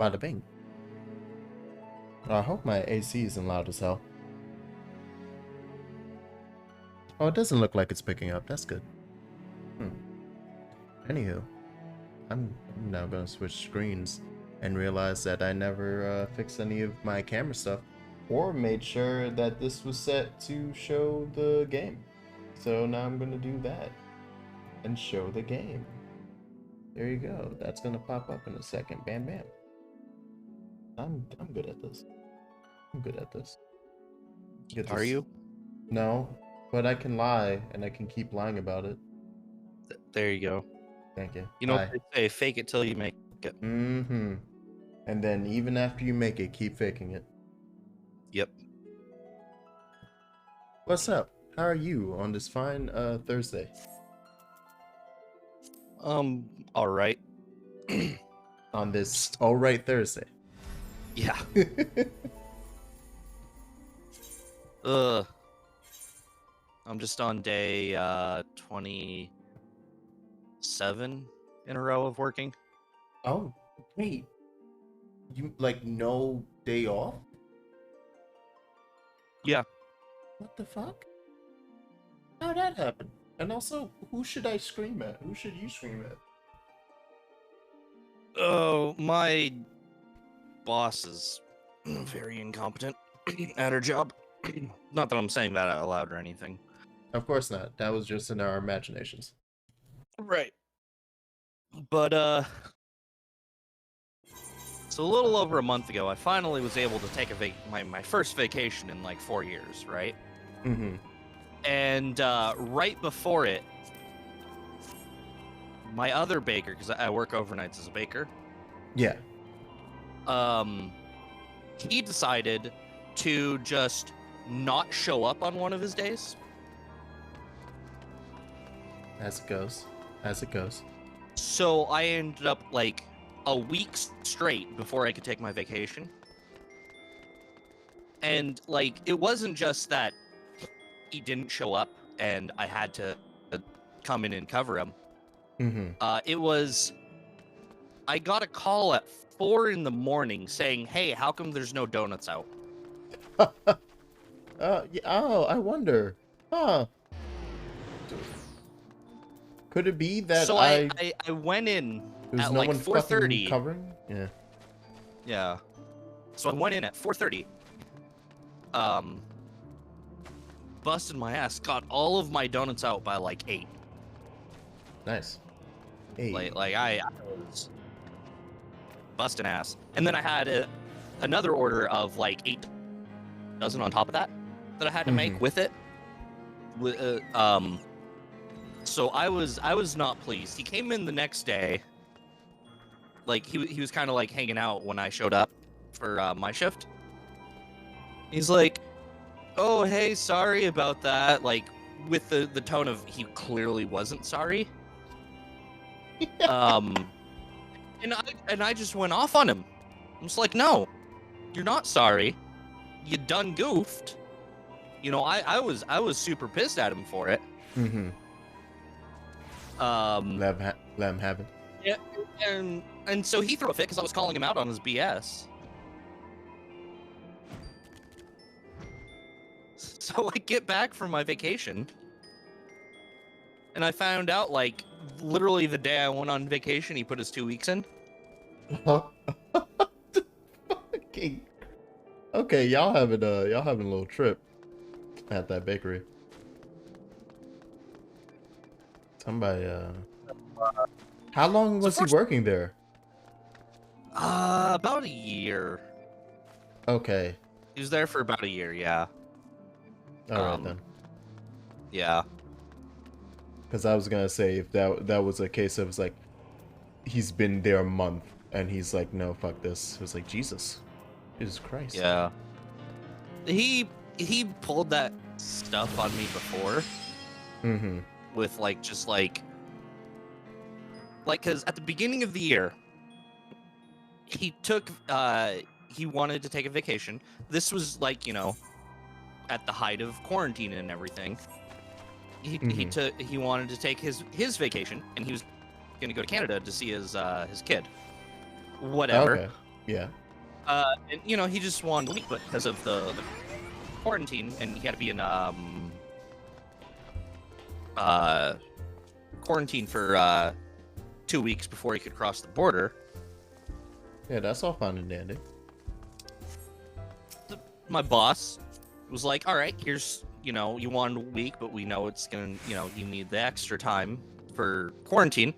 Bada bing. I hope my AC isn't loud as hell. Oh, it doesn't look like it's picking up. That's good. Anywho, I'm now going to switch screens and realize that I never fixed any of my camera stuff or made sure that this was set to show the game. So now I'm going to do that and show the game. There you go. That's going to pop up in a second. Bam, bam. I'm good at this. I'm good at this. Are you? No, but I can lie, and I can keep lying about it. There you go. Thank you. You know what they say, fake it till you make it. Mm-hmm. And then even after you make it, keep faking it. Yep. What's up? How are you on this fine Thursday? All right. On this alright Thursday. Yeah. I'm just on day 27 in a row of working. Oh, wait. You like no day off? Yeah. What the fuck? How'd that happen? And also, who should I scream at? Who should you scream at? Oh, my boss is very incompetent at her job. Not that I'm saying that out loud or anything. Of course not. That was just in our imaginations. Right. But, so a little over a month ago, I finally was able to take my first vacation in like 4 years, right? Mm-hmm. And right before it, my other baker, because I work overnights as a baker. Yeah. He decided to just not show up on one of his days. As it goes. As it goes. So I ended up like a week straight before I could take my vacation. And like, it wasn't just that he didn't show up and I had to come in and cover him. Mm-hmm. It was, I got a call at 4 a.m. saying, "Hey, how come there's no donuts out?" Yeah, oh, I wonder. Huh. Could it be that so I went in at no like one 4:30 covering? Yeah. Yeah. So I went in at 4:30. Busted my ass, got all of my donuts out by like 8. Nice. Hey. Like I was busting ass. And then I had another order of like 8 dozen on top of that I had to make with it. So I was not pleased. He came in the next day. Like he was kind of like hanging out when I showed up for my shift. He's like, "Oh, hey, sorry about that." Like with the tone of he clearly wasn't sorry. And I just went off on him. I'm just like, "No, you're not sorry. You done goofed." You know, I was super pissed at him for it. Mm-hmm. Let him have it. Yeah, and so he threw a fit because I was calling him out on his BS. So I get back from my vacation, and I found out, like, literally the day I went on vacation, he put his 2 weeks in. Okay, y'all having a little trip at that bakery. Somebody, how long was he working there? About a year. Okay. He was there for about a year, yeah. Alright then. Yeah. Because I was gonna say, if that was a case of, like, he's been there a month, and he's like, no, fuck this. It was like, Jesus Christ. Yeah. He pulled that stuff on me before. Mm-hmm. With like, just like, because at the beginning of the year, he wanted to take a vacation. This was like, you know, at the height of quarantine and everything. He wanted to take his vacation, and he was gonna go to Canada to see his kid. Whatever. Okay. Yeah. And you know, he just wanted to leave because of the quarantine, and he had to be in quarantine for 2 weeks before he could cross the border. Yeah, that's all fine and dandy. My boss was like, all right, here's, you know, you want a week, but we know it's gonna, you know, you need the extra time for quarantine.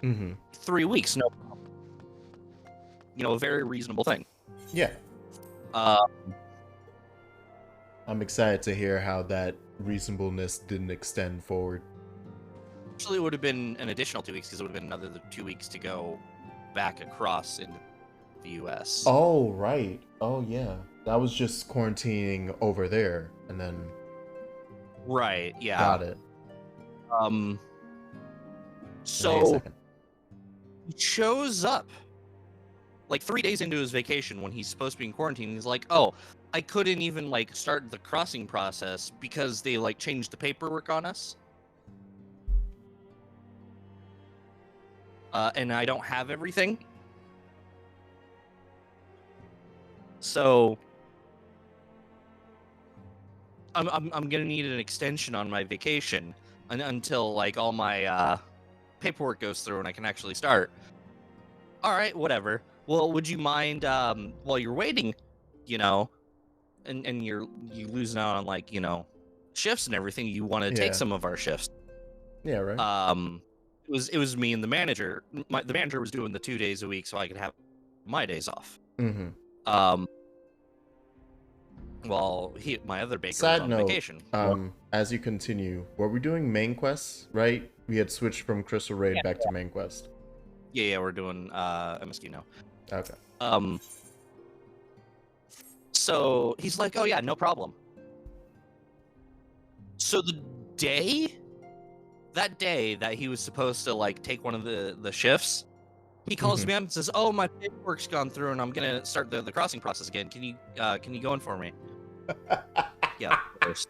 3 weeks, no problem. You know, a very reasonable thing. Yeah. I'm excited to hear how that reasonableness didn't extend forward. Actually, it would have been an additional 2 weeks because it would have been another 2 weeks to go back across into the U.S. Oh, right. Oh, yeah. That was just quarantining over there, and then... Right, yeah. Got it. So he shows up like 3 days into his vacation when he's supposed to be in quarantine. He's like, oh, I couldn't even like start the crossing process because they like changed the paperwork on us. And I don't have everything. So I'm gonna need an extension on my vacation until like all my paperwork goes through and I can actually start. All right, whatever. Well, would you mind while you're waiting, you know, and you losing out on like, you know, shifts and everything, you want to take some of our shifts. Yeah, right. It was me and the manager. The manager was doing the 2 days a week so I could have my days off. Well, my other baker was on vacation. As you continue, were we doing main quests, right? We had switched from Crystal Raid back to main quest. Yeah, we're doing MSQ now. Okay. So he's like, oh yeah, no problem. So that day that he was supposed to like take one of the shifts, he calls me up and says, oh, my paperwork's gone through and I'm gonna start the crossing process again. Can you go in for me? Yeah, of course.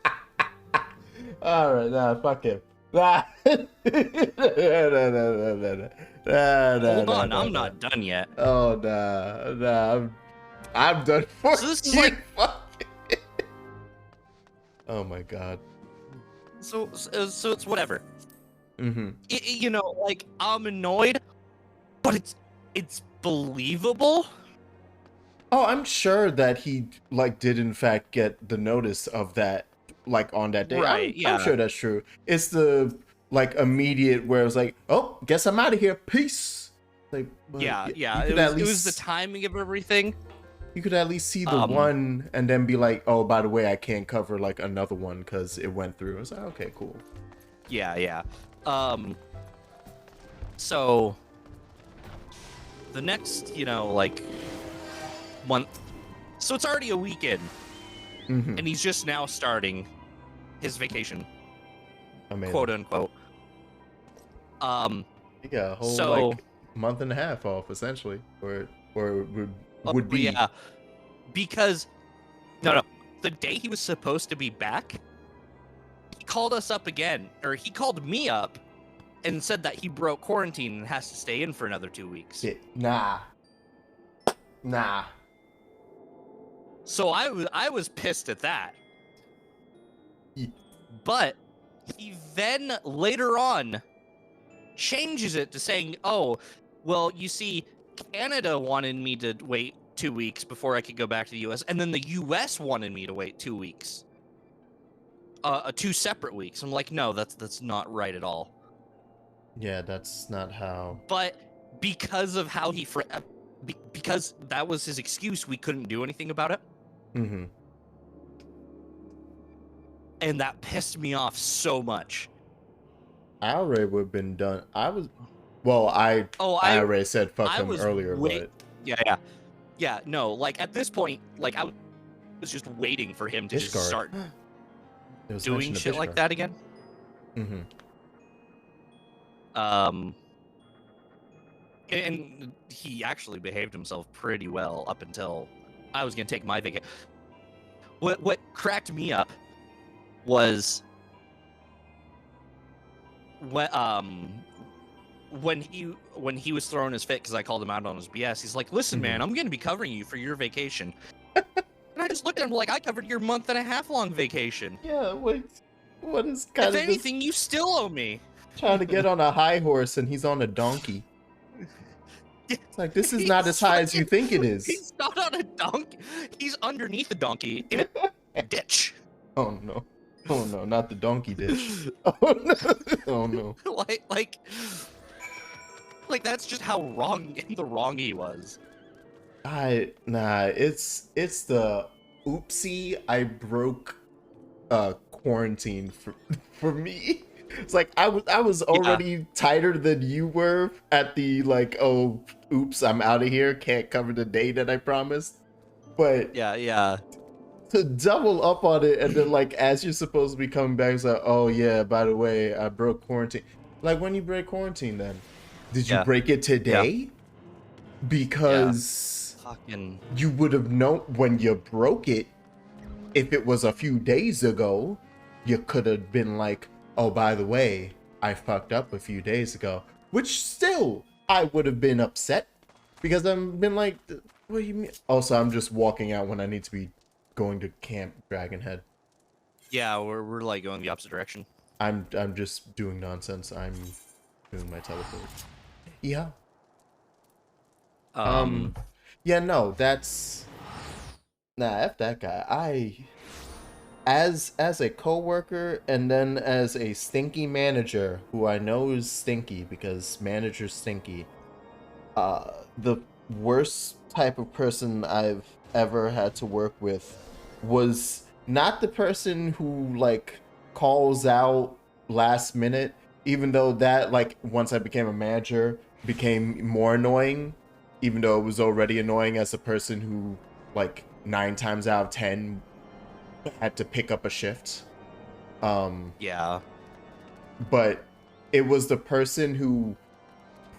All right, nah, fuck him. Hold on, I'm not done yet. Oh nah, I'm done for. So this is like, oh my god. So it's whatever. You know, like I'm annoyed, but it's believable. Oh, I'm sure that he like did in fact get the notice of that like on that day. Right, I'm sure that's true. It's the like immediate where it was like, oh, guess I'm out of here. Peace. Like, yeah. It was the timing of everything. You could at least see the one and then be like, oh, by the way, I can't cover like another one because it went through. It's like, okay, cool. Yeah. So the next, you know, like month. So it's already a weekend, and he's just now starting his vacation. Amazing. Quote unquote. You got a whole like month and a half off essentially, or would be. Yeah, because no, the day he was supposed to be back, he called us up again, or he called me up and said that he broke quarantine and has to stay in for another 2 weeks. Nah. So I was pissed at that. Yeah. But he then later on changes it to saying, oh, well, you see, Canada wanted me to wait 2 weeks before I could go back to the US, and then the US wanted me to wait 2 weeks. 2 separate weeks. I'm like, no, that's not right at all. Yeah, that's not how. But because of how he because that was his excuse, we couldn't do anything about it. And that pissed me off so much. I already would have been done. I already said fuck him earlier, but yeah. No, like at this point, like I was just waiting for him to just start doing shit like that again. And he actually behaved himself pretty well up until I was gonna take my vacation. What cracked me up was when he was throwing his fit because I called him out on his BS, he's like, "Listen, man, I'm gonna be covering you for your vacation." And I just looked at him like, "I covered your month and a half long vacation. Yeah, what is kind If of anything, you still owe me." trying to get on a high horse and he's on a donkey? It's like, this is not as high as you think it is. He's not on a donkey. He's underneath the donkey in a ditch. Oh no. Oh no, not the donkey ditch. Oh no. Oh no. like that's just how wrong he was. Nah, it's the oopsie I broke quarantine for me. It's like I was already tighter than you were at the like, oh oops, I'm out of here, can't cover the day that I promised. But Yeah. to double up on it, and then like as you're supposed to be coming back, it's like, oh yeah, by the way, I broke quarantine. Like, when you break quarantine, then did you break it today? Because you would have known when you broke it. If it was a few days ago, you could have been like, oh, by the way, I fucked up a few days ago, which still I would have been upset because I've been like, what do you mean? Also, I'm just walking out when I need to be going to Camp Dragonhead. Yeah, we're like going the opposite direction. I'm just doing nonsense. I'm doing my teleport. Yeah. Yeah, no, that's F that guy. As a coworker and then as a stinky manager who I know is stinky because manager's stinky. The worst type of person I've ever had to work with was not the person who like calls out last minute, even though that, like, once I became a manager, became more annoying, even though it was already annoying as a person who, like, 9 times out of 10 had to pick up a shift. Yeah. But it was the person who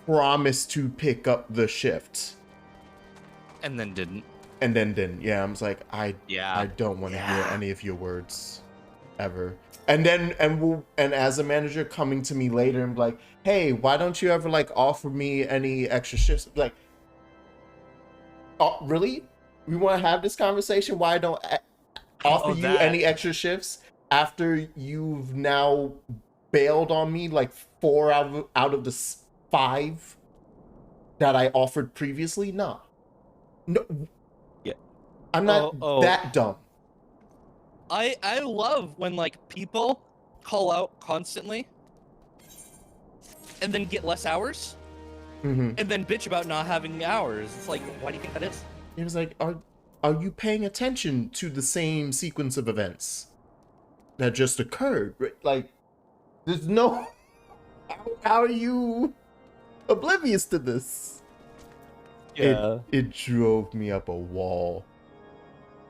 promised to pick up the shift and then didn't. Yeah, I was like, I don't want to hear any of your words ever. And then and as a manager coming to me later and be like, hey, why don't you ever like offer me any extra shifts? Like, oh, really? We want to have this conversation? Why don't offer you any extra shifts after you've now bailed on me like 4 out of the 5 that I offered previously? No. Yeah. I'm not that dumb. I love when like people call out constantly and then get less hours and then bitch about not having hours. It's like, why do you think that is? It was like, are you paying attention to the same sequence of events that just occurred? Like, there's no... How are you oblivious to this? Yeah. It drove me up a wall.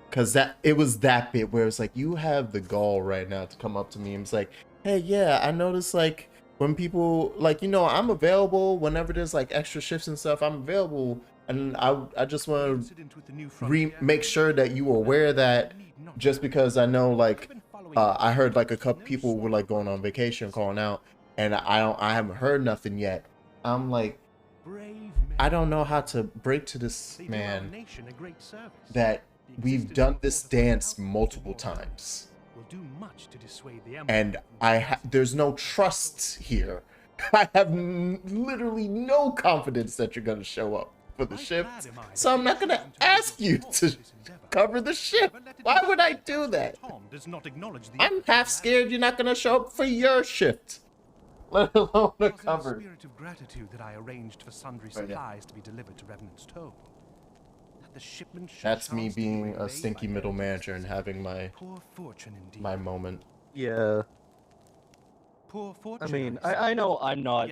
Because it was that bit where it's like, you have the gall right now to come up to me and it's like, hey, yeah, I noticed like when people, like, you know, I'm available whenever there's like extra shifts and stuff, I'm available. And I just want to make sure that you are aware that just because I know, like, I heard like a couple people were like going on vacation, calling out, and I haven't heard nothing yet. I'm like, I don't know how to break to this man that we've done this dance multiple times, and there's no trust here. I have literally no confidence that you're gonna show up for the shift, so I'm not gonna ask you to cover the shift. Why would I do that? I'm half scared you're not gonna show up for your shift, let alone a cover. Spirit of gratitude that I arranged for sundry supplies to be delivered to Revenant's Toe. That's me being a stinky middle manager and having my moment. Yeah. I mean, I know I'm not.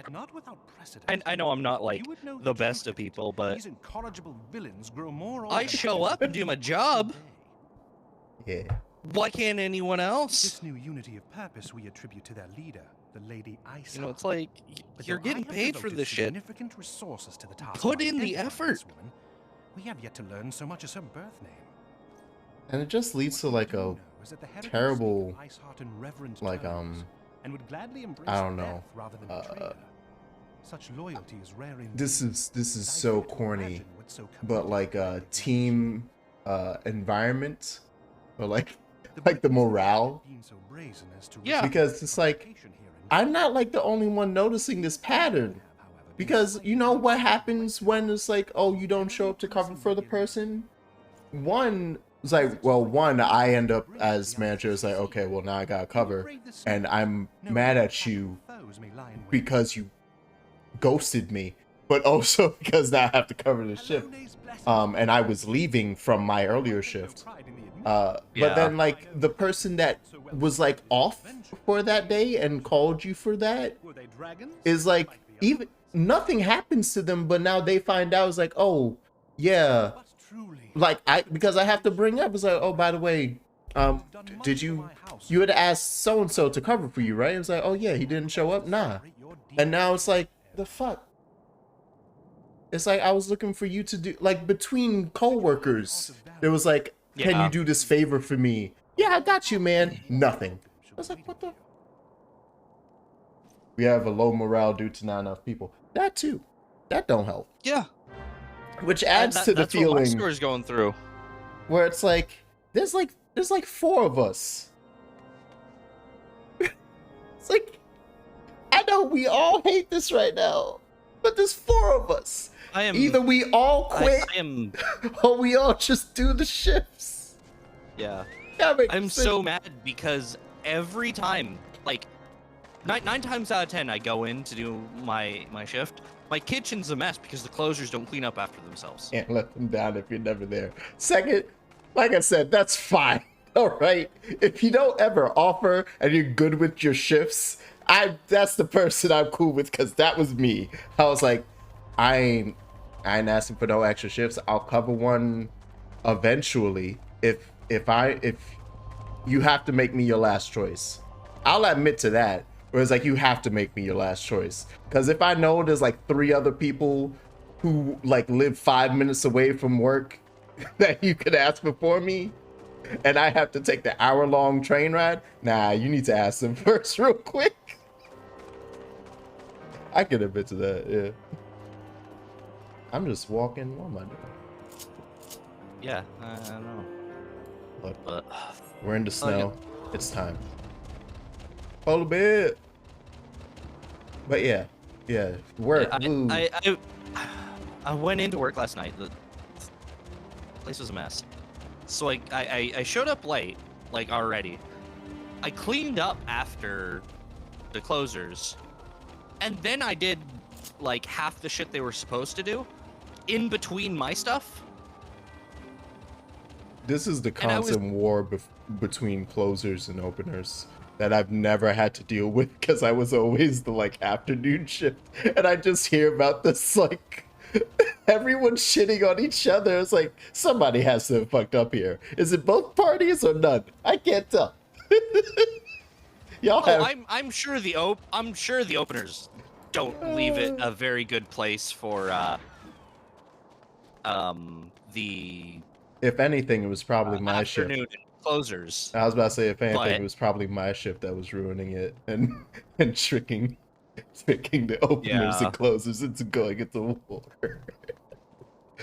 I know I'm not like the best of people, but I show up and do my job. Yeah. Why can't anyone else? This new unity of purpose we attribute to their leader, the Lady Alisaie. You know, it's like you're getting paid for this shit. Resources to the task. Put in the effort. We have yet to learn so much as her birth name. And it just leads to like a terrible, like, I don't know, Such loyalty is rare in this is so corny, but like team environment, or like the morale. Yeah. Because it's like, I'm not like the only one noticing this pattern. Because you know what happens when it's like, oh, you don't show up to cover for the person? One, it's like, well, one, I end up as manager, it's like, okay, well, now I gotta cover. And I'm mad at you because you ghosted me, but also because now I have to cover the shift. And I was leaving from my earlier shift. But then like the person that was like off for that day and called you for that is like, even nothing happens to them, but now they find out, it's like, oh yeah, like because I have to bring up, it's like, oh, by the way, did you had asked so and so to cover for you, right? It was like, oh yeah, he didn't show up, nah. And now it's like, the fuck. It's like, I was looking for you to do, like, between co-workers, there was like, can you do this favor for me? Yeah, I got you, man. Nothing. I was like, what the? We have a low morale due to not enough people. That too. That don't help. Yeah. Which adds to the that's feeling what my store's going through. where it's like, there's like 4 of us. It's like, I know we all hate this right now, but there's 4 of us. Either we all quit, or we all just do the shifts. Yeah. I'm so mad because every time, like, 9 times out of 10, I go in to do my shift. My kitchen's a mess because the closers don't clean up after themselves. Can't let them down if you're never there. Second, like I said, that's fine. All right. If you don't ever offer and you're good with your shifts, that's the person I'm cool with, because that was me. I was like, I ain't asking for no extra shifts. I'll cover one eventually. If you have to make me your last choice, I'll admit to that. Where it's like, you have to make me your last choice. Because if I know there's like 3 other people who like live 5 minutes away from work that you could ask before me, and I have to take the hour-long train ride, nah, you need to ask them first real quick. I can admit to that, yeah. I'm just walking. What am I doing? Yeah, I don't know. Look, we're in the snow. It's time. Hold a bit. But yeah, work. I went into work last night. The place was a mess. So I showed up late, like already. I cleaned up after the closers, and then I did like half the shit they were supposed to do in between my stuff. This is the constant war between closers and openers that I've never had to deal with, because I was always the like afternoon shift, and I just hear about this like everyone shitting on each other. It's like, somebody has to have fucked up here. Is it both parties or none? I can't tell. Y'all have... I'm sure the openers don't leave it a very good place for the. If anything, it was probably my shift. Closers. I was about to say, if anything, it was probably my shift that was ruining it and tricking the openers and closers into going into war.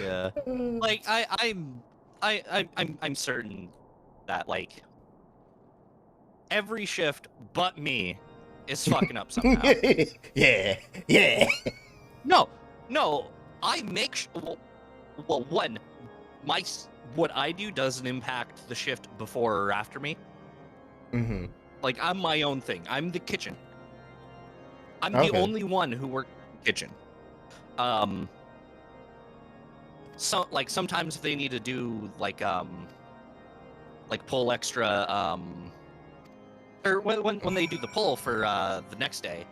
Yeah. Like I'm certain that like every shift but me is fucking up somehow. Yeah. No. I make sure. Well, one, what I do doesn't impact the shift before or after me. Mm-hmm. Like, I'm my own thing. I'm the kitchen. I'm the only one who works in the kitchen. So, like, sometimes they need to do, like pull extra, or when they do the pull for, the next day,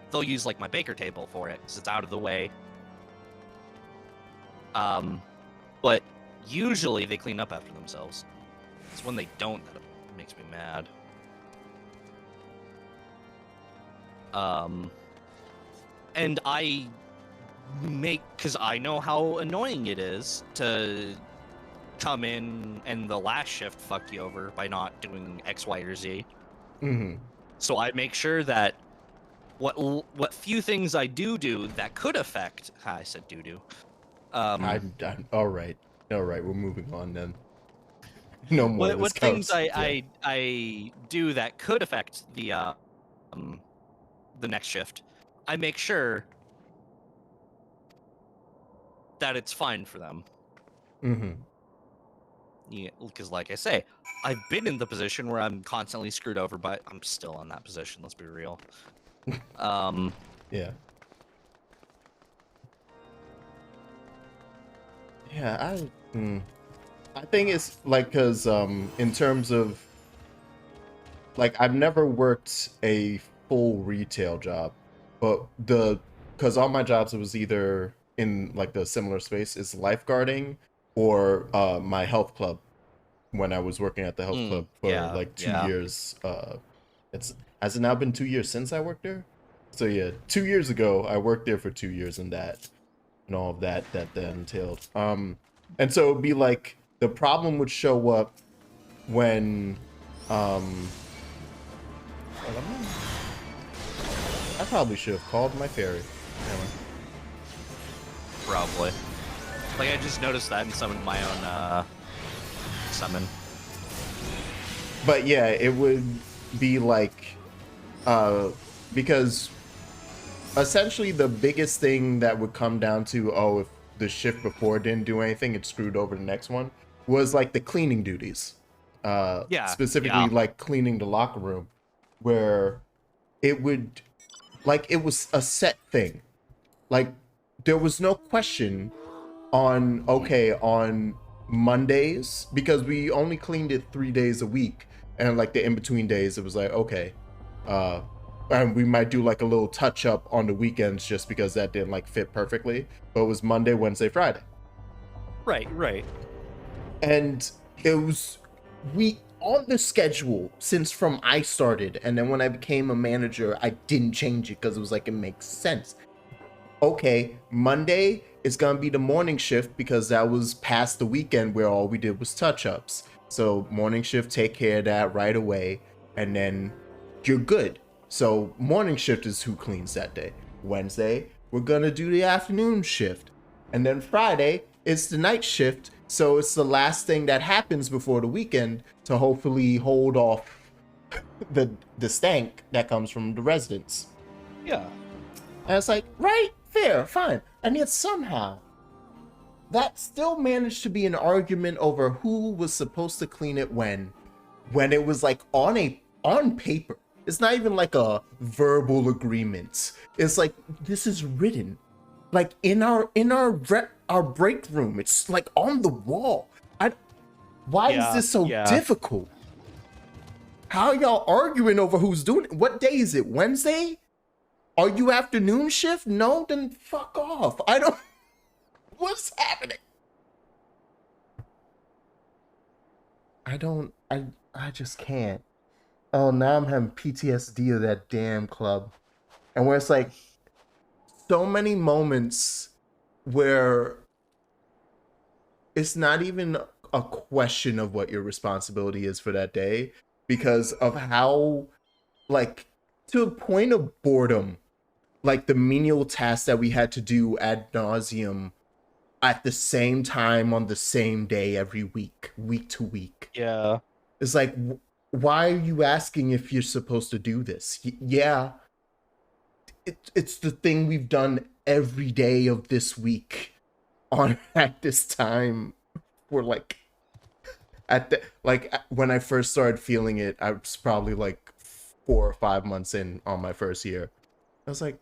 they'll use, like, my baker table for it, because it's out of the way. But usually they clean up after themselves. It's when they don't that it makes me mad. And I because I know how annoying it is to come in and the last shift fuck you over by not doing X, Y, or Z. Mm-hmm. So I make sure that what few things I do that could affect. I said do. I'm done. All right, we're moving on then. No more of this what things conversation. I do that could affect the next shift. I make sure that it's fine for them. Mm-hmm. Yeah, because like I say, I've been in the position where I'm constantly screwed over, but I'm still in that position. Let's be real. Yeah. Yeah, I think it's like because in terms of like I've never worked a full retail job, but because all my jobs it was either in like the similar space is lifeguarding or my health club when I was working at the health club for like 2 years. It's has it now been 2 years since I worked there? So yeah, 2 years ago I worked there for 2 years and all of that entailed. And so it'd be like the problem would show up when I probably should have called my fairy. Probably. Like I just noticed that and summoned my own summon. But yeah, it would be like because essentially the biggest thing that would come down to if the shift before didn't do anything, it screwed over the next one was like the cleaning duties. Specifically like cleaning the locker room where it would like it was a set thing. Like there was no question on Mondays because we only cleaned it 3 days a week, and like the in-between days it was like and we might do like a little touch up on the weekends just because that didn't like fit perfectly, but it was Monday, Wednesday, Friday. Right. And it was on the schedule since from I started, and then when I became a manager I didn't change it because it was like it makes sense. Okay, Monday is gonna be the morning shift because that was past the weekend where all we did was touch-ups. So morning shift, take care of that right away, and then you're good. So morning shift is who cleans that day. Wednesday, we're gonna do the afternoon shift. And then Friday, it's the night shift. So it's the last thing that happens before the weekend to hopefully hold off the stank that comes from the residents. Yeah. And it's like, right, fair, fine. And yet somehow that still managed to be an argument over who was supposed to clean it when it was like on paper. It's not even like a verbal agreement. It's like this is written, like in our break room. It's like on the wall. Why is this so difficult? How are y'all arguing over who's doing it? What day is it? Wednesday? Are you afternoon shift? No, then fuck off. What's happening? I just can't. Oh, now I'm having PTSD of that damn club. And where it's like so many moments where it's not even a question of what your responsibility is for that day because of how, like, to a point of boredom, like the menial tasks that we had to do ad nauseum at the same time on the same day every week to week. Yeah. It's like, why are you asking if you're supposed to do this? Yeah. It's the thing we've done every day of this week on at this time. We're like, when I first started feeling it, I was probably like 4 or 5 months in on my first year. I was like,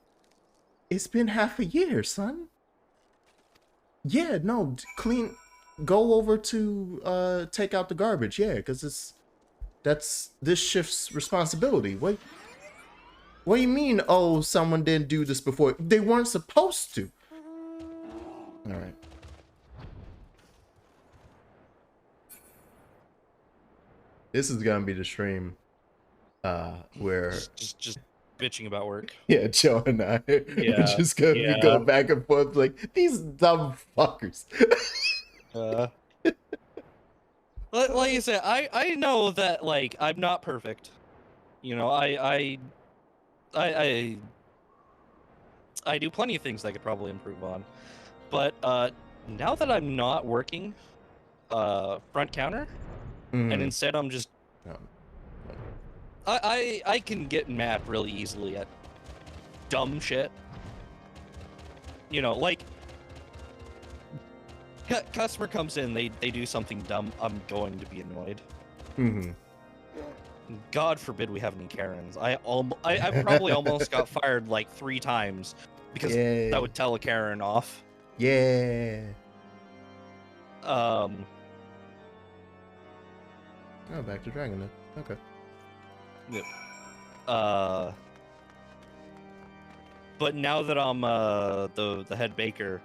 it's been half a year, son. Yeah, no, clean. Go over to take out the garbage. Yeah, because that's this shift's responsibility. What do you mean? Oh, someone didn't do this before. They weren't supposed to. All right. This is gonna be the stream where just bitching about work. Yeah, Joe and I are just gonna be going back and forth like these dumb fuckers. Like you said, I know that like I'm not perfect. You know, I I do plenty of things I could probably improve on. But now that I'm not working front counter, and instead I'm just I can get mad really easily at dumb shit. You know, like customer comes in, they do something dumb, I'm going to be annoyed. God forbid we have any Karens. I probably almost got fired like 3 times because I would tell a Karen off. Yeah. Oh, back to Dragon then. Okay. Yep. But now that I'm the head baker,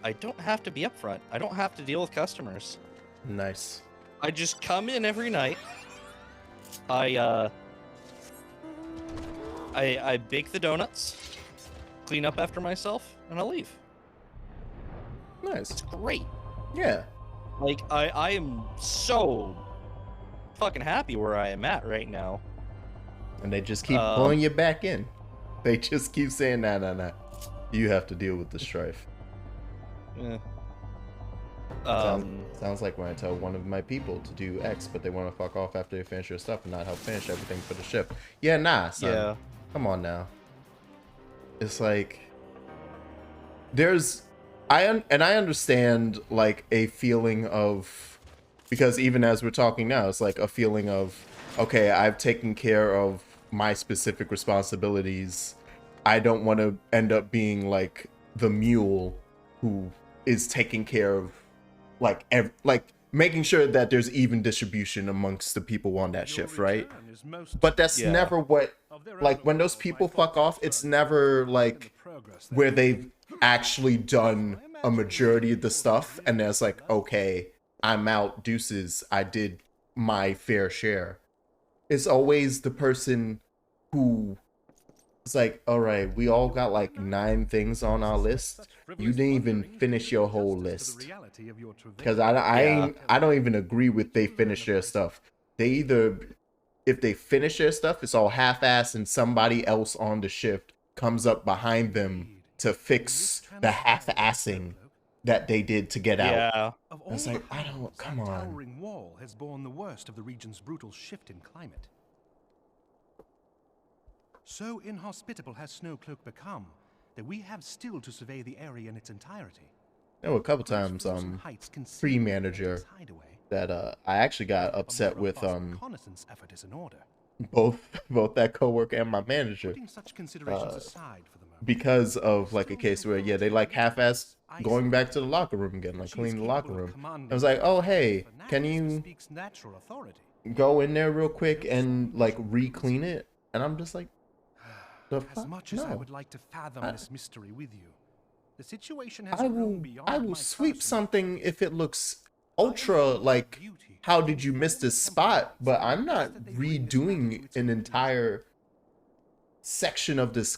I don't have to be up front. I don't have to deal with customers. Nice. I just come in every night. I bake the donuts, clean up after myself, and I leave. Nice. It's great. Yeah. Like I am so fucking happy where I am at right now. And they just keep pulling you back in. They just keep saying, nah. You have to deal with the strife. Yeah. Sounds like when I tell one of my people to do X, but they want to fuck off after they finish their stuff and not help finish everything for the ship. Yeah, nah, son. Yeah. Come on now. It's like I understand like a feeling of, because even as we're talking now, it's like a feeling of, okay, I've taken care of my specific responsibilities. I don't want to end up being like the mule who is taking care of like making sure that there's even distribution amongst the people on that shift, right? But that's never what, like, when those people fuck off, it's never like where they've actually done a majority of the stuff and there's like, okay, I'm out, deuces, I did my fair share. It's always the person who is like, all right, we all got like 9 things on our list. You didn't even finish your whole list. Because I don't even agree with they finish their stuff. They either, if they finish their stuff, it's all half-assed and somebody else on the shift comes up behind them to fix the half-assing that they did to get out. It's like, I don't, come on. Towering wall has borne the worst of the region's brutal shift in climate. So inhospitable has Snowcloak become that we have still to survey the area in its entirety. There were a couple times pre-manager that I actually got upset with both that coworker and my manager because of like a case where they like half-assed going back to the locker room again, like clean the locker room. I was like, oh hey, can you go in there real quick and like re-clean it? And I'm just like, as much as I would like to fathom this mystery with you, the situation has I will sweep something if it looks ultra like, how did you miss this spot? But I'm not redoing an entire section of this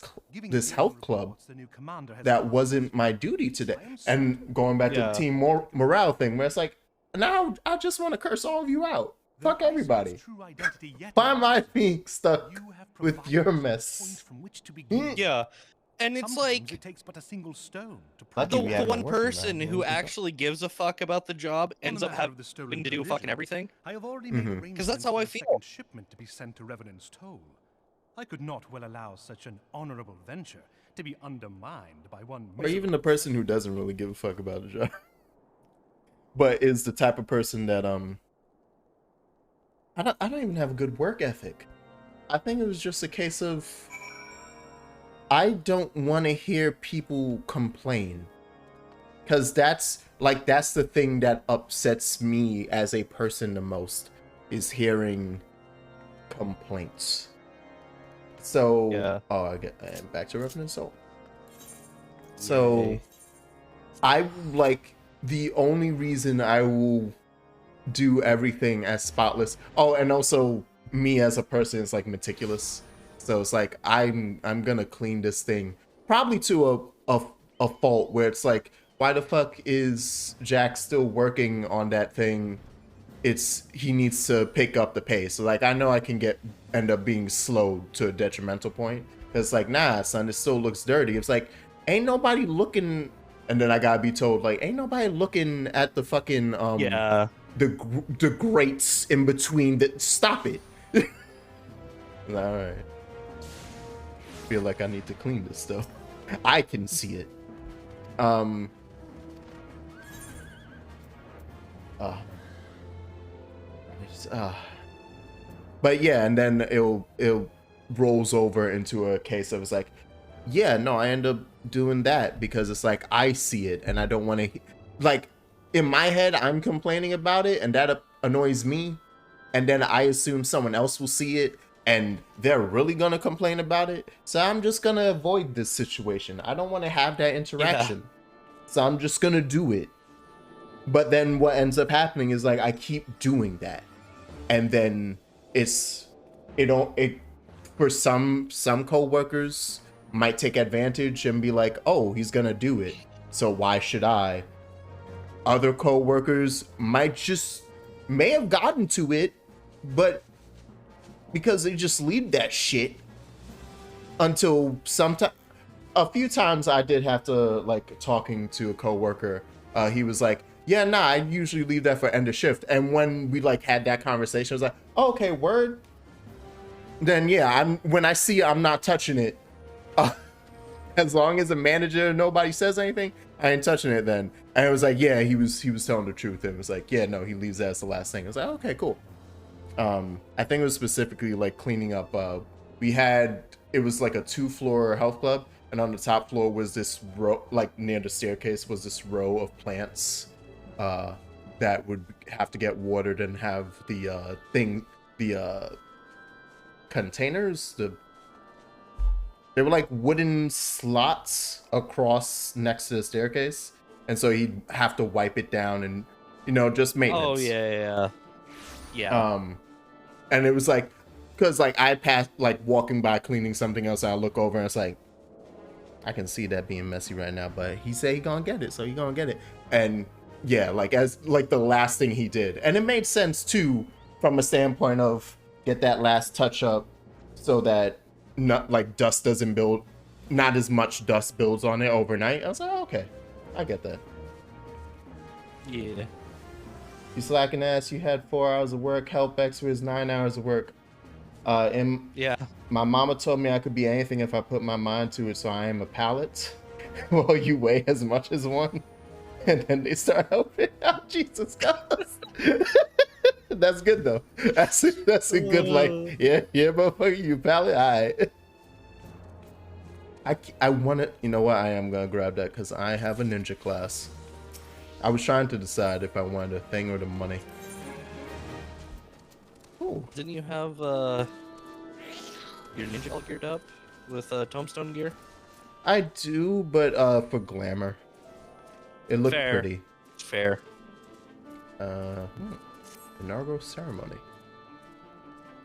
health club that wasn't my duty today. And going back to the team morale thing, where it's like, now I just want to curse all of you out. Fuck everybody. Why am I being stuck with your mess? Yeah. And it's like, it takes but a single stone to the one person who actually gives a fuck about the job ends up having to do fucking everything. I have already made arrangements because that's how I for feel. a second shipment to be sent to Revenant's Toll. I could not well allow such an honorable venture to be undermined by one. Or even the person who doesn't really give a fuck about the job, but is the type of person that I don't even have a good work ethic. I think it was just a case of I don't want to hear people complain, because that's the thing that upsets me as a person the most, is hearing complaints. So I get back to Revenant Soul. So I like, the only reason I will do everything as spotless. Oh, and also me as a person is like meticulous. So it's like I'm gonna clean this thing, probably to a fault where it's like, why the fuck is Jack still working on that thing? He needs to pick up the pace. So like, I know I can end up being slowed to a detrimental point. It's like, nah, son, it still looks dirty. It's like, ain't nobody looking, and then I gotta be told like, ain't nobody looking at the fucking Yeah. the grates in between. That stop it. All right. Feel like I need to clean this stuff. I can see it. But yeah, and then it rolls over into a case of it's like, yeah, no, I end up doing that because it's like I see it and I don't want to, like, in my head I'm complaining about it and that annoys me, and then I assume someone else will see it and they're really gonna complain about it, so I'm just gonna avoid this situation. I don't want to have that interaction, so I'm just gonna do it. But then what ends up happening is like I keep doing that, and then it for some co-workers might take advantage and be like, oh, he's gonna do it, so why should I? Other co-workers may have gotten to it, but because they just leave that shit until sometime. A few times I did have to, like, talking to a co-worker, he was like, yeah, nah, I usually leave that for end of shift. And when we like had that conversation, I was like, oh, okay, word. Then yeah, when I see I'm not touching it. As long as the manager, nobody says anything, I ain't touching it then. And it was like, yeah, he was telling the truth. It was like, yeah, no, he leaves that as the last thing. I was like, okay, cool. I think it was specifically like cleaning up. It was like a 2-floor health club, and on the top floor was this row, like near the staircase was this row of plants that would have to get watered and have the containers, they were like wooden slots across next to the staircase, and so he'd have to wipe it down and, you know, just maintenance. Oh yeah. And it was like, because like I passed, like walking by cleaning something else, and I look over and it's like, I can see that being messy right now, but he said he gonna get it, so he gonna get it. And yeah, like as like the last thing he did, and it made sense too from a standpoint of get that last touch up so that not like dust doesn't build, not as much dust builds on it overnight. I was like, oh, okay, I get that. Yeah. You slacking ass, you had 4 hours of work, help extra is 9 hours of work. And Yeah. my mama told me I could be anything if I put my mind to it, so I am a pallet. Well, you weigh as much as one. And then they start helping out. Jesus Christ. That's good though. That's a good, like, yeah, motherfucker, you pallet. I want to, you know what? I am gonna grab that because I have a ninja class. I was trying to decide if I wanted a thing or the money. Ooh. Didn't you have your ninja all geared up with tombstone gear? I do, but for glamour. It looked Fair. pretty. Fair. Inaugural ceremony.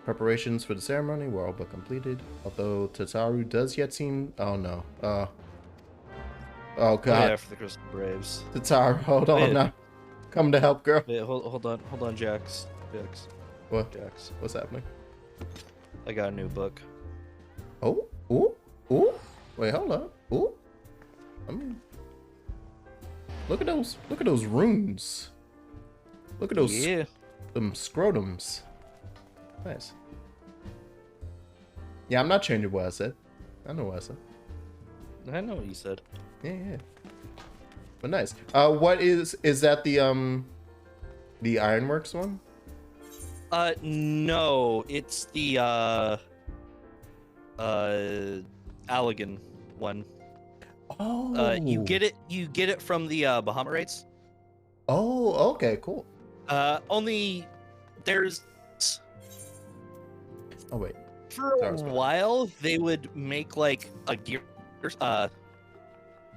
Preparations for the ceremony were all but completed, although Tataru does yet seem. Oh no. Oh god. Yeah, for the Crystal Braves. Tataru, hold on Wait. now. Come to help, girl. Wait, hold on, Jax. What? Jax. What's happening? I got a new book. Oh, ooh, ooh. Wait, hold up. Ooh. I mean, look at those runes. Look at those them scrotums. Nice. Yeah, I'm not changing what I said. I know what I said. I know what you said. Yeah. But nice. What is that the Ironworks one? No, it's the Allegan one. Oh. You get it from the Bahamut raids. Oh, okay, cool. Only there's. Oh wait. For a while, they would make like a gear,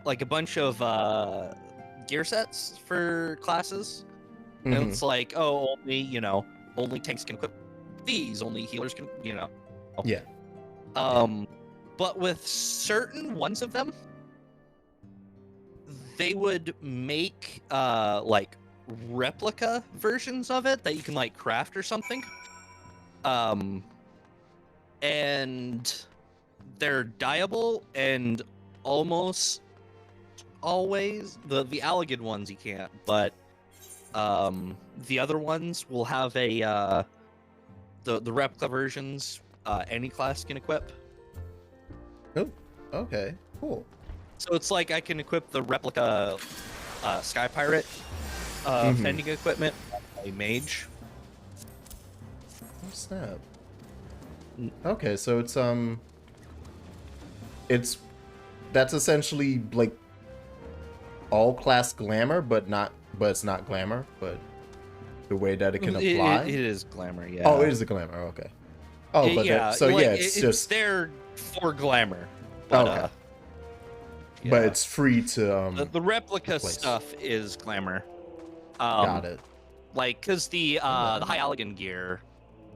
like a bunch of gear sets for classes, and it's like, oh, only tanks can equip these, only healers can, Yeah. But with certain ones of them, they would make like replica versions of it that you can like craft or something. And they're dyeable and almost always. The Alligid ones you can't, but the other ones will have a the replica versions. Any class can equip. Oh, okay, cool. So it's like I can equip the replica Sky Pirate fending equipment, a mage. Oh, snap. Okay, so it's that's essentially like all class glamour, but it's not glamour, but the way that it can apply. It is glamour, yeah. Oh, it is a glamour. Okay. Oh, but yeah, so like, yeah, it's just there for glamour. But, okay. Yeah. But it's free to the replica place. stuff is glamour. Got it. Like, cause the High Allegan gear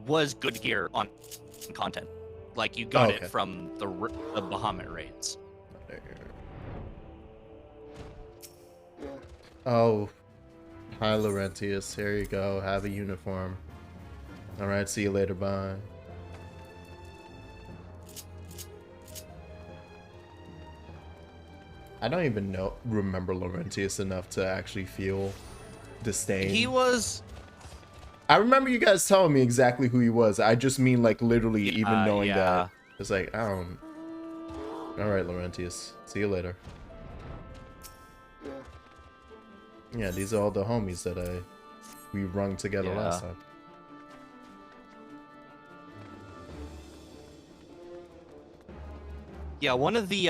was good gear on content. Like you got it from the Bahamut raids. Oh, hi Laurentius. Here you go. Have a uniform. All right. See you later. Bye. I don't even remember Laurentius enough to actually feel disdain. He was. I remember you guys telling me exactly who he was. I just mean like literally even knowing that. It's like, I don't. All right, Laurentius. See you later. Yeah, these are all the homies that we rung together last time. Yeah, one of the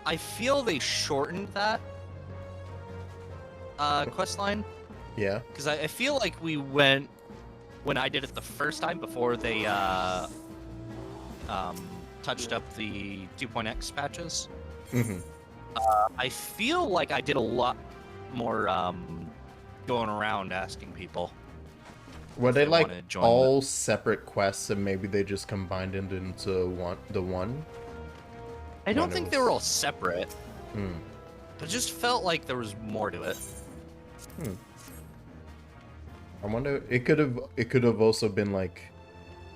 I feel they shortened that quest line. Yeah. Because I feel like we went when I did it the first time before they touched up the 2.x patches. Mm-hmm. I feel like I did a lot more going around asking people. Were they like all separate quests and maybe they just combined it into one? I don't think they were all separate. Hmm. But it just felt like there was more to it. Hmm. I wonder, it could have also been like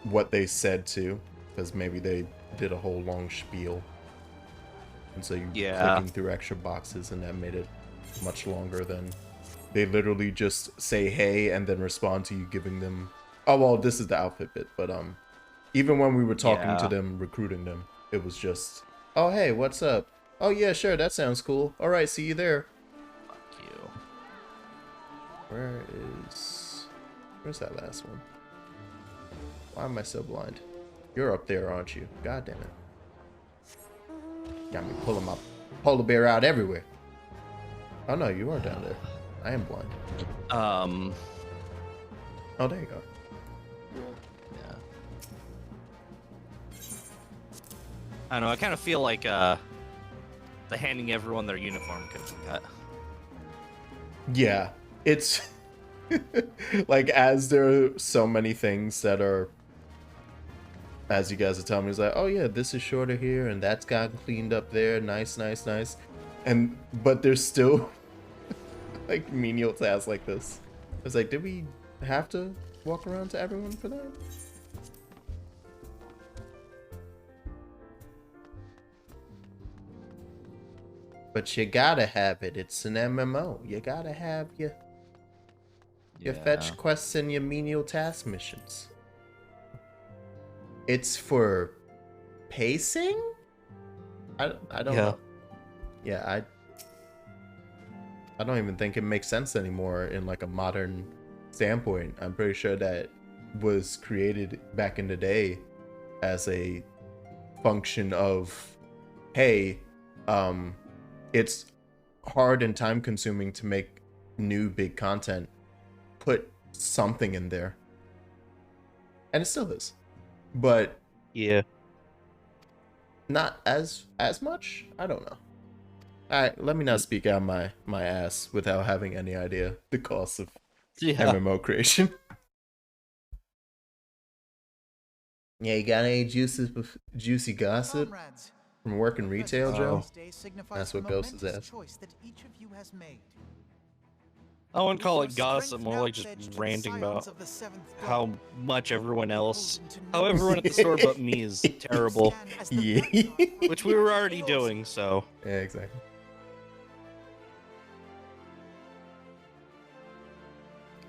what they said too, because maybe they did a whole long spiel. And so you clicking through extra boxes and that made it much longer than they literally just say hey and then respond to you giving them, oh well, this is the outfit bit, but even when we were talking to them, recruiting them, it was just, oh hey, what's up? Oh yeah, sure, that sounds cool. All right, see you there. Fuck you. Where's that last one? Why am I so blind? You're up there, aren't you? God damn it. Got me pulling my polar bear out everywhere. Oh no, you are down there. I am blind. Oh, there you go. Yeah. I don't know. I kind of feel like the handing everyone their uniform could be cut. Yeah, it's like, as there are so many things that are, as you guys are telling me, it's like, oh yeah, this is shorter here and that's gotten cleaned up there. Nice, nice, nice. But there's still like menial tasks like this. It's like, did we have to walk around to everyone for that? But you gotta have it. It's an MMO. You gotta have your fetch quests and your menial task missions. It's for pacing? I don't know. Yeah, I don't even think it makes sense anymore in like a modern standpoint. I'm pretty sure that was created back in the day as a function of, hey, it's hard and time consuming to make new big content. Put something in there. And it still is. But yeah, not as much. I don't know. All right, let me not speak out my ass without having any idea the cost of MMO creation. Yeah, you got any juicy gossip from working retail, Joe? That's what Ghost is asking. I wouldn't call it gossip, more like just ranting about how much everyone else, how everyone at the store but me is terrible. Yeah. Which we were already doing, so. Yeah, exactly.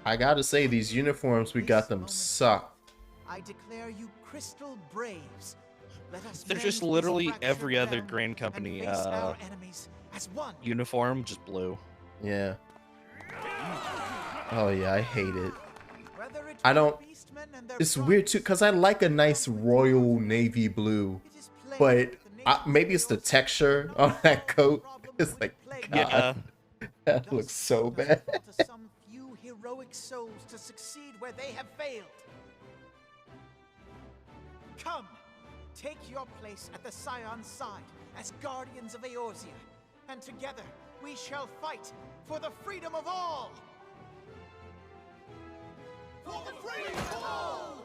I gotta say, these uniforms we got them suck. I declare you crystal braves. Let us They're mend just this literally fractured every other realm Grand Company and face our enemies as one. uniform, just blue. Yeah. Oh yeah, I hate it. Whether it I be don't. beastmen and their It's weird too, cause I like a nice royal navy blue, it is plain but that the maybe it's the nations texture of on that coat. problem It's would like, plague God, Yeah. that Thus looks so does it bad. fall to some few heroic souls to succeed where they have failed. Come, take your place at the Scion's side as guardians of Eorzea, and together we shall fight for the freedom of all. For the freedom of all.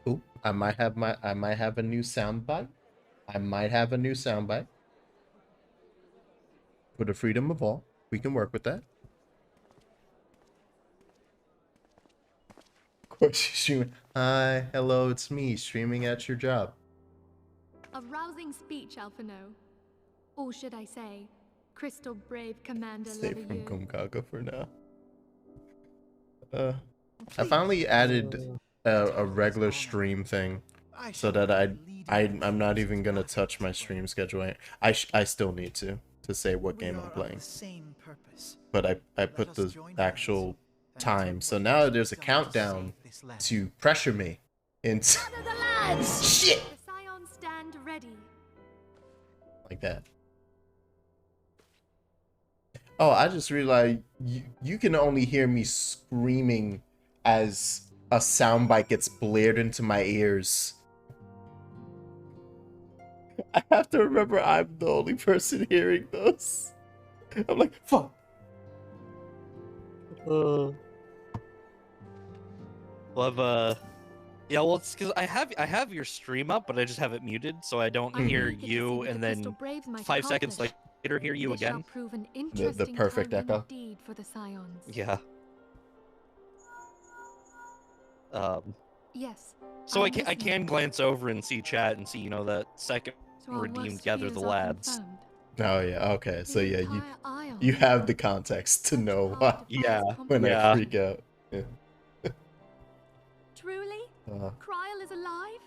Ooh, I might have a new soundbite. I might have a new soundbite. For the freedom of all. We can work with that. Of course, she's streaming. Hi, hello, it's me, streaming at your job. A rousing speech, Alphino. Or should I say, Crystal Brave Commander Stay from Leveilleux. Kumkaga for now. I finally added a regular stream thing so that I'm not even gonna touch my stream schedule. I still need to say what game I'm playing. But I put the actual time. So now there's a countdown to pressure me into Gather the lads! shit The Scions stand ready. like that. Oh, I just realized you can only hear me screaming as a soundbite gets blared into my ears. I have to remember I'm the only person hearing those. I'm like, fuck. Well, yeah, well, it's because I have your stream up, but I just have it muted, so I don't I'm hear eager to you, see what and the then Crystal Braves might 5 seconds accomplish. later hear you This shall again. prove an interesting perfect time echo. indeed for the Scions. Yeah. Yes. So I I'm can listening. glance over and see chat and see, you know, that second So our redeemed worst gather fears the are lads. confirmed. Oh yeah, okay. So The yeah, entire Isle you have the context to such know hard why to Yeah, find when I yeah. freak out. Yeah. Truly? Kryl is alive?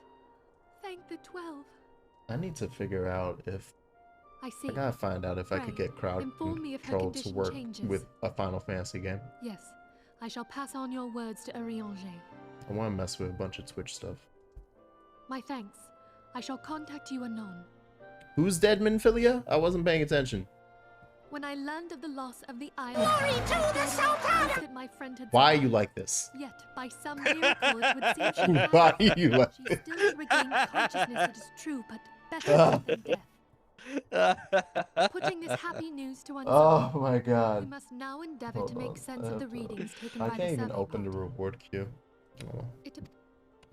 Thank the 12. I need to figure out if I see. I gotta find out if I could Pray, get crowd inform me if her control to condition work changes. with a Final Fantasy game. Yes, I shall pass on your words to Eorzea. I want to mess with a bunch of Twitch stuff. My thanks. I shall contact you anon. Who's dead, Minfilia? I wasn't paying attention. When I learned of the loss of the island, glory to the Sultan! That my friend had Why are survived. you like this? Yet, by some miracle, it would seem she had. Why are you like She this? still has regained consciousness, it is true, but better than death. Putting this happy news to one Oh side, my we god. must now endeavor Hold to make on. sense of the readings taken I by can't the even survey open the party. reward queue. Oh. It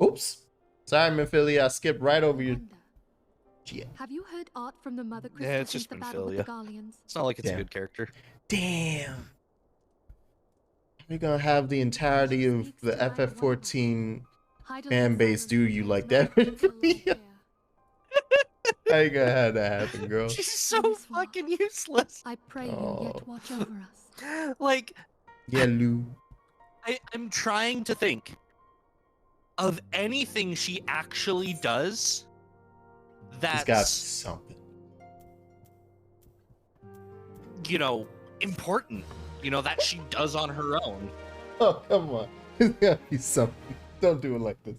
Oops. Sorry, Minfilia. I skipped right over you. wonder, Shit. have you heard aught from the Mother Crystal Yeah, it's since just the battle with the Minfilia. Garleans? It's not like it's Yeah. a good character. Damn. We're gonna have the entirety of the FF14 fan base do you like that, Minfilia. How you gonna have that happen, girl? She's so fucking useless. I pray you Oh. yet watch over us. Like, Yeah, Lou. I'm trying to think of anything she actually does She's that's, got something. you know, important. You know, that she does on her own. Oh, come on. There's gotta be something. Don't do it like this.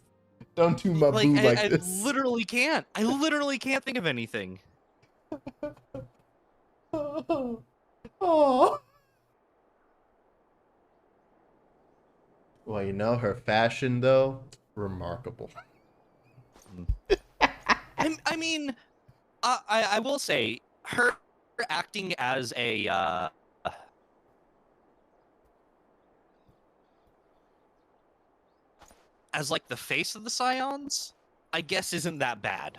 Don't do my boo like I this. literally can't. I literally can't think of anything. Oh. Oh. Well, you know, her fashion, though, remarkable. I mean, I will say, her acting as a, as like the face of the Scions, I guess isn't that bad.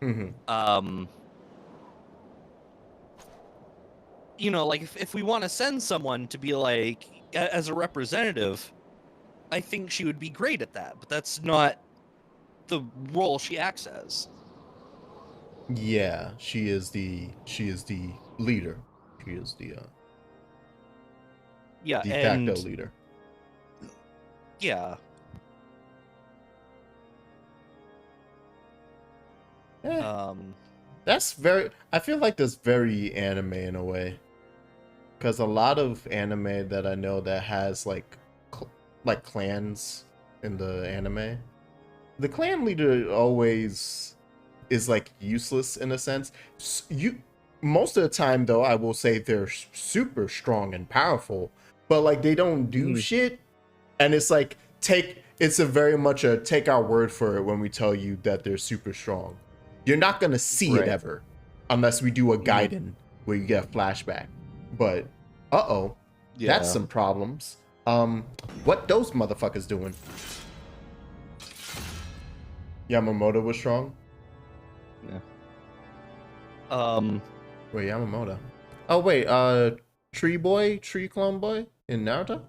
Mm-hmm. you know, like if we want to send someone to be like as a representative, I think she would be great at that, but that's not the role she acts as. Yeah, she is the leader. She is the Yeah, de facto and leader. yeah. Eh, that's very. I feel like that's very anime in a way, because a lot of anime that I know that has like clans in the anime, the clan leader always is like useless in a sense. You most of the time though, I will say they're super strong and powerful, but like they don't do shit, and it's like it's a very much a take our word for it when we tell you that they're super strong. You're not gonna see it ever unless we do a Gaiden where you get a flashback. But that's some problems. What those motherfuckers doing? Yamamoto was strong. Yeah. Wait, Yamamoto. Oh wait, Tree Clone Boy in Naruto?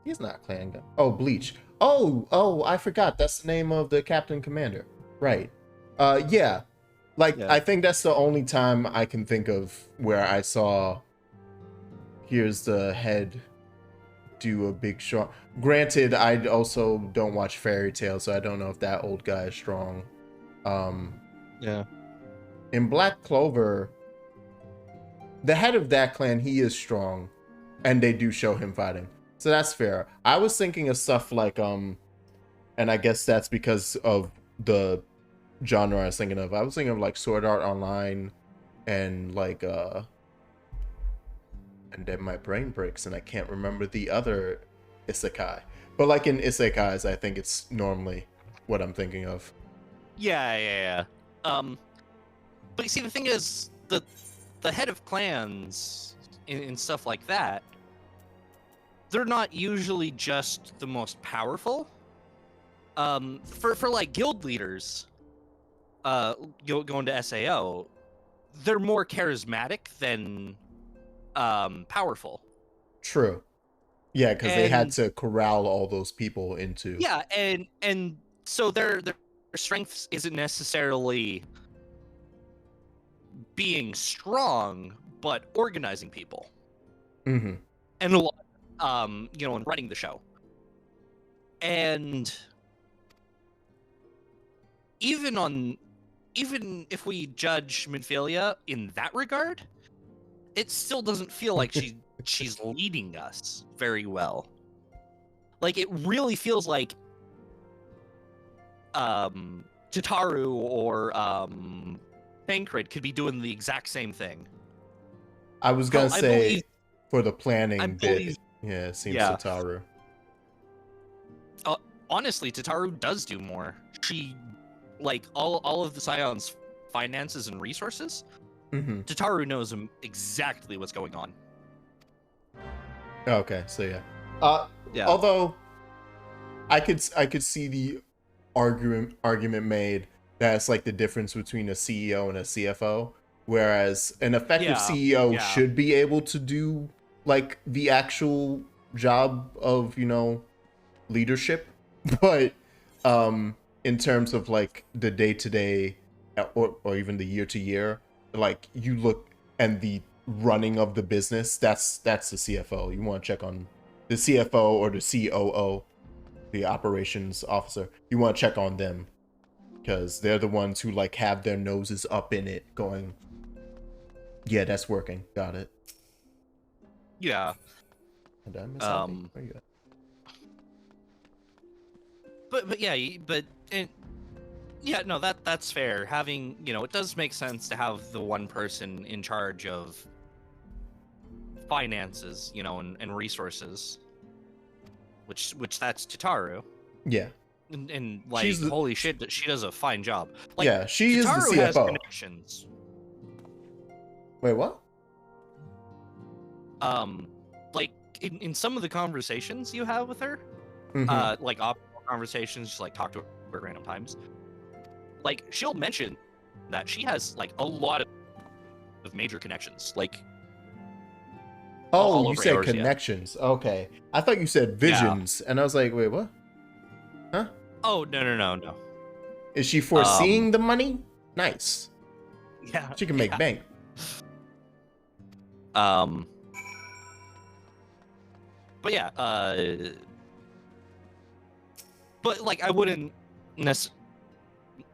He's not clan guy. Oh, Bleach. Oh, I forgot. That's the name of the Captain Commander. Right. Yeah. Like, I think that's the only time I can think of where I saw here's the head do a big shot. Granted, I also don't watch Fairy Tail, so I don't know if that old guy is strong. Yeah. In Black Clover, the head of that clan, he is strong, and they do show him fighting. So that's fair. I was thinking of stuff like, and I guess that's because of the genre I was thinking of. I was thinking of like Sword Art Online and like, and then my brain breaks and I can't remember the other isekai. But like in isekais, I think it's normally what I'm thinking of. Yeah. But you see, the thing is, the head of clans in stuff like that, they're not usually just the most powerful. For like guild leaders, going to SAO, they're more charismatic than powerful. True. Yeah, because they had to corral all those people into. Yeah, and so their strength isn't necessarily being strong, but organizing people. Mm-hmm. And a lot, and running the show. And even if we judge Minfilia in that regard, it still doesn't feel like she's leading us very well. Like, it really feels like Tataru or Tancred could be doing the exact same thing. I was gonna say for the planning bit, yeah, it seems Tataru. Honestly, Tataru does do more. She, like, all of the Scion's finances and resources, Tataru knows exactly what's going on. Okay, so yeah. Although I could see the argument made that it's like the difference between a CEO and a CFO, whereas an effective CEO should be able to do like the actual job of, leadership, but in terms of like the day-to-day or even the year-to-year, like you look and the running of the business, that's the CFO. You want to check on the CFO or the COO, the operations officer. You want to check on them because they're the ones who like have their noses up in it going, yeah, that's working, got it. Yeah. Did I miss something? Where you at? That's fair. Having, it does make sense to have the one person in charge of finances, and resources, which that's Tataru. Yeah. And like, holy shit, she does a fine job. Like, yeah, she Tataru is the CFO. has connections. Wait, what? Like in some of the conversations you have with her, like conversations, just like talk to her at random times. Like, she'll mention that she has like a lot of with major connections. Like, Oh, all you over said Eorzea. connections. Okay. I thought you said visions. And I was like, wait, what? Huh? Oh, no. Is she foreseeing the money? Nice. Yeah. She can make bank. But yeah, but like I wouldn't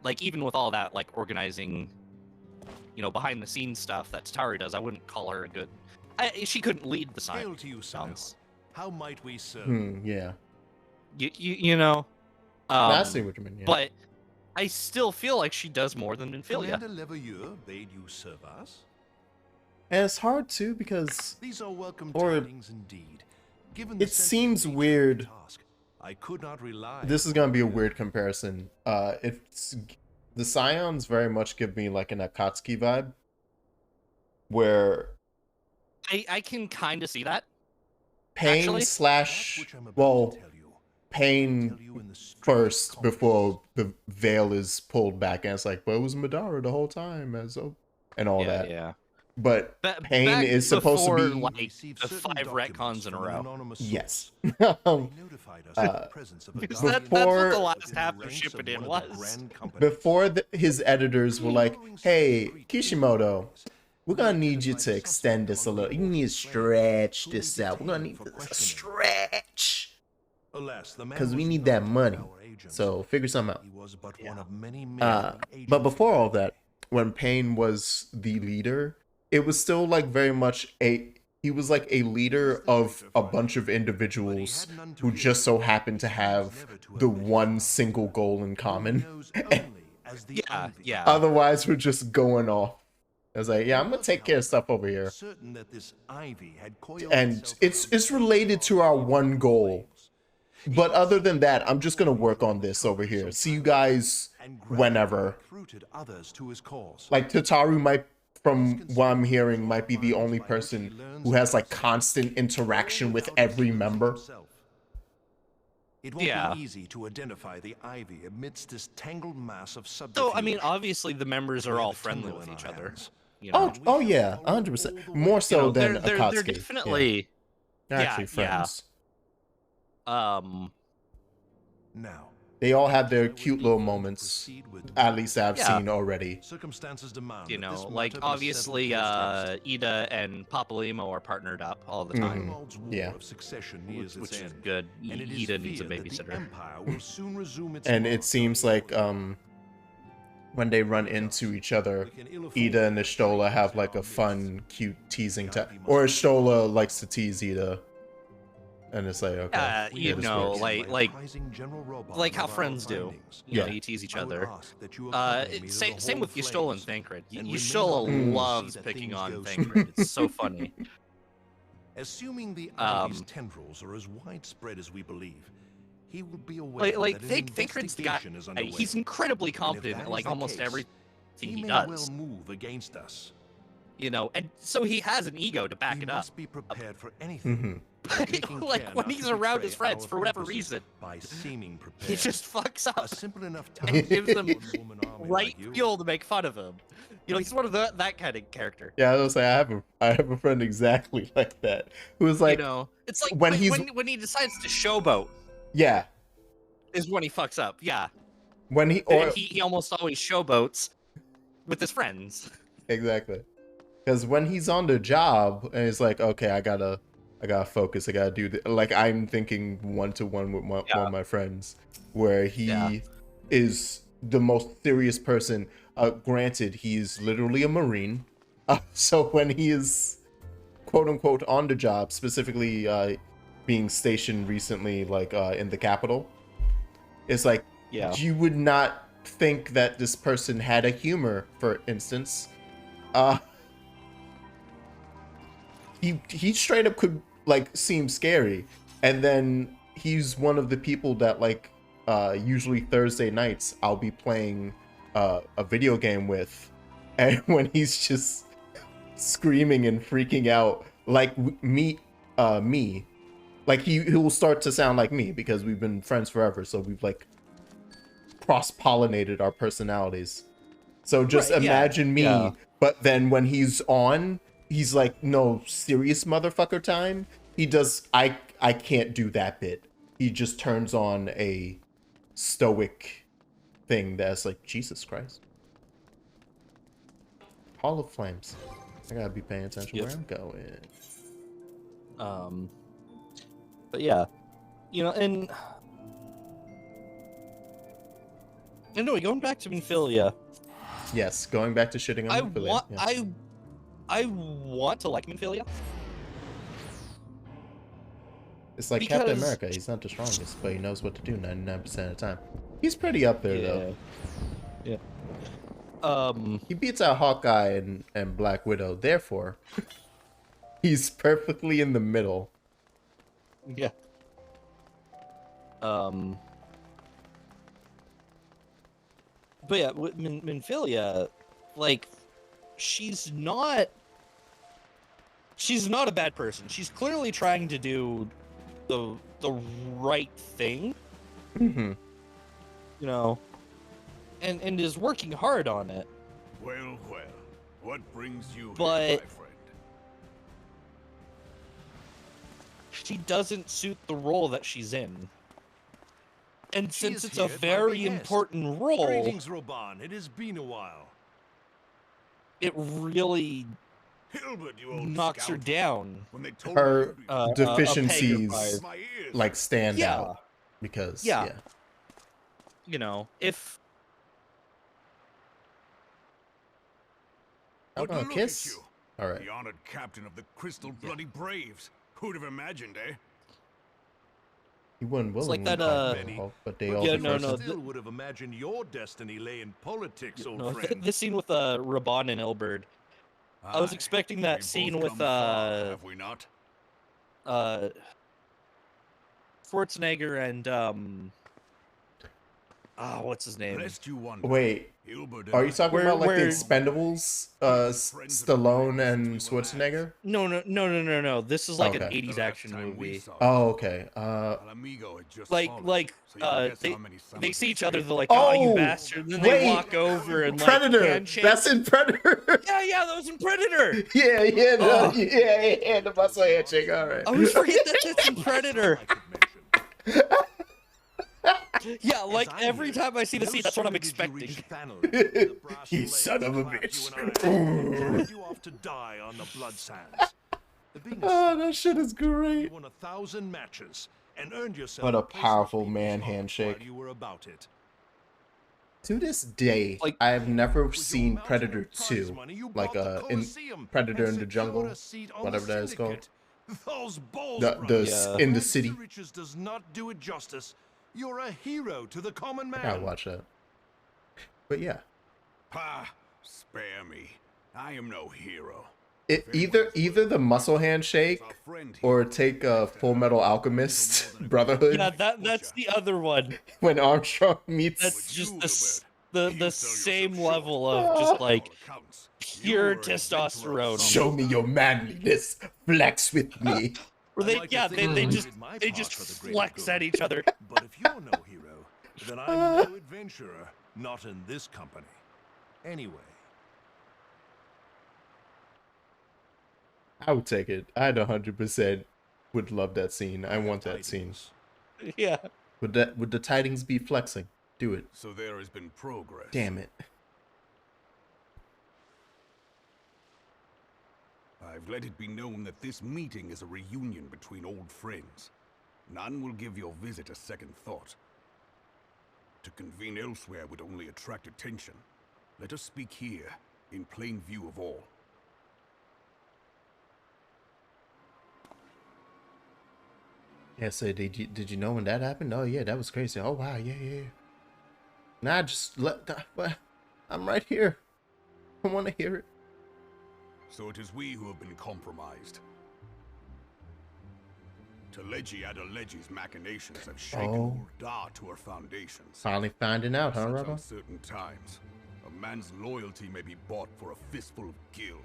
like, even with all that like organizing, you know, behind the scenes stuff that Tataru does, I wouldn't call her a good. She couldn't lead the Hail to you, Scion. sounds. How might we serve? Yeah. You know. I see what you mean. Yeah. But I still feel like she does more than Infilia. Commander Leveilleur bade you serve us. And it's hard too because These are welcome Or- tidings indeed. Given the it seems sensitivity of weird. the task, I could not rely. This is gonna be a weird comparison. It's the Scions very much give me like an Akatsuki vibe, where I can kind of see that. Pain Actually? slash That which I'm about well to tell you, Pain tell you in the strictest first confidence. before the veil is pulled back and it's like, but it was Madara the whole time and all that. Yeah. But Pain back is supposed to before, be like, Received the certain 5 documents retcons in a from an row. anonymous source. yes. They notified us of the presence of a Because guardian that's what the Before- last within the half of ranks Shippuden one of the was. grand companies. Before his editors were like, hey, Kishimoto, we're gonna need you to extend this a little. You need to stretch this out. We're gonna need to stretch. Alas, the man Because we was need that not money. our agent. So figure something out. He was but one of many men. But before all that, when Pain was the leader, it was still like very much he was like a leader of a bunch of individuals who just so happened to have the one single goal in common. Yeah. Otherwise, we're just going off. I was like, yeah, I'm gonna take care of stuff over here. Certain that this ivy had coiled And itself it's around related to our one goal. But other than that, I'm just gonna work on this over here. See you guys and gradually whenever. recruited others to his cause. Like Tataru might, from what I'm hearing, might be the only person who has like constant interaction with every member. It won't Yeah. be easy to identify the ivy amidst this tangled mass of subterfuge. So I mean, obviously the members We are have all a friendly temporal with in each our other. hands. You know? Oh yeah, 100%. More so You know, than they're Akatsuki. definitely They're actually friends. Now, They all have their it would cute be little well to moments. proceed with At least I've Yeah. seen already. circumstances demand you that this know, like matter be obviously settled first. Ida and Papalimo are partnered up all the Mhm. time, Grimal's war Yeah. of succession nears which its is end, good. and it is Ida needs a feared that the babysitter. Empire will soon resume its And march it seems on like Eorzea. when they run into each other, We can ill afford Ida and to Ishtola traitors have in like our a fun, midst. cute teasing The time. ivy must Or be Ishtola likes to tease Ida. And it's like, okay. We you have know, spoken by like apprising General Roban like how of our friends do. findings. You know, Yeah. you tease each I would other. ask that you accompany me to the Same Hall with of Y'shtola and Flames, Thancred. and remain Y'shtola on board to loves see that picking things on go Thancred. smooth. It's so funny. Assuming the Um, ivy's tendrils are as widespread as we believe, he will be aware Like that an Thancred's the guy. investigation is underway. He's incredibly And if competent that at is like the almost case, everything he may does. well move against us. You know, and so he has an ego to back we it up. must be prepared for anything. taking Like care when not he's to around betray his friends our for whatever purposes reason, by seeming prepared. he just fucks a up. simple enough task Gives them for a woman army Right like you. fuel to make fun of him. You know, he's one of that kind of character. Yeah, I was like, I have a friend exactly like that. Who was like, you know, it's like when when, he's- when he decides to showboat yeah. is when he fucks up. Yeah, When he, and or, he almost always showboats with his friends. exactly. Because when he's on the job and it's like, okay, I gotta focus. I gotta do this. Like I'm thinking one-to-one with one of my friends, where he Yeah. is the most serious person. Granted, he's literally a Marine. So when he is quote unquote on the job, specifically being stationed recently, like in the capital, it's like Yeah. you would not think that this person had a humor, for instance. He straight up could like seem scary, and then he's one of the people that like usually Thursday nights I'll be playing a video game with, and when he's just screaming and freaking out like me, like he'll start to sound like me because we've been friends forever, so we've like cross-pollinated our personalities. So just Right, yeah, imagine me, yeah. but then when he's on, he's like, no, serious motherfucker time. He does, I can't do that bit. He just turns on a stoic thing that's like, Jesus Christ. Hall of Flames. I gotta be paying attention where I'm going. But yeah, you know, and anyway, going back to Minfilia, Yes, going back to shitting on Minfilia. I want to like Minfilia. It's like Captain America. He's not the strongest, but he knows what to do 99% of the time. He's pretty up there, though. Yeah. He beats out Hawkeye and Black Widow. Therefore, he's perfectly in the middle. Yeah. But yeah, with Minfilia, like, she's not a bad person. She's clearly trying to do the right thing. Mm-hmm. You know, and is working hard on it. Well, what brings you But here, my friend? she doesn't suit the role that she's in. And She since is it's a here at my very behest. important role, Greetings, Roban. It has been a while. it really Hilbert, you old knocks her scoundrel. down. When they told Her me a deficiencies Pegasus. my ears. like stand Yeah. out because Yeah. You know, if I'm But gonna look at kiss. you, All right. the honored captain of the Crystal Bloody Braves. Who'd have imagined, eh? He wouldn't It's like willingly that, fight for the Hulk, but they all yeah, be no, first. no, Still would have imagined your destiny lay in politics, old no, friend. this scene with Raban and Ilberd. I was Aye, expecting we that both scene come with far, have we not? Schwarzenegger and what's his name? Lest you wonder, Wait, Hilbert and are you I- talking about like the Where- Expendables? Stallone and Schwarzenegger? No. This is like an Okay. 80s The last action time we movie. saw Oh, each okay. other, Alamigo had just Like, fallen, like, so you can guess they how many they summons see it each other, takes. they're like, oh, you Oh, bastard, and then wait. they walk over and like Predator. handshake. That's in Predator. Yeah, that was in Predator. yeah, Oh. yeah, the muscle handshake. All right. I always forget that that's in Predator. I could mention. Yeah, like As I every hear, time I see the no scene, that's what I'm sooner did you expecting. reach Thanle, the brass You blade son of a clapped bitch. you and I, dragged you off to die on the blood sands. Being a Oh, that shit is you great. won 1,000 matches and earned yourself What a place in powerful people's man heart handshake. while you were about it. To this day, Like- I have never With your seen mountain Predator of prize 2, money, you like bought the in Colosseum Predator and in the secured Jungle, a seat on whatever the that is called. syndicate. Those balls, The brother. Yeah. in the Rags to city. riches does not do it justice. You're a hero to the common man. I gotta watch that. But yeah, Ha! Spare me. I am no hero. either the muscle handshake A friend or here. take a Full Metal Alchemist Brotherhood Yeah, that's the other one. when Armstrong meets. That's just you, the You sell same yourself short. level of just like All accounts. pure You're an adventurer of testosterone. some Show me your manliness. Flex with me. Where I'd they like to yeah think they I just did my they part just for the greater flex good. at each other. But if you're no hero, then I'm no adventurer, not in this company. Anyway, I would take it. I'd 100% would love that scene. I want that scene. tidings. Yeah. Would the tidings be flexing? Do it. So there has been progress. Damn it. I've let it be known that this meeting is a reunion between old friends. None will give your visit a second thought. To convene elsewhere would only attract attention. Let us speak here, in plain view of all. Yeah, so did you know when that happened? Oh yeah, that was crazy. Oh wow, yeah. Nah, just I'm right here. I want to hear it. So it is we who have been compromised. Teleji Adeleji's machinations have shaken Oh. Ul'dah to her foundations. Finally finding out, huh, Such Robbo? uncertain times, a man's loyalty may be bought for a fistful of gil.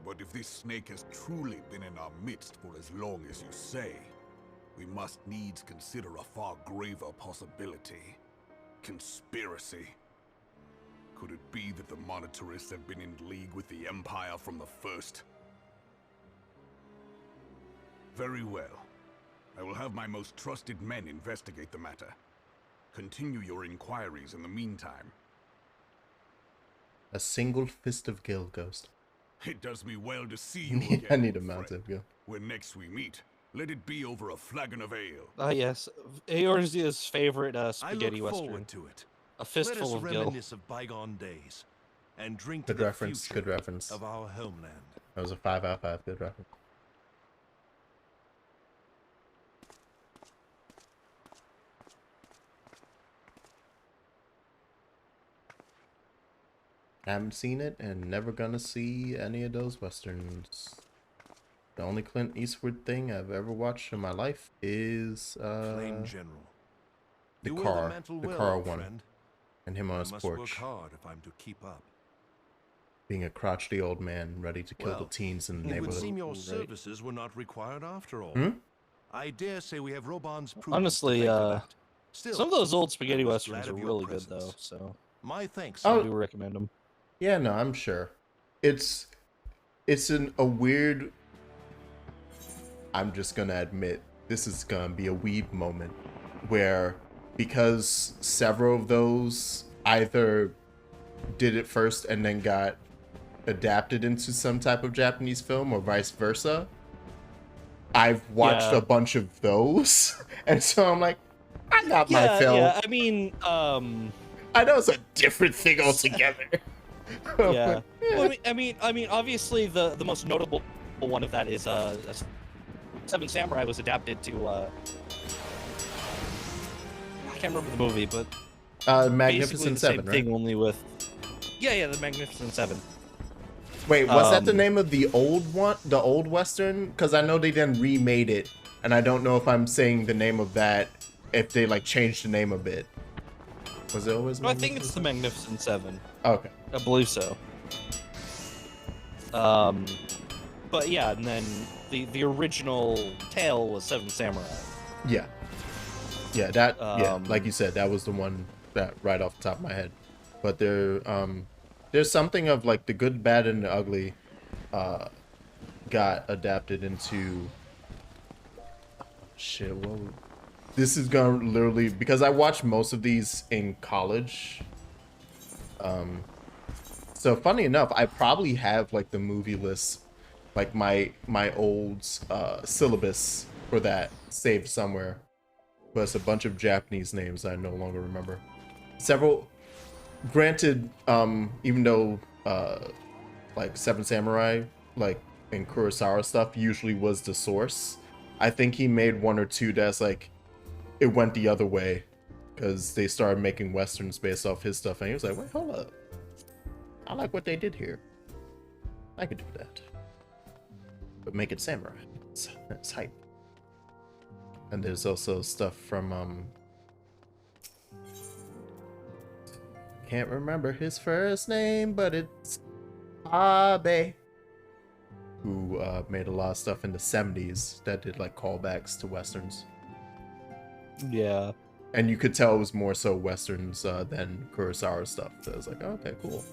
But if this snake has truly been in our midst for as long as you say, we must needs consider a far graver possibility. Conspiracy. Could it be that the Monitorists have been in league with the Empire from the first? Very well. I will have my most trusted men investigate the matter. Continue your inquiries in the meantime. A single fist of Gil Ghost. It does me well to see you again. I need a old mountain friend. Gil. When next we meet, let it be over a flagon of ale. Ah, yes. Eorzea's favorite I spaghetti look western. forward to it. A Let us fistful of Gil. reminisce of bygone days and drink to Good the reference, future good reference. of our homeland. That was a 5 out of 5. Good reference. Haven't seen it and never gonna see any of those westerns. The only Clint Eastwood thing I've ever watched in my life is Plain General. the You wear car, mantle the well, car old one, friend. and him on I his must work porch, hard if I'm to keep up. being a crotchety old man ready to kill the Well, teens in the It would neighborhood. seem your Right. services were not required after all. Hmm? I dare say we have Robon's prudence Honestly, to thank for that. Still, Some of those old spaghetti I was westerns glad are of your really good, though, presence. so My thanks. Oh. I do recommend them. Yeah, no, I'm sure. It's a weird. I'm just gonna admit this is gonna be a weeb moment where, because several of those either did it first and then got adapted into some type of Japanese film or vice versa, I've watched Yeah. a bunch of those, and so I'm like, I got my fill. Yeah, I mean, I know it's a different thing altogether. yeah. Well, I mean, obviously the most notable one of that is Seven Samurai was adapted to I can't remember the movie, but basically Magnificent the Seven, same right? thing, only with the Magnificent Seven. Wait, was that the Um, name of the old one, the old Western? Because I know they then remade it, and I don't know if I'm saying the name of that, if they like changed the name a bit. Was it always? No, I think it's the Magnificent Seven. Okay. I believe so. But yeah, and then the original tale was Seven Samurai. Yeah. Yeah, that. Yeah, Um, like you said, that was the one that right off the top of my head. But there's something of like the good, bad, and the ugly, got adapted into. Shit, what? This is gonna literally, because I watched most of these in college. So funny enough, I probably have like the movie list, like my old syllabus for that saved somewhere. But it's a bunch of Japanese names I no longer remember. Several, granted, even though like Seven Samurai, like and Kurosawa stuff usually was the source, I think he made one or two that's like it went the other way, because they started making westerns based off his stuff, and he was like, wait, hold up, I like what they did here. I could do that, but make it samurai. It's hype. And there's also stuff from can't remember his first name, but it's Abe, who made a lot of stuff in the 70s that did like callbacks to westerns. Yeah. And you could tell it was more so westerns than Kurosawa stuff. So I was like, oh, okay, cool.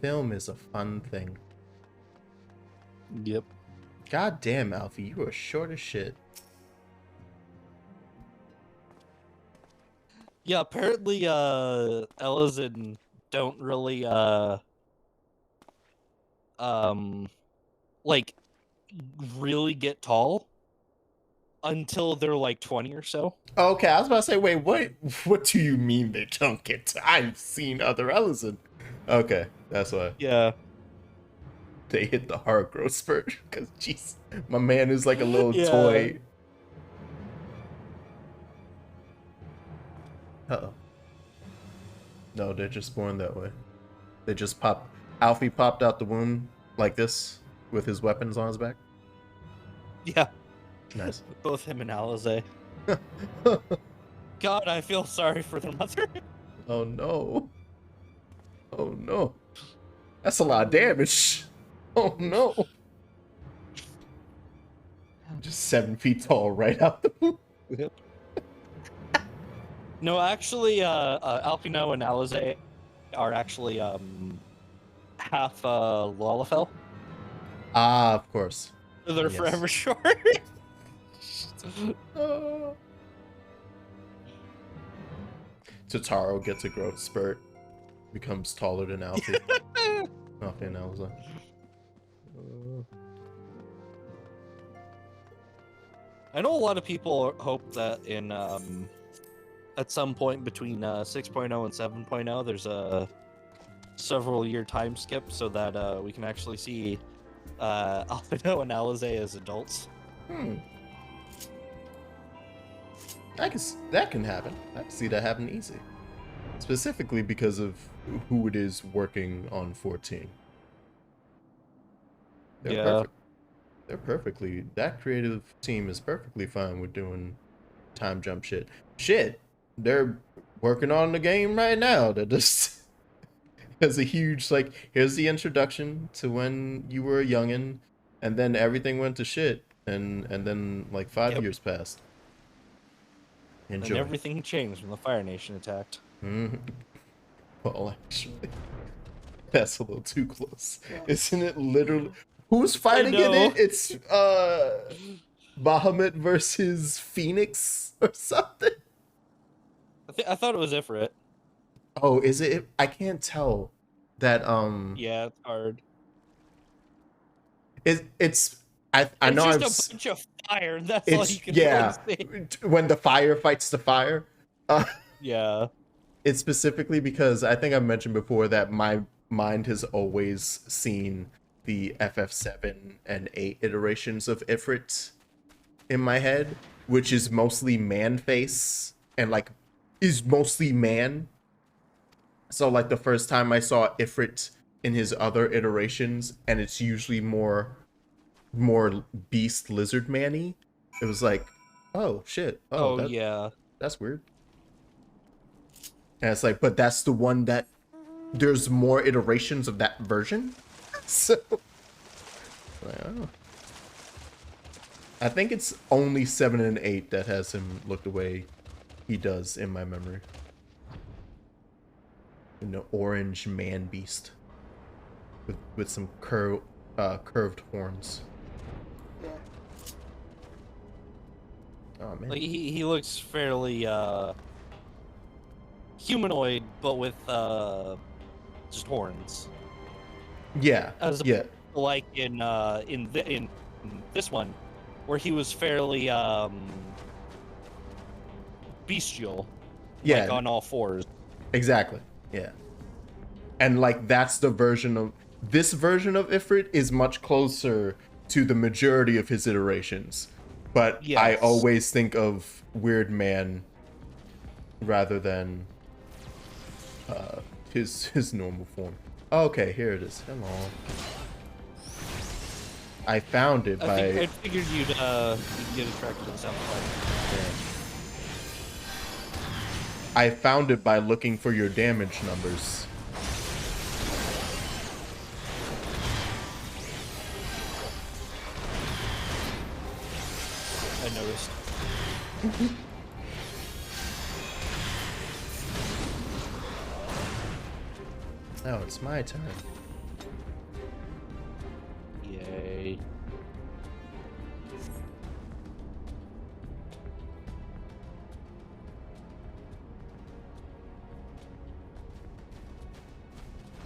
Film is a fun thing. Yep. God damn, Alfie, you are short as shit. Yeah, apparently Elizin don't really like really get tall until they're like 20 or so. Okay, I was about to say, wait, what do you mean they don't get I've seen other Ellison. Okay, that's why. Yeah. They hit the hard growth spurt, because jeez, my man is like a little Yeah. toy. Uh-oh. No, they're just born that way. They just pop. Alfie popped out the womb like this with his weapons on his back. Yeah. Nice. Both him and Alisaie. God, I feel sorry for their mother. Oh no. Oh no. That's a lot of damage. Oh no. just 7 feet tall right out the boot. No, actually, Alpino and Alisaie are actually half Lalafell. Ah, of course. So they're Yes. forever short. Totaro gets a growth spurt, becomes taller than Alfie. Alfie and Alisaie. I know a lot of people hope that in at some point between 6.0 and 7.0, there's a several year time skip so that we can actually see Alpino and Alisaie as adults. That can happen. I can see that happen easy. Specifically because of who it is working on 14. They're perfect. They're perfectly. That creative team is perfectly fine with doing time jump shit. They're working on the game right now. That just has a huge, like, here's the introduction to when you were a youngin', and then everything went to shit, and then like 5 years passed. Enjoy. And everything changed when the Fire Nation attacked. Well, actually, that's a little too close. Isn't it literally? Who's fighting in it? It's Bahamut versus Phoenix or something. I thought it was Ifrit. Oh, is it? I can't tell. That Yeah, it's hard. It's I know it's I've just a bunch of fire. And that's all you can really see. When the fire fights the fire. Yeah. It's specifically because I think I mentioned before that my mind has always seen the FF7 and 8 iterations of Ifrit in my head, which is mostly man face and like is mostly man. So like the first time I saw Ifrit in his other iterations, and it's usually more beast lizard man-y, it was like, oh shit. Yeah. That's weird. And it's like, but that's the one that there's more iterations of that version. So, like, oh. I think it's only 7 and 8 that has him look the way he does in my memory. In the orange man beast with some curved horns. Oh man. Like he looks fairly humanoid, but with just horns. Yeah. Yeah. Like in this one, where he was fairly bestial. Yeah. Like on all fours. Exactly. Yeah. And like that's the version of this version of Ifrit is much closer to the majority of his iterations. But yes. I always think of Weird Man rather than his normal form. Okay, here it is. Hello. I found it I figured you'd get attracted to the sound effect. I found it by looking for your damage numbers. I noticed. Now it's my turn. Yay.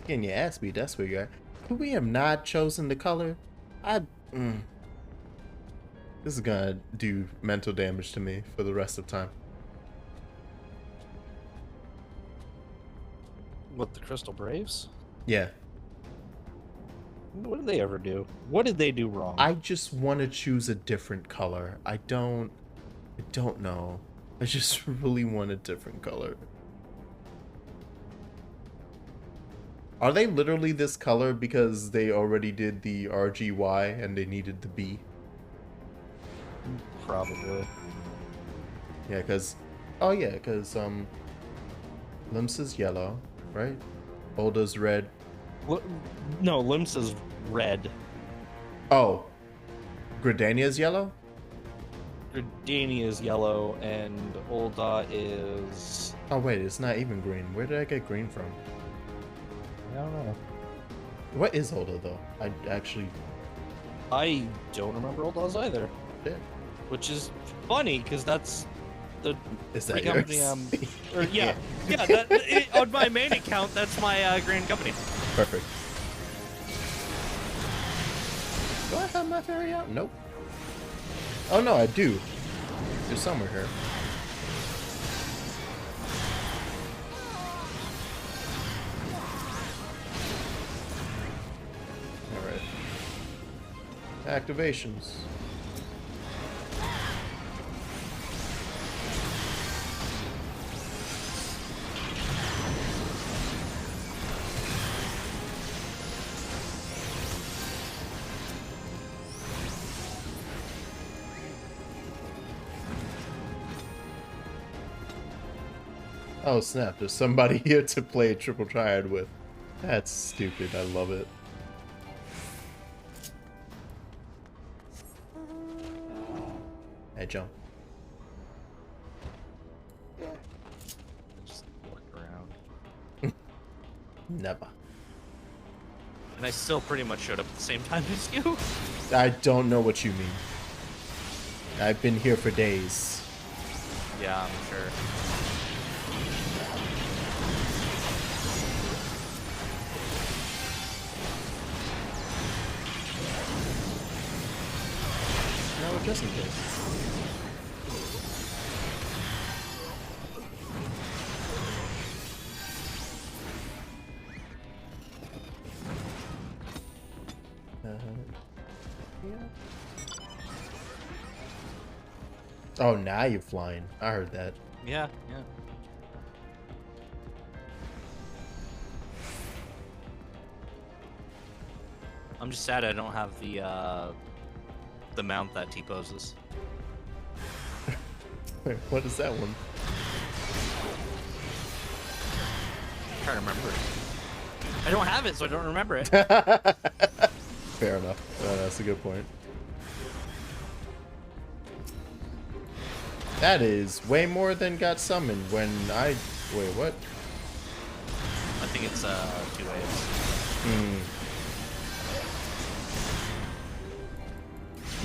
Getting your ass beat, that's where you are. We have not chosen the color. This is gonna do mental damage to me for the rest of time. What, the Crystal Braves? Yeah. What did they ever do? What did they do wrong? I just want to choose a different color. I don't know. I just really want a different color. Are they literally this color because they already did the RGY and they needed the B? Probably. Yeah, because Limsa's yellow, right? Olda's red. No, Limsa's red. Oh, Gridania's yellow? Gardania is yellow, and Ul'dah is... Oh wait, it's not even green. Where did I get green from? I don't know. What is Ul'dah though? I actually I don't remember Ul'dah's either. did. Which is funny, because that's the Is that company yours? or yeah. On my main account, that's my grand company. Perfect. Do I have my fairy out? Nope. Oh no, I do. There's somewhere here. Alright. Activations. Oh snap, there's somebody here to play Triple Triad with. That's stupid, I love it. Hey, jump. Just look around. Never. And I still pretty much showed up at the same time as you. I don't know what you mean. I've been here for days. Yeah, I'm sure. No, just in case. Oh, now you're flying. I heard that. Yeah, yeah. I'm just sad I don't have the mount that T poses. Wait, what is that one? I'm trying to remember it. I don't have it, so I don't remember it. Fair enough. That's a good point. That is way more than got summoned when I... Wait, what? I think it's 2 waves.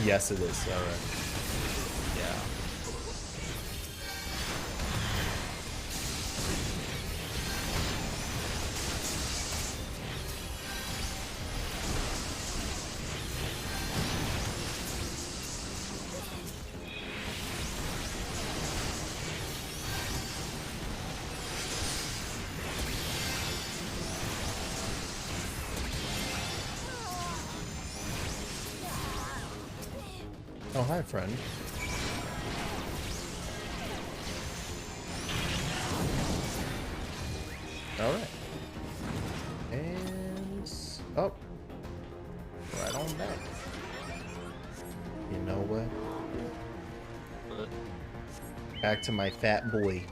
Yes, it is. All right. Yeah. Oh, hi, friend. All right. And... Oh. Right on back. You know what? Back to my fat boy.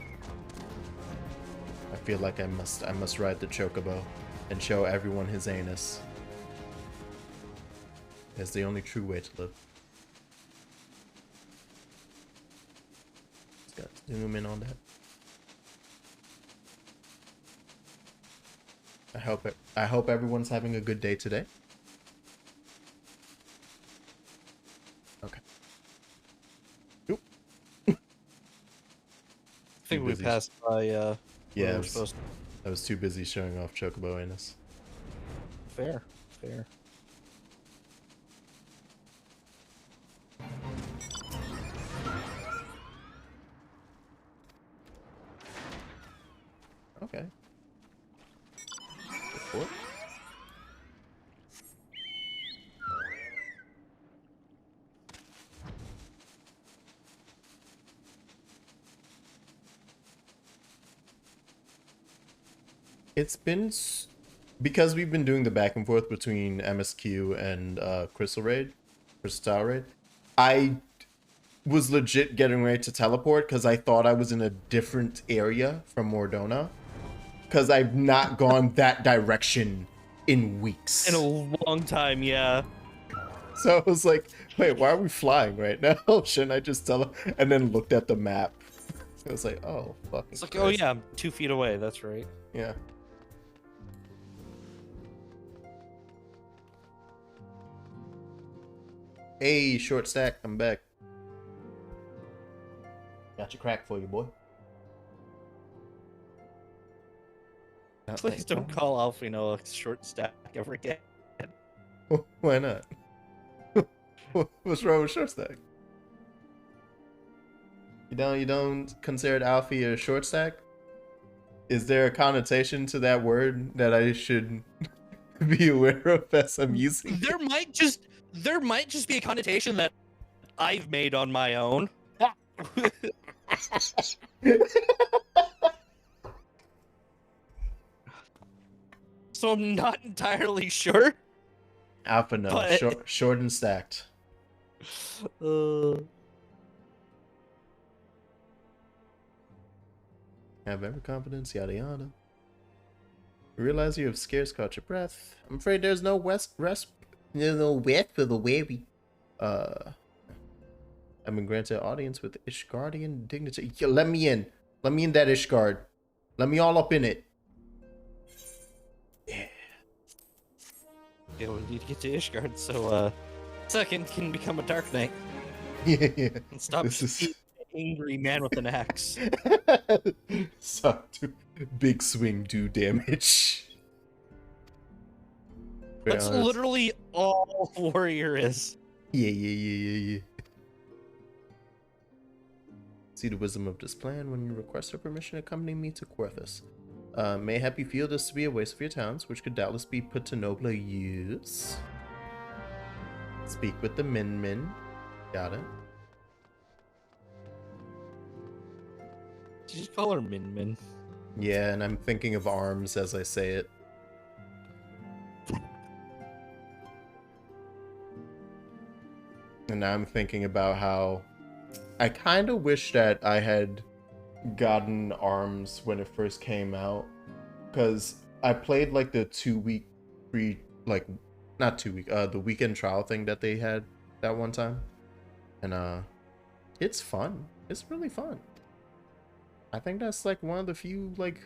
I feel like I must ride the chocobo and show everyone his anus. It's the only true way to live. Just got to zoom in on that. I hope everyone's having a good day today. Okay. Oop. I think we busy. passed by Yeah, where I we're was, supposed to. I was too busy showing off chocobo anus. Fair. Okay. What? It's been because we've been doing the back and forth between MSQ and Crystal Raid. I was legit getting ready to teleport because I thought I was in a different area from Mordona. Because I've not gone that direction in weeks. In a long time, yeah. So I was like, wait, why are we flying right now? Shouldn't I just tell her? And then looked at the map. I was like, oh, fucking It's like, Christ. oh yeah, I'm 2 feet away. That's right. Yeah. Hey, short stack, I'm back. Got your crack for you, boy. Please don't call Alfino a short stack ever again. Why not? What's wrong with short stack? You don't consider Alfie a short stack? Is there a connotation to that word that I should be aware of as I'm using? There might just be a connotation that I've made on my own. So I'm not entirely sure. Alpha no, But- short and stacked. Have every confidence, yada yada. Realize you have scarce caught your breath. I'm afraid there's no rest for the weary. I've been granted audience with Ishgardian dignity. Yeah, let me in. Let me in that Ishgard. Let me all up in it. Yeah. Yeah, we need to get to Ishgard so Second can become a Dark Knight Yeah. and stop This is- being an angry man with an axe. Suck to big swing do damage. That's Fair honest. literally all Warrior is. Yeah. See the wisdom of this plan when you request her permission to accompany me to Quarthus. Mayhap you feel this to be a waste of your talents, which could doubtless be put to nobler use. Speak with the Min. Got it. Did you just call her Min Min? Yeah, and I'm thinking of arms as I say it. And now I'm thinking about how I kind of wish that I had gotten arms when it first came out, because I played like the 2-week free, like not 2-week, the weekend trial thing that they had that one time, and it's fun. It's really fun. I think that's like one of the few like.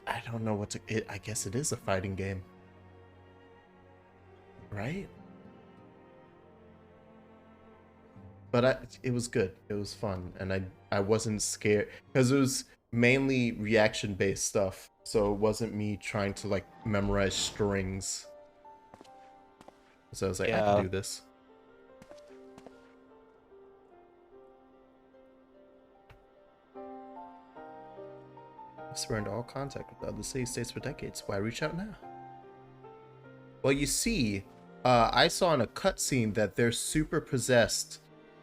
I don't know what to. I guess it is a fighting game, right? But it was good. It was fun, and I wasn't scared because it was mainly reaction based stuff. So it wasn't me trying to like memorize strings. So I was like, I can do this. I've spurned all contact with other city states for decades. Why reach out now? Well, you see, I saw in a cutscene that they're super possessed.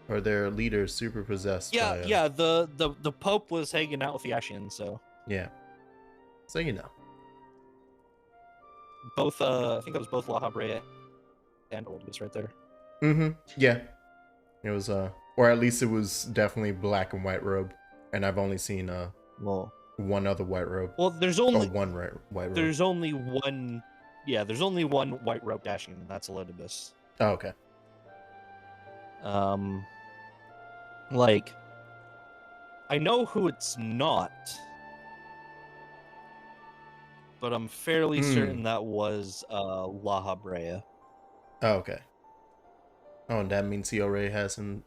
Or their leader's super possessed. Yeah, by, the Pope was hanging out with the Ashians, so yeah. So you know. both I think that was both La Habrea and Oldus right there. Mm-hmm. Yeah. It was or at least it was definitely black and white robe. And I've only seen Well, one other white robe. well, there's Or only one white robe. there's only one. Yeah, there's only one white robe Ashian, and that's Elidibus. Oh, okay. Like, I know who it's not, but I'm fairly certain that was La Habrea. Oh, okay. Oh, and that means he already hasn't.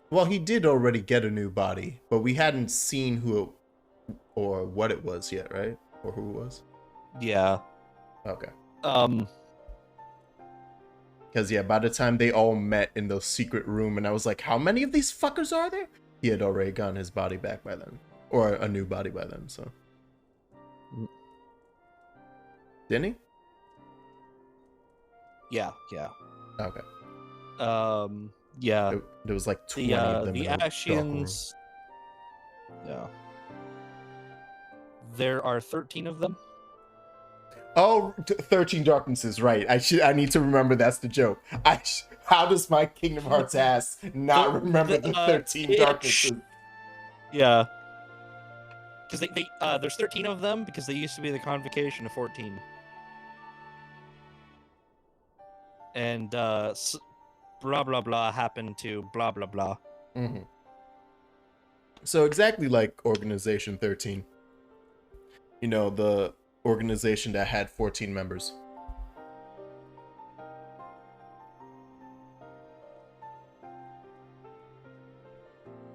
Well, he did already get a new body, but we hadn't seen who it, or what it was yet, right? Or who it was. Yeah. Okay. Because, yeah, by the time they all met in the secret room, and I was like, how many of these fuckers are there? He had already gotten his body back by then. Or a new body by then, so. Didn't he? Yeah. Okay. Yeah. There was like 20 of them The in a dark room. Ashians. Yeah. There are 13 of them. Oh, 13 Darknesses, right. I need to remember that's the joke. How does my Kingdom Hearts ass not remember the 13 Darknesses? Yeah. Because there's 13 of them because they used to be the convocation of 14. and blah blah blah happened to blah blah blah. Mm-hmm. So exactly like Organization 13. You know, the organization that had 14 members.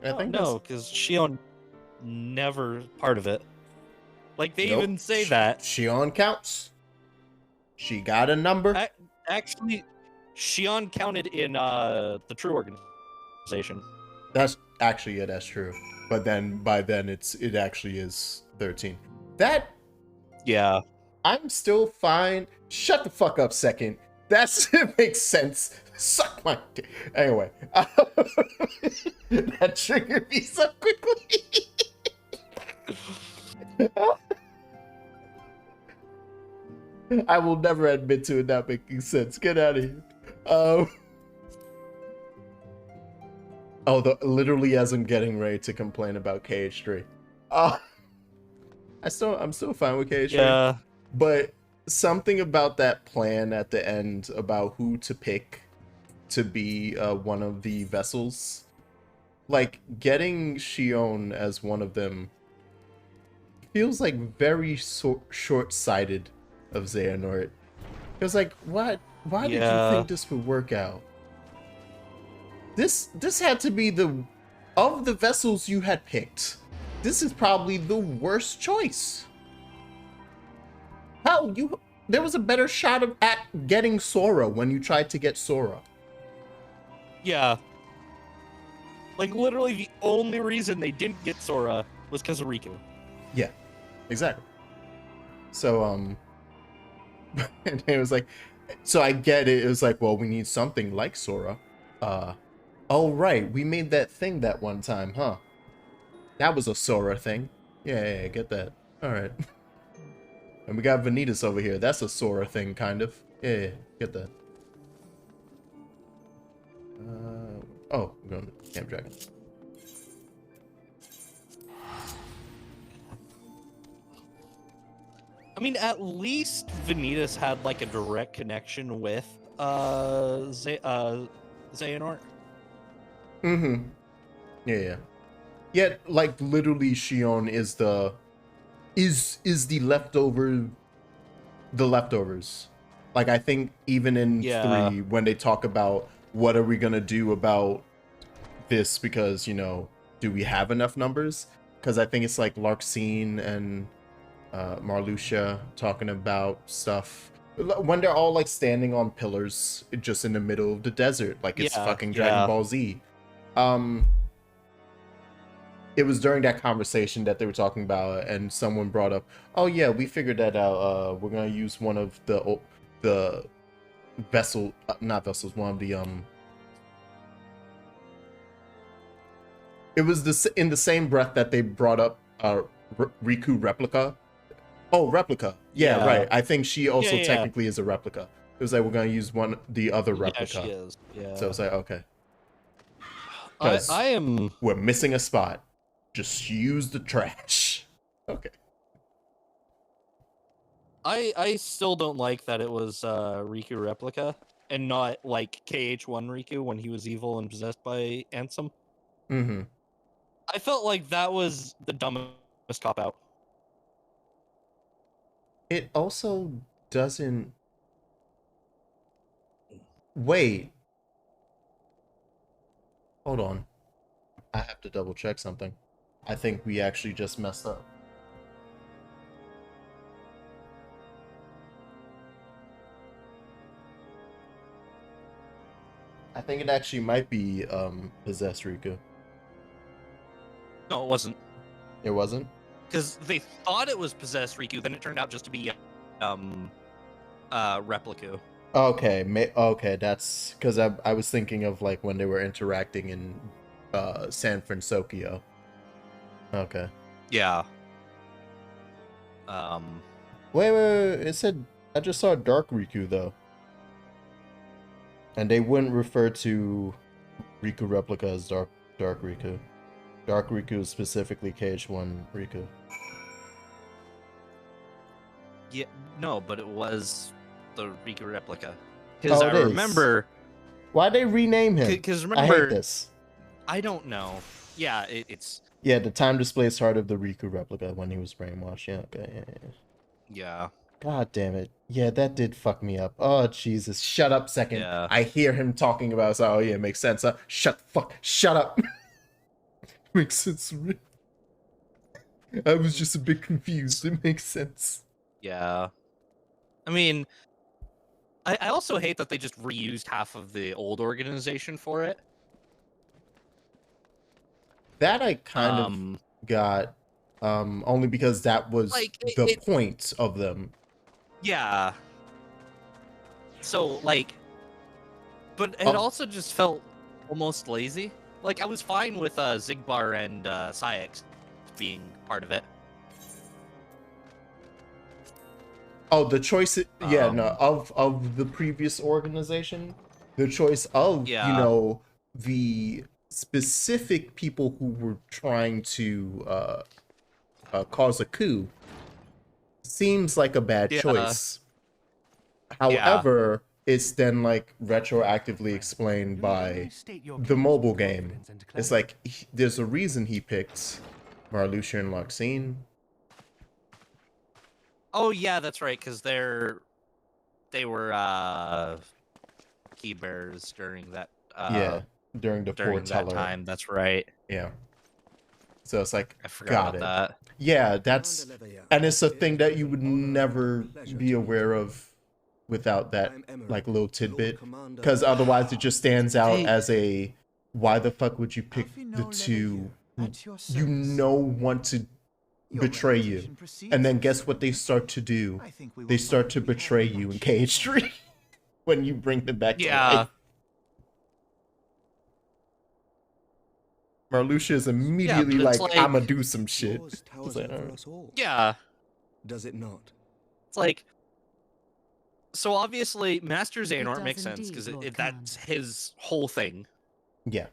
I think no, because Shion never part of it. Like they Nope. even say that. Shion counts. She got a number. Actually, Shion counted in the true organization. That's actually, yeah, that's true. But then by then it actually is 13. That Yeah. I'm still fine. Shut the fuck up, second. That's it makes sense. Suck my dick. Anyway, that triggered me so quickly. I will never admit to it not making sense. Get out of here. Literally as I'm getting ready to complain about KH3. I'm still fine with KH3. Yeah. But something about that plan at the end about who to pick to be one of the vessels, like getting Shion as one of them, feels like very short-sighted of Xehanort. It was like, what? Why did you think this would work out? This had to be of the vessels you had picked, this is probably the worst choice. How there was a better shot at getting Sora when you tried to get Sora. Yeah. Like literally the only reason they didn't get Sora was because of Riku. Yeah, exactly. So and it was like, so I get it. It was like, well, we need something like Sora. Oh right, we made that thing that one time, huh? That was a Sora thing. Yeah, get that. All right. And we got Vanitas over here. That's a Sora thing, kind of. Yeah, get that. Oh, we're going to Camp Dragon. I mean, at least Vanitas had like a direct connection with Xehanort. Mm-hmm. Yeah. Yet, like, literally, Shion is the leftovers. Like, I think even in 3, when they talk about what are we gonna do about this, because, you know, do we have enough numbers? Because I think it's like Larxene and Marluxia talking about stuff when they're all like standing on pillars just in the middle of the desert, like it's fucking Dragon Ball Z. It was during that conversation that they were talking about, and someone brought up, oh yeah, we figured that out. We're gonna use one of the vessel, not vessels, one of the it was in the same breath that they brought up Riku replica. Oh, replica. Yeah, right. I think she also technically is a replica. It was like, we're gonna use the other replica. Yeah, she is. Yeah. So it's like, okay. I am. We're missing a spot. Just use the trash. Okay. I still don't like that it was Riku replica and not like KH1 Riku when he was evil and possessed by Ansem. Mm-hmm. I felt like that was the dumbest cop out. It also doesn't. Wait. Hold on. I have to double check something. I think we actually just messed up. I think it actually might be possessed Riku. No, it wasn't. It wasn't? Because they thought it was possessed Riku, then it turned out just to be Replica. Okay, okay, that's because I was thinking of like when they were interacting in San Francisco. Okay. Yeah. Wait, it said I just saw Dark Riku though. And they wouldn't refer to Riku replica as Dark Riku. Dark Riku is specifically KH1 Riku. Yeah, no, but it was the Riku replica. Because Oh, I it is. remember. Why'd they rename him? Because I remember, hate this. I don't know. Yeah, it's Yeah, the time displays heart of the Riku replica when he was brainwashed. Yeah, okay, yeah. yeah. God damn it. Yeah, that did fuck me up. Oh, Jesus. Shut up second. Yeah. I hear him talking about, oh, yeah, it makes sense. Shut up. Makes sense to me. I was just a bit confused. It makes sense. Yeah. I mean, I also hate that they just reused half of the old organization for it. That I kind of got, only because that was Like, the point of them. Yeah. So, like, but it also just felt almost lazy. Like, I was fine with Zigbar and Syx being part of it. Oh, the choice, yeah, no, of the previous organization, the choice of, you know, the specific people who were trying to cause a coup seems like a bad choice. However, it's then like retroactively explained by the mobile game. It's like there's a reason he picked Marluxia and Loxine. Oh yeah, that's right, because they were key bearers during that. During the foreteller time. That's right. Yeah. So it's like, I forgot about that. Yeah, that's, and it's a thing that you would never be aware of without that like little tidbit, because otherwise it just stands out as a, why the fuck would you pick the two who you know want to betray you, and then guess what they start to do? They start to betray you in KH3 when you bring them back to life. Marluxia is immediately like, I'ma do some shit. Like, yeah. Does it not? It's like, so obviously Master Xehanort makes sense because that's his whole thing. Yeah.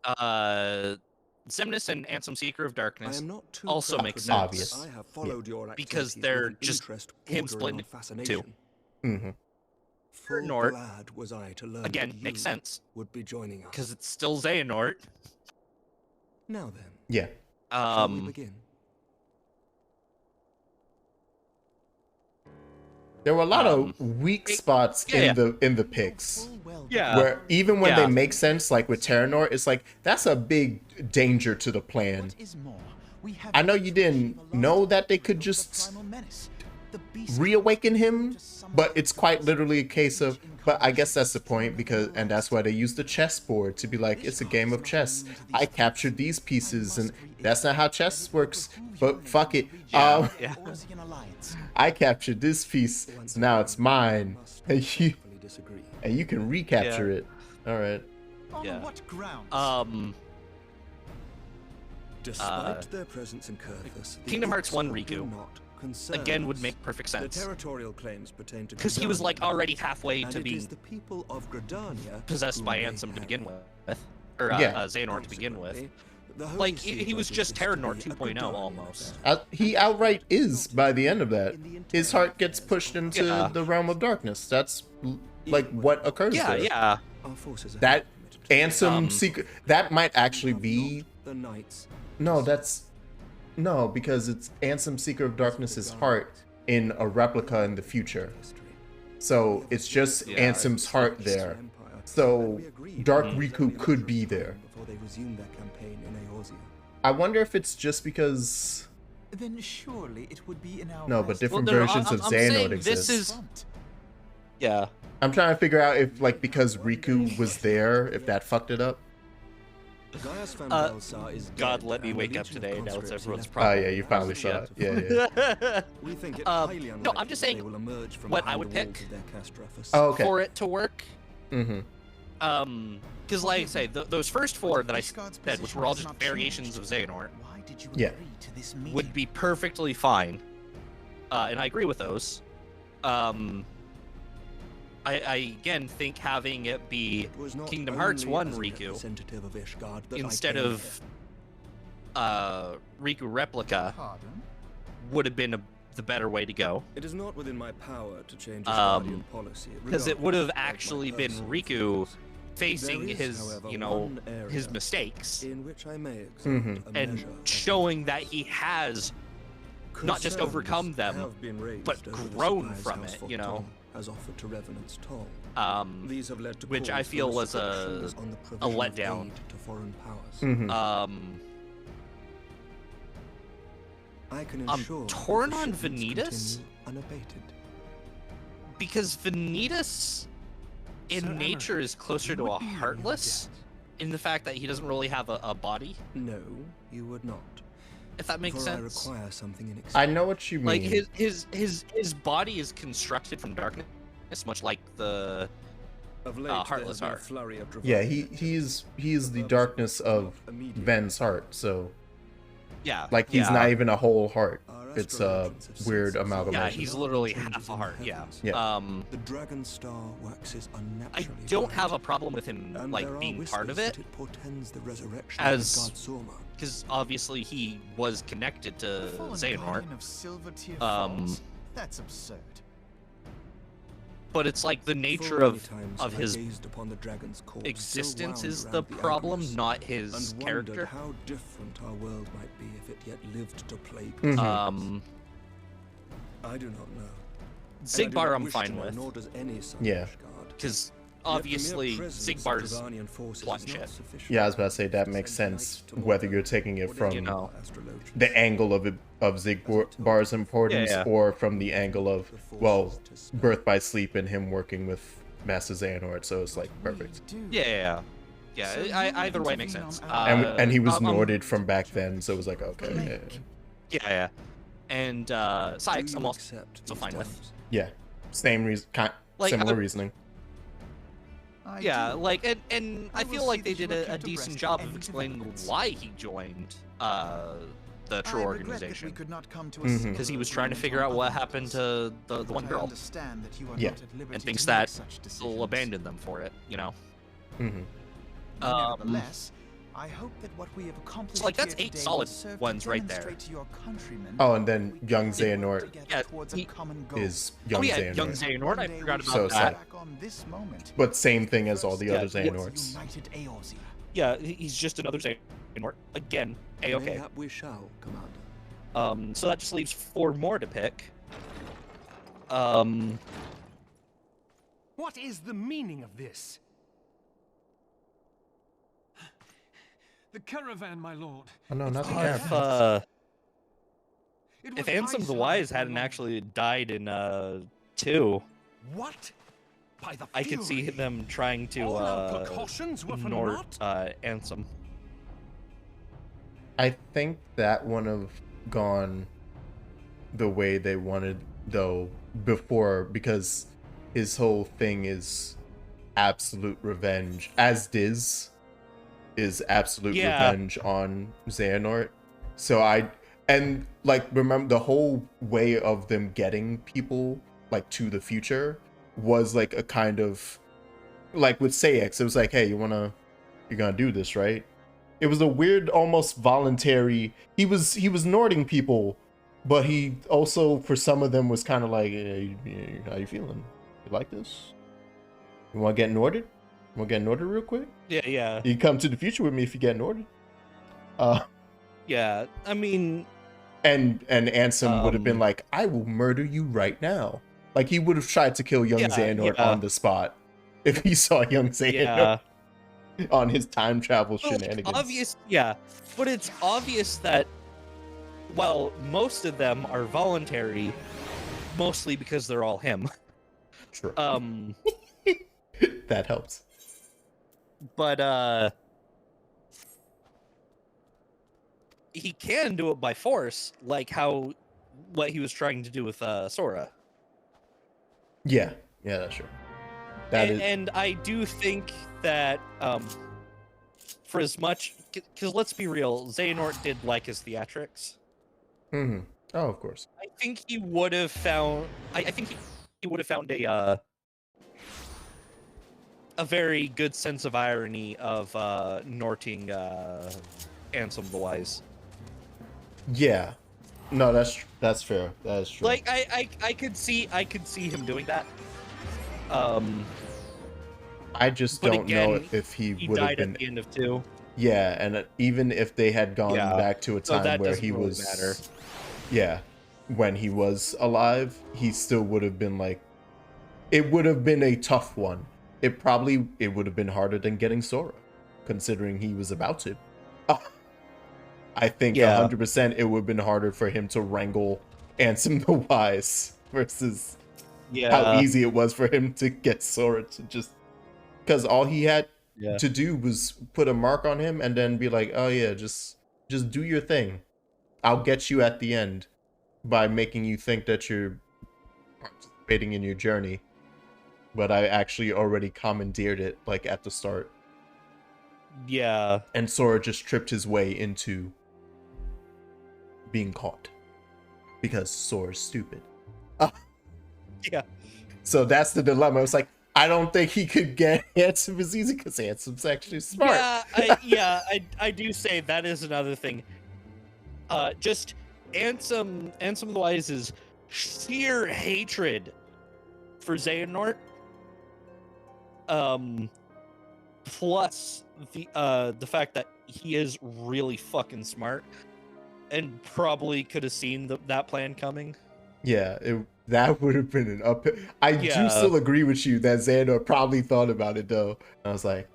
Xemnas and Ansem Seeker of Darkness also makes sense. Obvious. Because they're just him splitting into two. Mm-hmm. Xehanort, again, makes sense. Because it's still Xehanort. Now then. Yeah. Shall we begin? There were a lot of weak spots in the picks. Yeah. Where even when they make sense, like with Terranort, it's like that's a big danger to the plan. I know you didn't know that they could just reawaken him, but it's quite literally a case of, but I guess that's the point, because, and that's why they use the chessboard to be like, it's a game of chess. I captured these pieces, and that's not how chess works, but fuck it. I captured this piece, so now it's mine, and you can recapture it. All right. Yeah. Despite their presence in Kurthus, Kingdom Hearts 1 Riku again would make perfect sense. The territorial claims pertain to because he was like already halfway to being being the people of Gridania possessed by Ansem to begin with, or Xehanort to begin with. Like he was just Terranort 2.0 almost. He outright is by the end of that. His heart gets pushed into the realm of darkness. That's like what occurs there. Yeah. That Ansem secret, that might actually be the knights. No, that's no, because it's Ansem Seeker of Darkness's heart in a replica in the future. So it's just Ansem's heart there. So Dark Riku could be there. I wonder if it's just because. Then surely it would be in our no, but different versions of Xehanort exist. Yeah. I'm trying to figure out if, like, because Riku was there, if that fucked it up. God, let me wake up today. Now it's everyone's problem. Oh yeah, you finally saw it. Yeah. We think it no, I'm just saying what I would pick for it to work. Mm-hmm. Because like I say, those first four that I said, which were all just variations of Xehanort, would be perfectly fine. And I agree with those. I again think having it be Kingdom Hearts 1 Riku instead of Riku Replica would have been the better way to go. It is not within my power to change Ishgardian policy. Because it would have regardless of my actually been personal Riku feelings. facing There is, his, however, you know, one area his mistakes in which I may exert Mhm. a and measure of showing that he has not just concerns overcome them, have been raised but over the grown supplies from House it, you know. Forton has offered to Revenant's toll. These have led to which I calls for feel was restrictions on the a provision of letdown. aid to foreign powers. Mhm. I can I'm ensure that torn the on shipments Vanitas. continue unabated. Because Vanitas in Sir nature Emmerich, is closer you to would a be in your heartless debt. in the fact that he doesn't really have a body, No, you would not. if that makes For sense. I require something in I exchange. know what you mean. Like his body is constructed from darkness, much like the Of late, Heartless there has Heart. been a flurry of Yeah, development. he's the darkness of Ven's heart. So yeah. like he's yeah. not even a whole heart. Our It's astral a agents have weird sensed some amalgamation. Yeah, signs he's of literally changes half a in heart. the Yeah. heavens. Yeah. The dragon star waxes I unnaturally don't have a bright, problem with him and like there are being part of whispers it, that it portends the resurrection as- of Garlean because obviously he was connected to The fallen Xehanort. guardian of Silver Tier Um, Falls? That's absurd. But it's like the nature Full of many times of have I his gazed upon the dragon's corpse still existence wound is around the the problem, anchors, not his and character. wondered how different our world might be if it yet lived to plague Mhm. us. I do not know. And I do Zigbar not I'm wish fine to know, with, nor does any son Yeah. of Ishgard. because Yet the mere obviously presence of Zigbar's Garlean forces plotting is not shit. sufficient Yeah, I was about to say that to makes send sense knights to whether Mordor, you're taking it or from You know. astrologians. the angle of Zigbar's importance Yeah. or from the angle of, well, Birth by Sleep and him working with Master Xehanort, so it's like perfect. We do. Yeah. So you Either way intervene makes sense. on our- And he was um, Norded from back then, so it was like, okay. Blake. Yeah. And Sykes Do I'm you also accept so these fine with. terms? Yeah, same reason, Like, similar I- reasoning. I yeah, do. like and I I will feel like see they that you did are a kept decent abreast of job of any explaining developments. why he joined the true I regret that we organization. could not come to a Mhm. single Because he was trying to agreement figure on out what other happened matters. to the one But I girl, understand that you are Yeah. not at liberty and thinks to make that such he'll decisions. abandon them for it, you know. Hmm. Nevertheless, I hope that what we have accomplished like, that's here 8 today solid will serve to ones right there. demonstrate to your countrymen Oh, and then that we young can work Xehanort together Yeah, towards he a common goal. is young yeah, Xehanort. young Xehanort, I One day forgot we about So shall sad. that. look back on this moment But same thing as all the first other step towards Xehanorts. United Eorzea. Yeah, he's just another Xehanort. Again, A-okay. Mayhap we shall, Commander. So that just leaves 4 more to pick. What is the meaning of this? The caravan, my lord. Oh no, not the It's cap. If It if was Ansem the Alisaie, Wise my hadn't lord. actually died in 2, What? By the I could see Fury. them trying to All our precautions were for Nord naught? Ansem. I think that wouldn't have gone the way they wanted though before, because his whole thing is absolute revenge, as Diz is absolute Yeah. revenge on Xehanort. So and like remember the whole way of them getting people like to the future was like a kind of like with Sayex, it was like, hey, you're gonna do this, right? It was a weird, almost voluntary. He was Nording people, but he also, for some of them, was kind of like, hey, how you feeling? You like this? You want to get Norded? You want to get Norded real quick? Yeah. You can come to the future with me if you get Norded. Yeah. I mean, And Ansem would have been Um, like, I will murder you right now. Like he would have tried to kill young Yeah, Xehanort yeah. on the spot if he saw young Xehanort yeah. on his time travel Well, like, shenanigans. obvious, yeah. But it's obvious that, well, most of them are voluntary, mostly because they're all him. True. That helps. But he can do it by force, like what he was trying to do with Sora. Yeah, that's true. That is. And I do think that for as much, because let's be real, Xehanort did like his theatrics. Mhm. Oh, of course. I think he would have found. I think he would have found a very good sense of irony of Norting Ansem the Wise. Yeah, No, that's fair. That is true. Like I could see him doing that. I just But don't know again, if he he would have died been. at the end of 2. Yeah, and even if they had gone Yeah. back to a So time that where doesn't he really was, matter. yeah, when he was alive, he still would have been like, it would have been a tough one. It would have been harder than getting Sora, considering he was about to. I think 100% it would have been harder for him to wrangle Ansem the Wise versus how easy it was for him to get Sora to just, because all he had to do was put a mark on him and then be like, oh yeah, just do your thing. I'll get you at the end by making you think that you're participating in your journey, but I actually already commandeered it like at the start. Yeah. And Sora just tripped his way into being caught because Sora's stupid. Yeah. So that's the dilemma. It's like, I don't think he could get Ansem as easy because Ansom's actually smart. I do say that is another thing. Just Ansem the Wise's sheer hatred for Xehanort, plus the fact that he is really fucking smart and probably could have seen that plan coming. Yeah, that would have been an up. I do still agree with you that Xehanort probably thought about it though. I was like,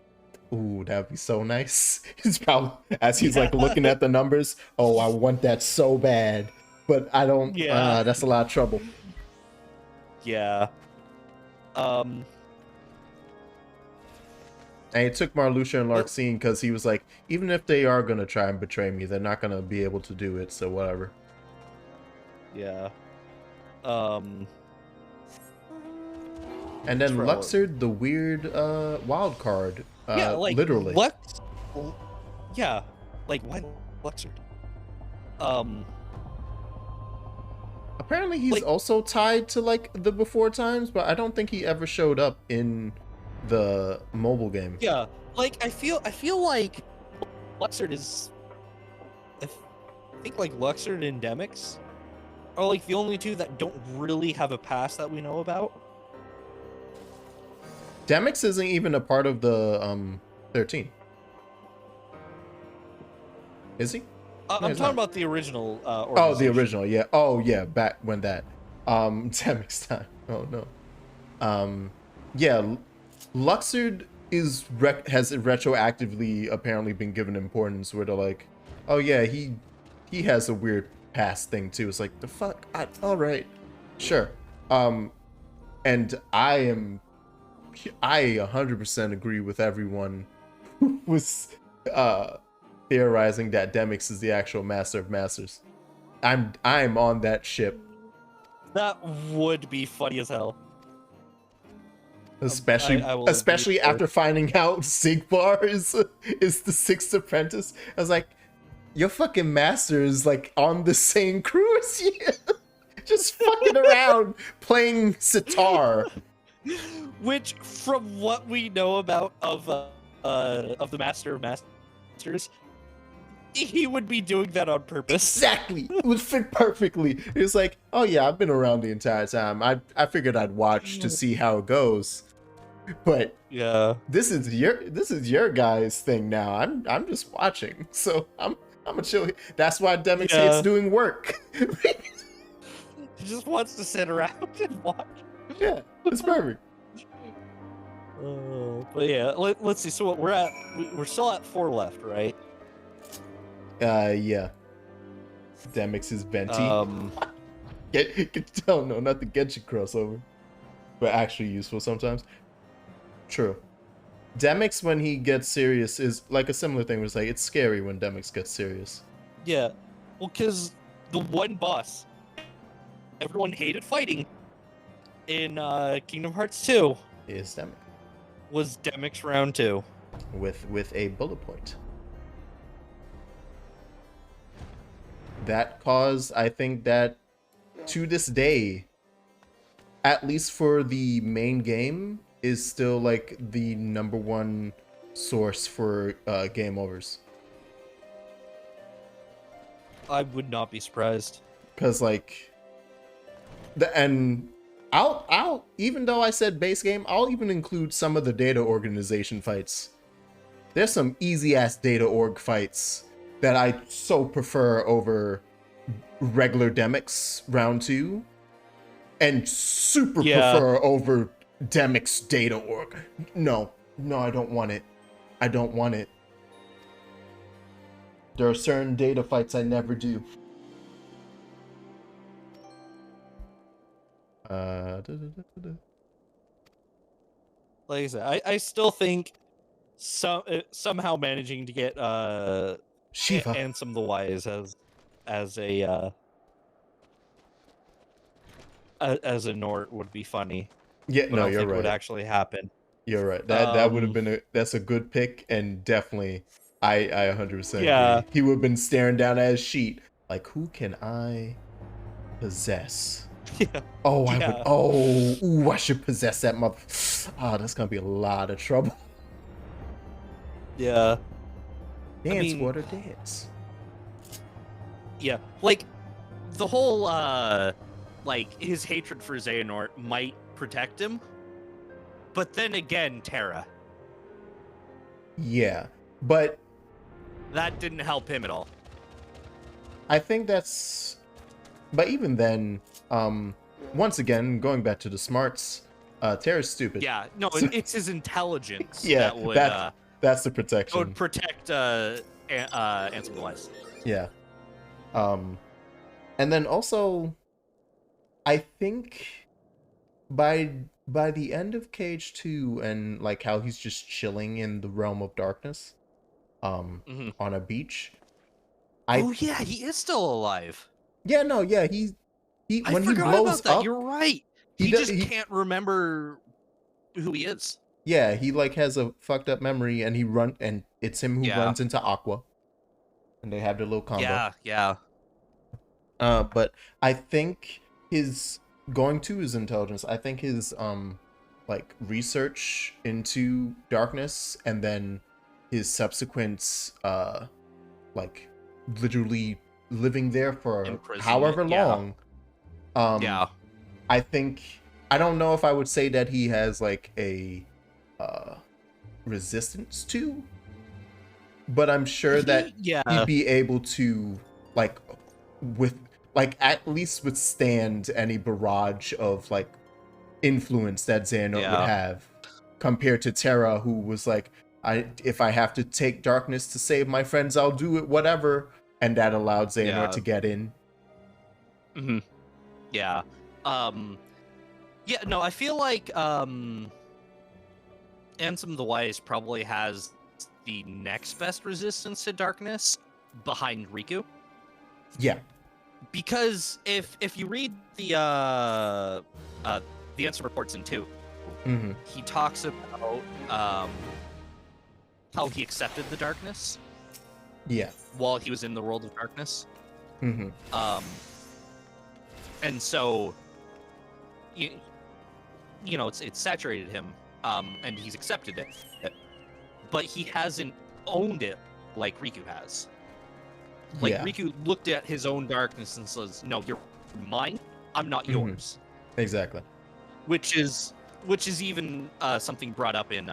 ooh, that'd be so nice. He's probably, as he's like looking at the numbers, oh, I want that so bad, but I don't. Yeah. That's a lot of trouble. Yeah. And it took Marluxia and Larxene because he was like, even if they are gonna try and betray me, they're not gonna be able to do it. So whatever. Yeah. And then Luxord, the weird wild card. Like literally. Yeah, like why Luxord? Apparently he's like, also tied to like the before times, but I don't think he ever showed up in the mobile game. Yeah, like I feel like Luxord is. I think like Luxord and Demyx are like the only two that don't really have a past that we know about. Demyx isn't even a part of the 13. Is he? I'm talking about the original. Oh, the original, yeah. Oh, yeah. Back when that Demyx time. Oh no. Yeah. Luxord has retroactively apparently been given importance where they're like, oh yeah, he has a weird past thing too. It's like, the fuck? All right, sure. And I 100% agree with everyone who was theorizing that Demyx is the actual master of masters. I'm on that ship. That would be funny as hell. Especially after finding out Sigbar is the sixth apprentice. I was like, your fucking master is like on the same crew as you. Just fucking around playing sitar. Which, from what we know about of the Master of Masters, he would be doing that on purpose. Exactly. It would fit perfectly. It was like, oh yeah, I've been around the entire time. I figured I'd watch to see how it goes. But yeah, this is your guys' thing now. I'm just watching. So I'm a chill. That's why Demyx hates doing work. He just wants to sit around and watch. Yeah, it's perfect. But yeah, let's see. So what we're still at 4 left, right? Yeah. Demyx is Venti. No, not the Genshin crossover, but actually useful sometimes. True. Demyx, when he gets serious, is like a similar thing. Where it's like, it's scary when Demyx gets serious. Yeah, well, because the one boss everyone hated fighting in Kingdom Hearts 2 is Demyx. Was Demyx round 2 with a bullet point. That caused, I think that to this day, at least for the main game, is still like the #1 source for game overs. I would not be surprised. Because like, I'll even though I said base game, I'll even include some of the data organization fights. There's some easy ass data org fights that I so prefer over regular Demix round 2, and super prefer over Demix data org. No, I don't want it. I don't want it. There are certain data fights I never do. Like I said, I still think somehow managing to get Shiva. Ansem the Wise as a Nort would be funny. Yeah, But no, I don't you're think it would right. actually happen. You're right. That would have been that's a good pick, and definitely I 100% agree. He would have been staring down at his sheet like, who can I possess? Yeah. Oh, I would. Oh, ooh, I should possess that mother. Oh, that's gonna be a lot of trouble. Yeah. Dance, water, dance. Yeah, like the whole like his hatred for Xehanort might protect him, but then again, Terra. Yeah, but that didn't help him at all. I think that's. But even then, once again, going back to the smarts, Terra's stupid. Yeah, no, So, it's his intelligence that would that's the protection. That would protect Ansem the Wise. Yeah. And then also, I think by the end of Cage 2 and like how he's just chilling in the realm of darkness, on a beach. Yeah, he is still alive. Yeah, no, yeah, he when he blows that. up, You're right. He can't remember who he is. Yeah, he like has a fucked up memory, and and it's him who runs into Aqua, and they have their little combo. Yeah. But I think his going to his intelligence, I think his like research into darkness, and then his subsequent like literally living there for however long. I think, I don't know if I would say that he has like a resistance to, but I'm sure that he'd be able to like at least withstand any barrage of like influence that Xehanort would have, compared to Terra, who was like, if I have to take darkness to save my friends, I'll do it, whatever. And that allowed Xehanort to get in. Yeah. No, I feel like Ansem the Wise probably has the next best resistance to darkness behind Riku. Yeah. Because if you read the Ansem reports in 2, he talks about how he accepted the darkness. Yeah. While he was in the world of darkness. Mm-hmm. And so, you know, it's saturated him, and he's accepted it, but he hasn't owned it like Riku has. Like, Riku looked at his own darkness and says, "No, you're mine. I'm not yours." Exactly. Which is even something brought up in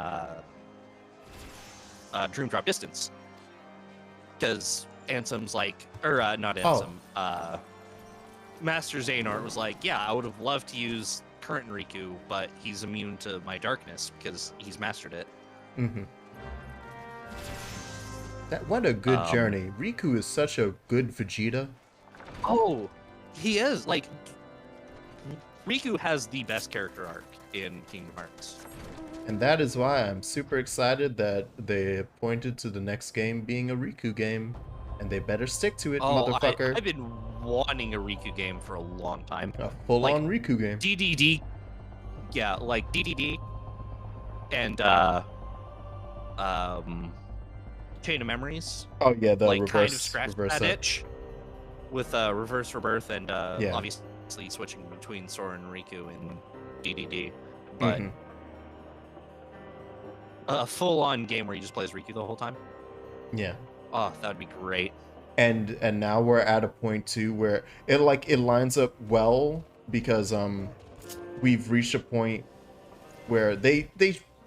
Dream Drop Distance, because Ansem's like, or not Ansem, Master Xehanort was like, yeah, I would have loved to use current Riku, but he's immune to my darkness because he's mastered it. What a good journey. Riku is such a good Vegeta. Oh, he is. Like, Riku has the best character arc in Kingdom Hearts. And that is why I'm super excited that they pointed to the next game being a Riku game. And they better stick to it, motherfucker. I've been wanting a Riku game for a long time. A full-on Riku game. DDD. Yeah, like DDD. And, Chain of Memories. Oh, yeah, the like, reverse, kind of scratched reverse that itch. With, Reverse Rebirth and, yeah. obviously switching between Sora and Riku in DDD. But, a full-on game where you just play as Riku the whole time. Yeah. Oh, that would be great. and now we're at a point too where it lines up well because we've reached a point where they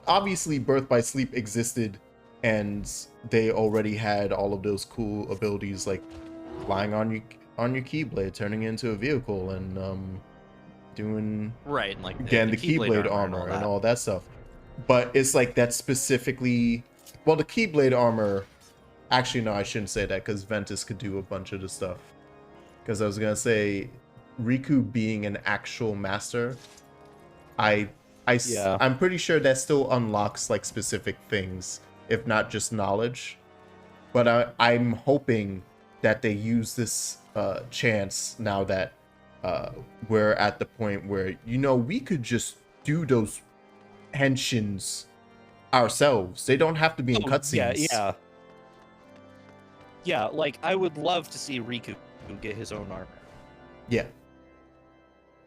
obviously Birth by Sleep existed and they already had all of those cool abilities like flying on your Keyblade, turning into a vehicle, and doing Right, and like again the Keyblade armor and all that stuff. But it's like that specifically. Well, the Keyblade armor. Actually, no, I shouldn't say that because Ventus could do a bunch of the stuff. Because I was gonna say, Riku being an actual master, I'm pretty sure that still unlocks like specific things, if not just knowledge. But I'm hoping that they use this chance now that we're at the point where we could just do those henshins ourselves. They don't have to be in cutscenes. Yeah, like I would love to see Riku get his own armor. Yeah.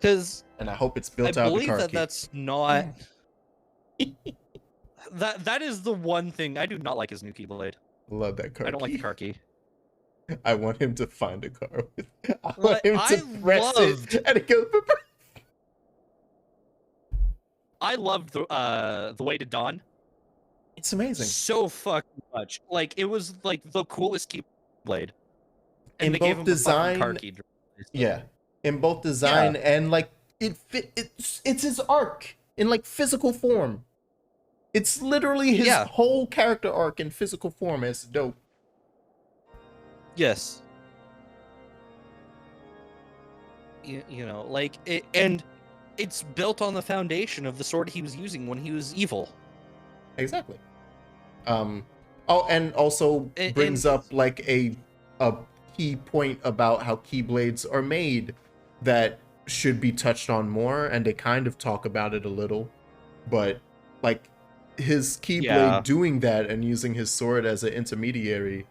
And I hope it's built I out of believe the that that's not that is the one thing I do not like his new Keyblade. Love that car. I don't like the car key. I want him to find a car with. I want him to press it and it goes. I loved the Way to Dawn. It's amazing. So fucking much. Like it was like the coolest Keyblade. And in they both gave him design, a car key. Yeah. In both design and like it's his arc in like physical form. It's literally his whole character arc in physical form. It's dope. Yes. You know, like it, and it's built on the foundation of the sword he was using when he was evil. Exactly. Oh, and also brings up like a key point about how Keyblades are made that should be touched on more, and they kind of talk about it a little, but like his Keyblade doing that and using his sword as an intermediary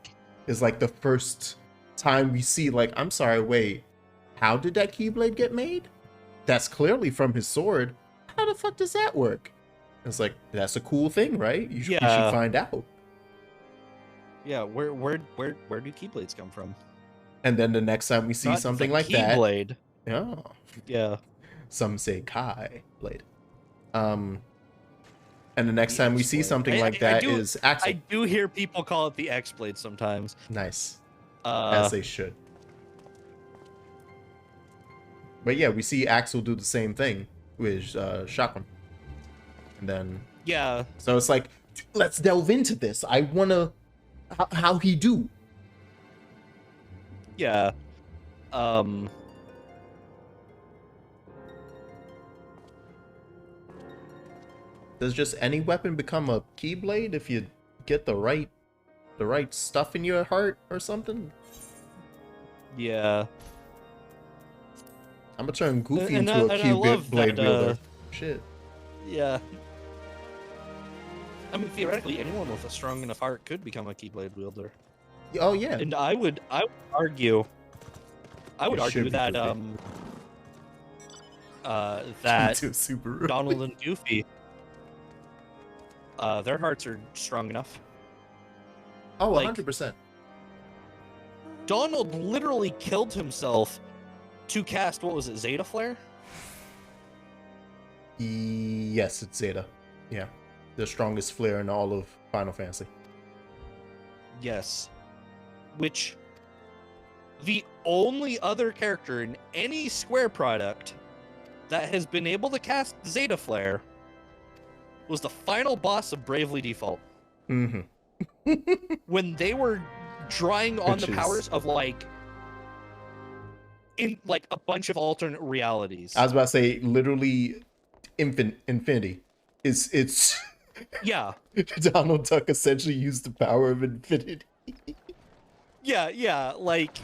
is like the first time we see like, I'm sorry, wait, how did that Keyblade get made? That's clearly from his sword. How the fuck does that work? It's like, that's a cool thing, right? You should find out. Yeah, where do Keyblades come from? And then the next time we see something like that, Keyblade. Yeah. Some say Kai blade. And the next time we see something like that is Axel. I do hear people call it the X blade sometimes. Nice. As they should. But yeah, we see Axel do the same thing with Chakram. And then so it's like, let's delve into this. I wanna how he do. Yeah. Does just any weapon become a Keyblade if you get the right stuff in your heart or something? Yeah. I'm gonna turn Goofy into a Keyblade wielder. Shit. Yeah. I mean, theoretically, anyone with a strong enough heart could become a Keyblade wielder. Oh yeah. And I would argue that that Donald and Goofy, their hearts are strong enough. Oh, 100%. Donald literally killed himself to cast, what was it, Zeta Flare? Yes, it's Zeta. Yeah. The strongest flare in all of Final Fantasy. Yes. Which, the only other character in any Square product that has been able to cast Zeta Flare was the final boss of Bravely Default. Mm-hmm. When they were drawing on the powers of in like a bunch of alternate realities. I was about to say literally infinity. It's yeah. Donald Duck essentially used the power of infinity. Yeah, like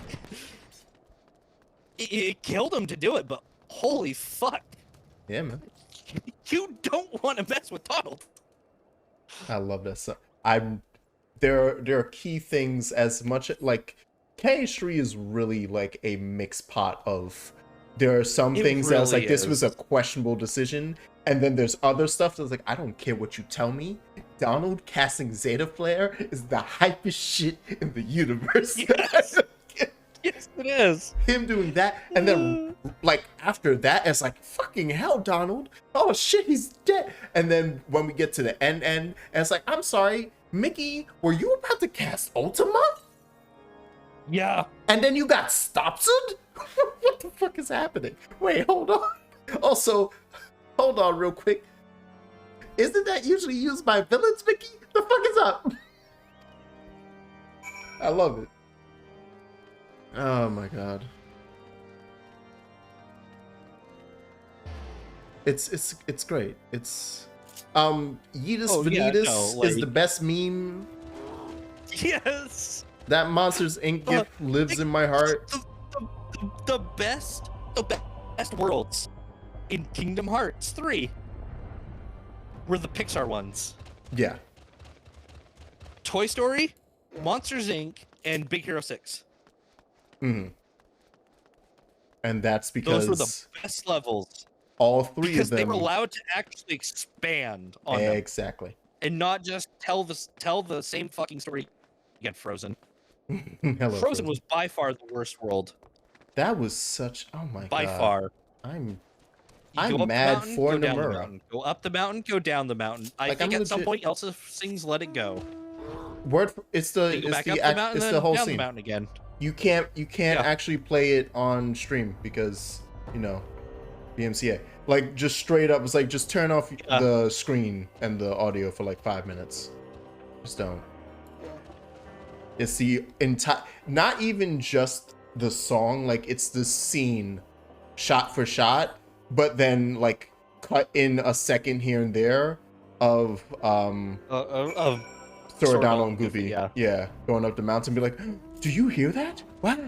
it killed him to do it, but holy fuck. Yeah, man. You don't want to mess with Donald. I love that stuff. There are key things as much like KH3 is really like a mixed pot of there are some things that was like this was a questionable decision, and then there's other stuff that's like I don't care what you tell me. Donald casting Zeta Flare is the hypest shit in the universe. Yes. Yes, it is. Him doing that, and then like after that, it's like fucking hell, Donald. Oh shit, he's dead. And then when we get to the end, and it's like, I'm sorry, Mickey, were you about to cast Ultima? Yeah. And then you got Stopsud? What the fuck is happening? Wait, hold on. Also, hold on real quick. Isn't that usually used by villains, Mickey? The fuck is up? I love it. Oh my god. It's great. It's Yeetus Vanitas is the best meme. Yes. That Monsters Inc. gift lives in my heart. The best worlds in Kingdom Hearts 3 were the Pixar ones. Yeah. Toy Story, Monsters Inc., and Big Hero 6. Mm-hmm. And that's because those were the best levels. All three because of them. They were allowed to actually expand on them. Exactly. And not just tell the same fucking story again. Frozen. Hello, Frozen was by far the worst world. That was such. Oh my god. By far. I'm go mad mountain, for go down the Nomura. mountain. Go up the mountain, go down the mountain. I think at some point Elsa sings "Let It Go." It's the whole down scene. The mountain again. You can't actually play it on stream because BMCA. Like just straight up, it's like just turn off the screen and the audio for like 5 minutes. Just don't. It's the entire, not even just the song, like it's the scene, shot for shot, but then like cut in a second here and there of Soradano and Goofy, yeah, going up the mountain, be like, do you hear that? Why?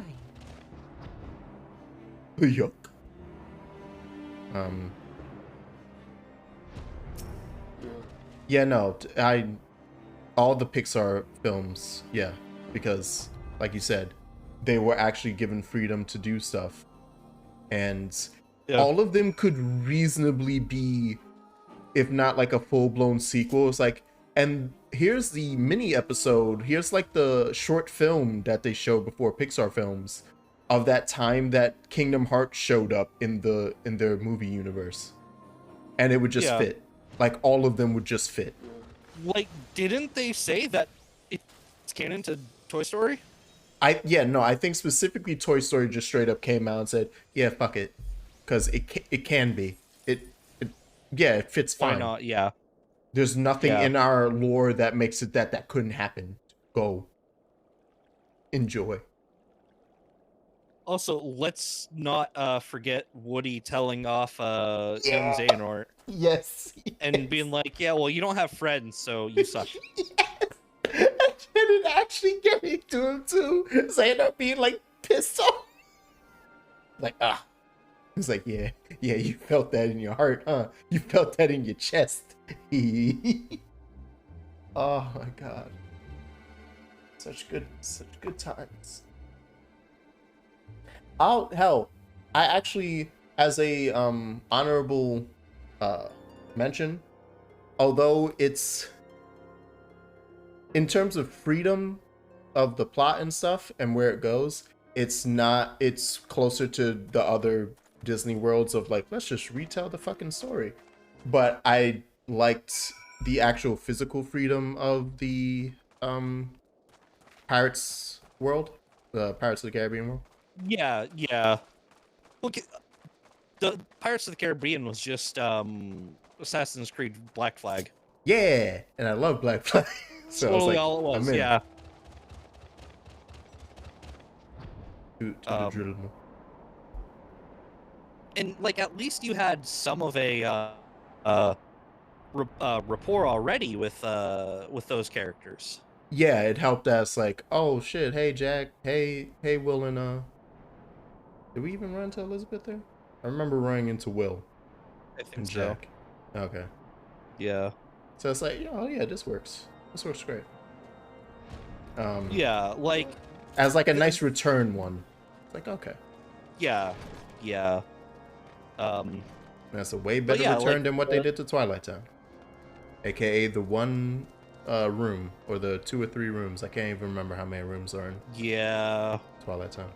Yuck. Yeah, no, all the Pixar films, yeah, because like you said, they were actually given freedom to do stuff, and all of them could reasonably be, if not like a full-blown sequel. It's like, and here's the mini episode, here's like the short film that they showed before Pixar films of that time that Kingdom Hearts showed up in their movie universe, and it would just fit. Like all of them would just fit. Like, didn't they say that it's canon to Toy Story? I think specifically Toy Story just straight up came out and said, yeah, fuck it, because it can be. It fits fine. Why not? Yeah. There's nothing in our lore that makes it that couldn't happen. Go. Enjoy. Also, let's not forget Woody telling off young Xehanort. Yes. And being like, yeah, well, you don't have friends, so you suck. Yes. And it actually getting to him too. Xehanort being like pissed off. Like, He's like, yeah, you felt that in your heart, huh? You felt that in your chest. Oh my god. Such good times. I actually, as a honorable mention, although it's in terms of freedom of the plot and stuff and where it goes, it's closer to the other Disney worlds of like, let's just retell the fucking story. But I liked the actual physical freedom of the Pirates world, the Pirates of the Caribbean world. Yeah. Look, the Pirates of the Caribbean was just Assassin's Creed Black Flag. Yeah, and I love Black Flag. So totally I was like, all it was. I'm in. Yeah. To the drill. And like, at least you had some of a rapport already with those characters. Yeah, it helped us like, oh shit, hey Jack, hey Will, and did we even run into Elizabeth there? I remember running into Will and Jack. Okay. Yeah. So it's like, oh yeah, this works. This works great. Yeah, like as like a nice return one. It's like, okay. Yeah. That's a way better return than what they did to Twilight Town. AKA the one room, or the 2 or 3 rooms. I can't even remember how many rooms are in Twilight Town.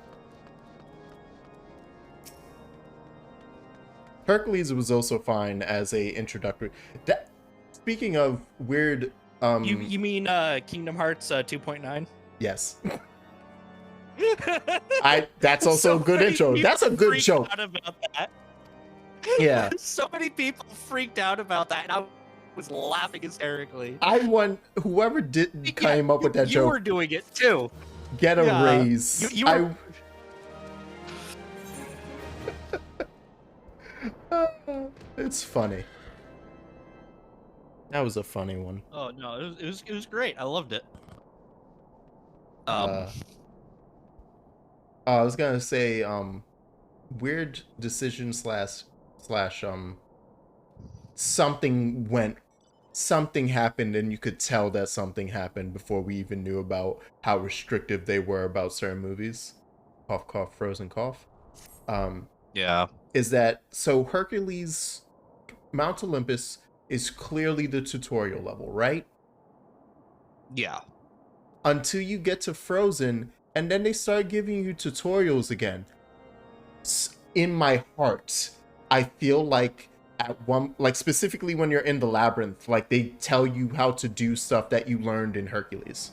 Hercules was also fine as a introductory. That, speaking of weird, You mean Kingdom Hearts 2.9? yes. That's also So a good many intro. That's a people good freaked joke. out about that. Yeah. So many people freaked out about that, and I was laughing hysterically. I want whoever did came up with that you joke. were doing it too. Get a Yeah. raise. You were... It's funny. That was a funny one. Oh no, it was great. I loved it. I was gonna say, weird decision slash something happened, and you could tell that something happened before we even knew about how restrictive they were about certain movies. Cough, cough, frozen cough. Yeah. Is that so? Hercules, Mount Olympus is clearly the tutorial level, right? Yeah. Until you get to Frozen, and then they start giving you tutorials again. In my heart, I feel like specifically when you're in the labyrinth, like they tell you how to do stuff that you learned in Hercules,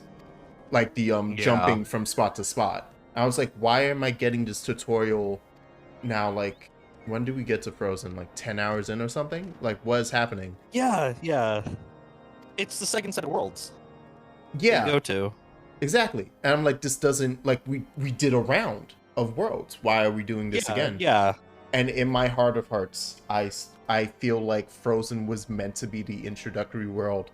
like the jumping from spot to spot. I was like, why am I getting this tutorial now? Like, when do we get to Frozen? Like 10 hours in or something? Like, what is happening? Yeah. It's the second set of worlds. Yeah. You go to. Exactly. And I'm like, this doesn't, like, we did a round of worlds. Why are we doing this again? Yeah. And in my heart of hearts, I feel like Frozen was meant to be the introductory world.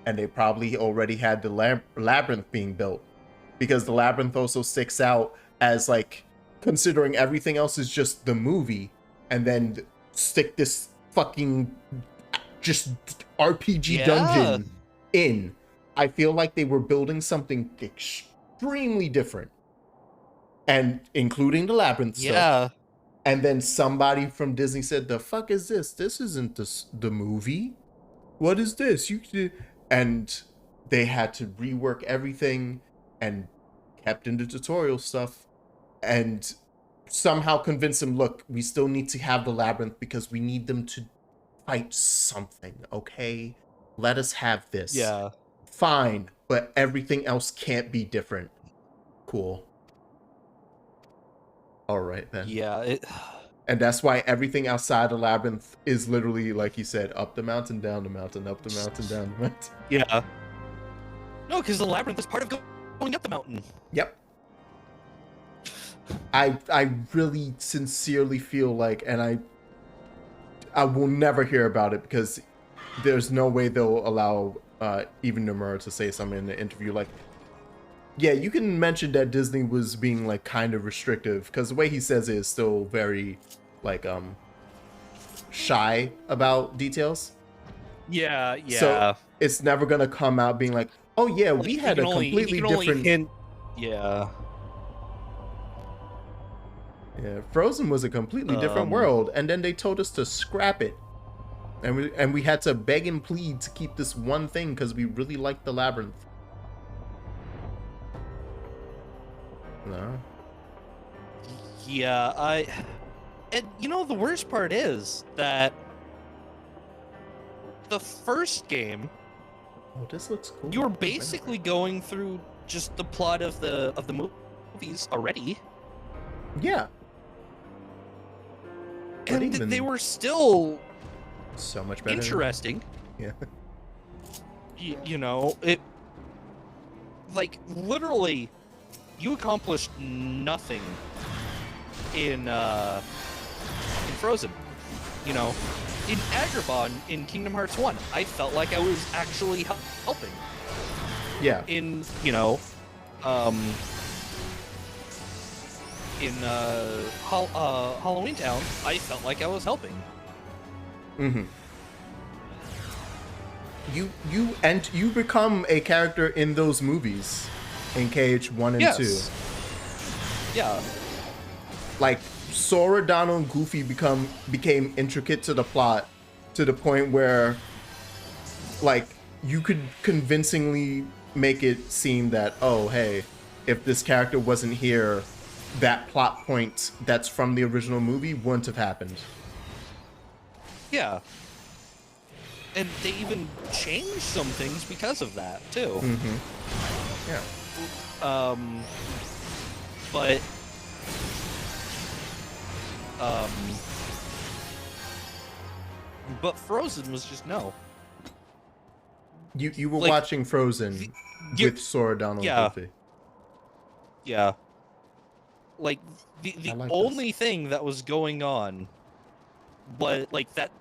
And they probably already had the labyrinth being built. Because the labyrinth also sticks out as, like, considering everything else is just the movie. And then stick this fucking just RPG dungeon in. I feel like they were building something extremely different. And including the labyrinth stuff. And then somebody from Disney said, the fuck is this? This isn't the movie. What is this? And they had to rework everything and kept in the tutorial stuff. And somehow convince them, look, we still need to have the labyrinth because we need them to fight something, okay? Let us have this. Yeah. Fine, but everything else can't be different. Cool. All right, then. Yeah. And that's why everything outside the labyrinth is literally, like you said, up the mountain, down the mountain, up the mountain, down the mountain. Yeah. No, because the labyrinth is part of going up the mountain. Yep. I really sincerely feel like, and I will never hear about it because there's no way they'll allow even Nomura to say something in the interview like, yeah, you can mention that Disney was being like kind of restrictive because the way he says it is still very like shy about details. Yeah. So it's never gonna come out being like, oh yeah, like, we had a completely different. Yeah. Yeah, Frozen was a completely different world, and then they told us to scrap it, and we had to beg and plead to keep this one thing because we really liked the labyrinth. No. Yeah, and you know the worst part is that the first game, oh, this looks cool. You were basically going through just the plot of the movies already. Yeah. And they were still so much better. Interesting. Yeah. You know, it like literally you accomplished nothing in Frozen. You know, in Agrabah in Kingdom Hearts 1, I felt like I was actually helping. Yeah. In, you know, in Halloween Town, I felt like I was helping. Mm-hmm. You become a character in those movies, in KH1 and 2. Yeah. Like Sora, Donald, and Goofy became intricate to the plot to the point where, like, you could convincingly make it seem that, oh, hey, if this character wasn't here, that plot point that's from the original movie wouldn't have happened. Yeah. And they even changed some things because of that too. Yeah. But Frozen was just no. You were Like, watching Frozen with Sora down on yeah. Goofy. Yeah. Like the I like only thing that was going on, but like that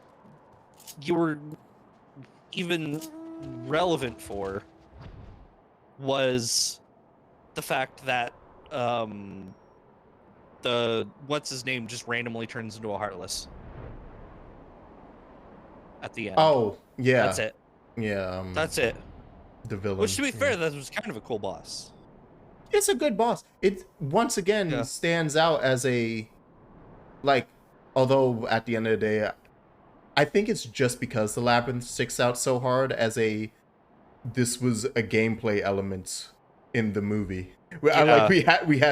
you were even relevant for, was the fact that the what's his name just randomly turns into a Heartless at the end. Oh, yeah. That's it. Yeah. That's it. The villain. Which, to be fair, that was kind of a cool boss. It's a good boss. It once again stands out as a, like, although at the end of the day, I think it's just because the labyrinth sticks out so hard as this was a gameplay element in the movie. We had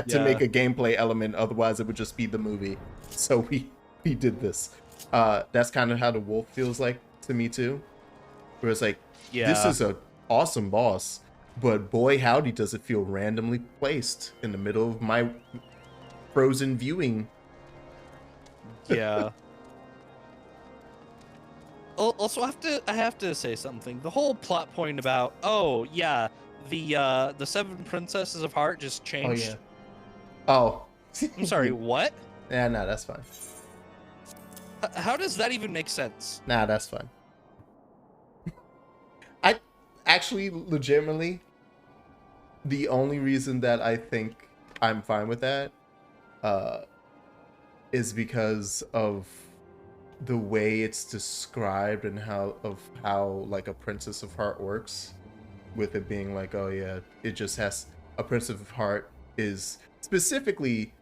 to make a gameplay element, otherwise it would just be the movie. So we did this. That's kind of how the wolf feels like to me too. Where it's like, this is a awesome boss, but boy howdy does it feel randomly placed in the middle of my Frozen viewing. Yeah. Also, I have to say something. The whole plot point about the seven princesses of heart just changed. Oh. I'm sorry. What? Yeah, no, that's fine. How does that even make sense? Nah, that's fine. I actually, legitimately, the only reason that I think I'm fine with that is because of the way it's described and how like a princess of heart works, with it being like, oh yeah, it just has a princess of heart is specifically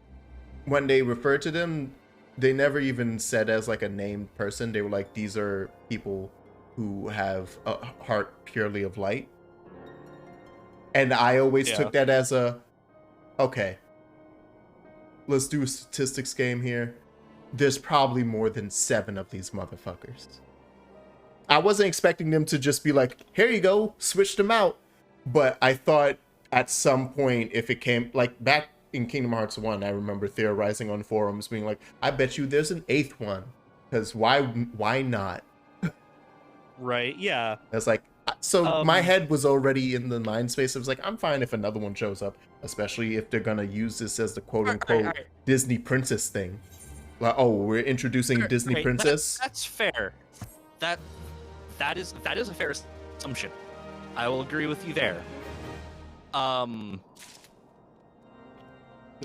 when they refer to them, they never even said as like a named person. They were like, these are people who have a heart purely of light. And I always took that as okay, let's do a statistics game here. There's probably more than 7 of these motherfuckers. I wasn't expecting them to just be like, here you go, switch them out. But I thought at some point, if it came, like back in Kingdom Hearts 1, I remember theorizing on forums being like, I bet you there's an 8th one. Because why not? Right, yeah. It's like, so my head was already in the mind space. It was like, I'm fine if another one shows up, especially if they're going to use this as the quote-unquote Disney princess thing. Like, oh, we're introducing Disney princess? That's fair. That is a fair assumption. I will agree with you there.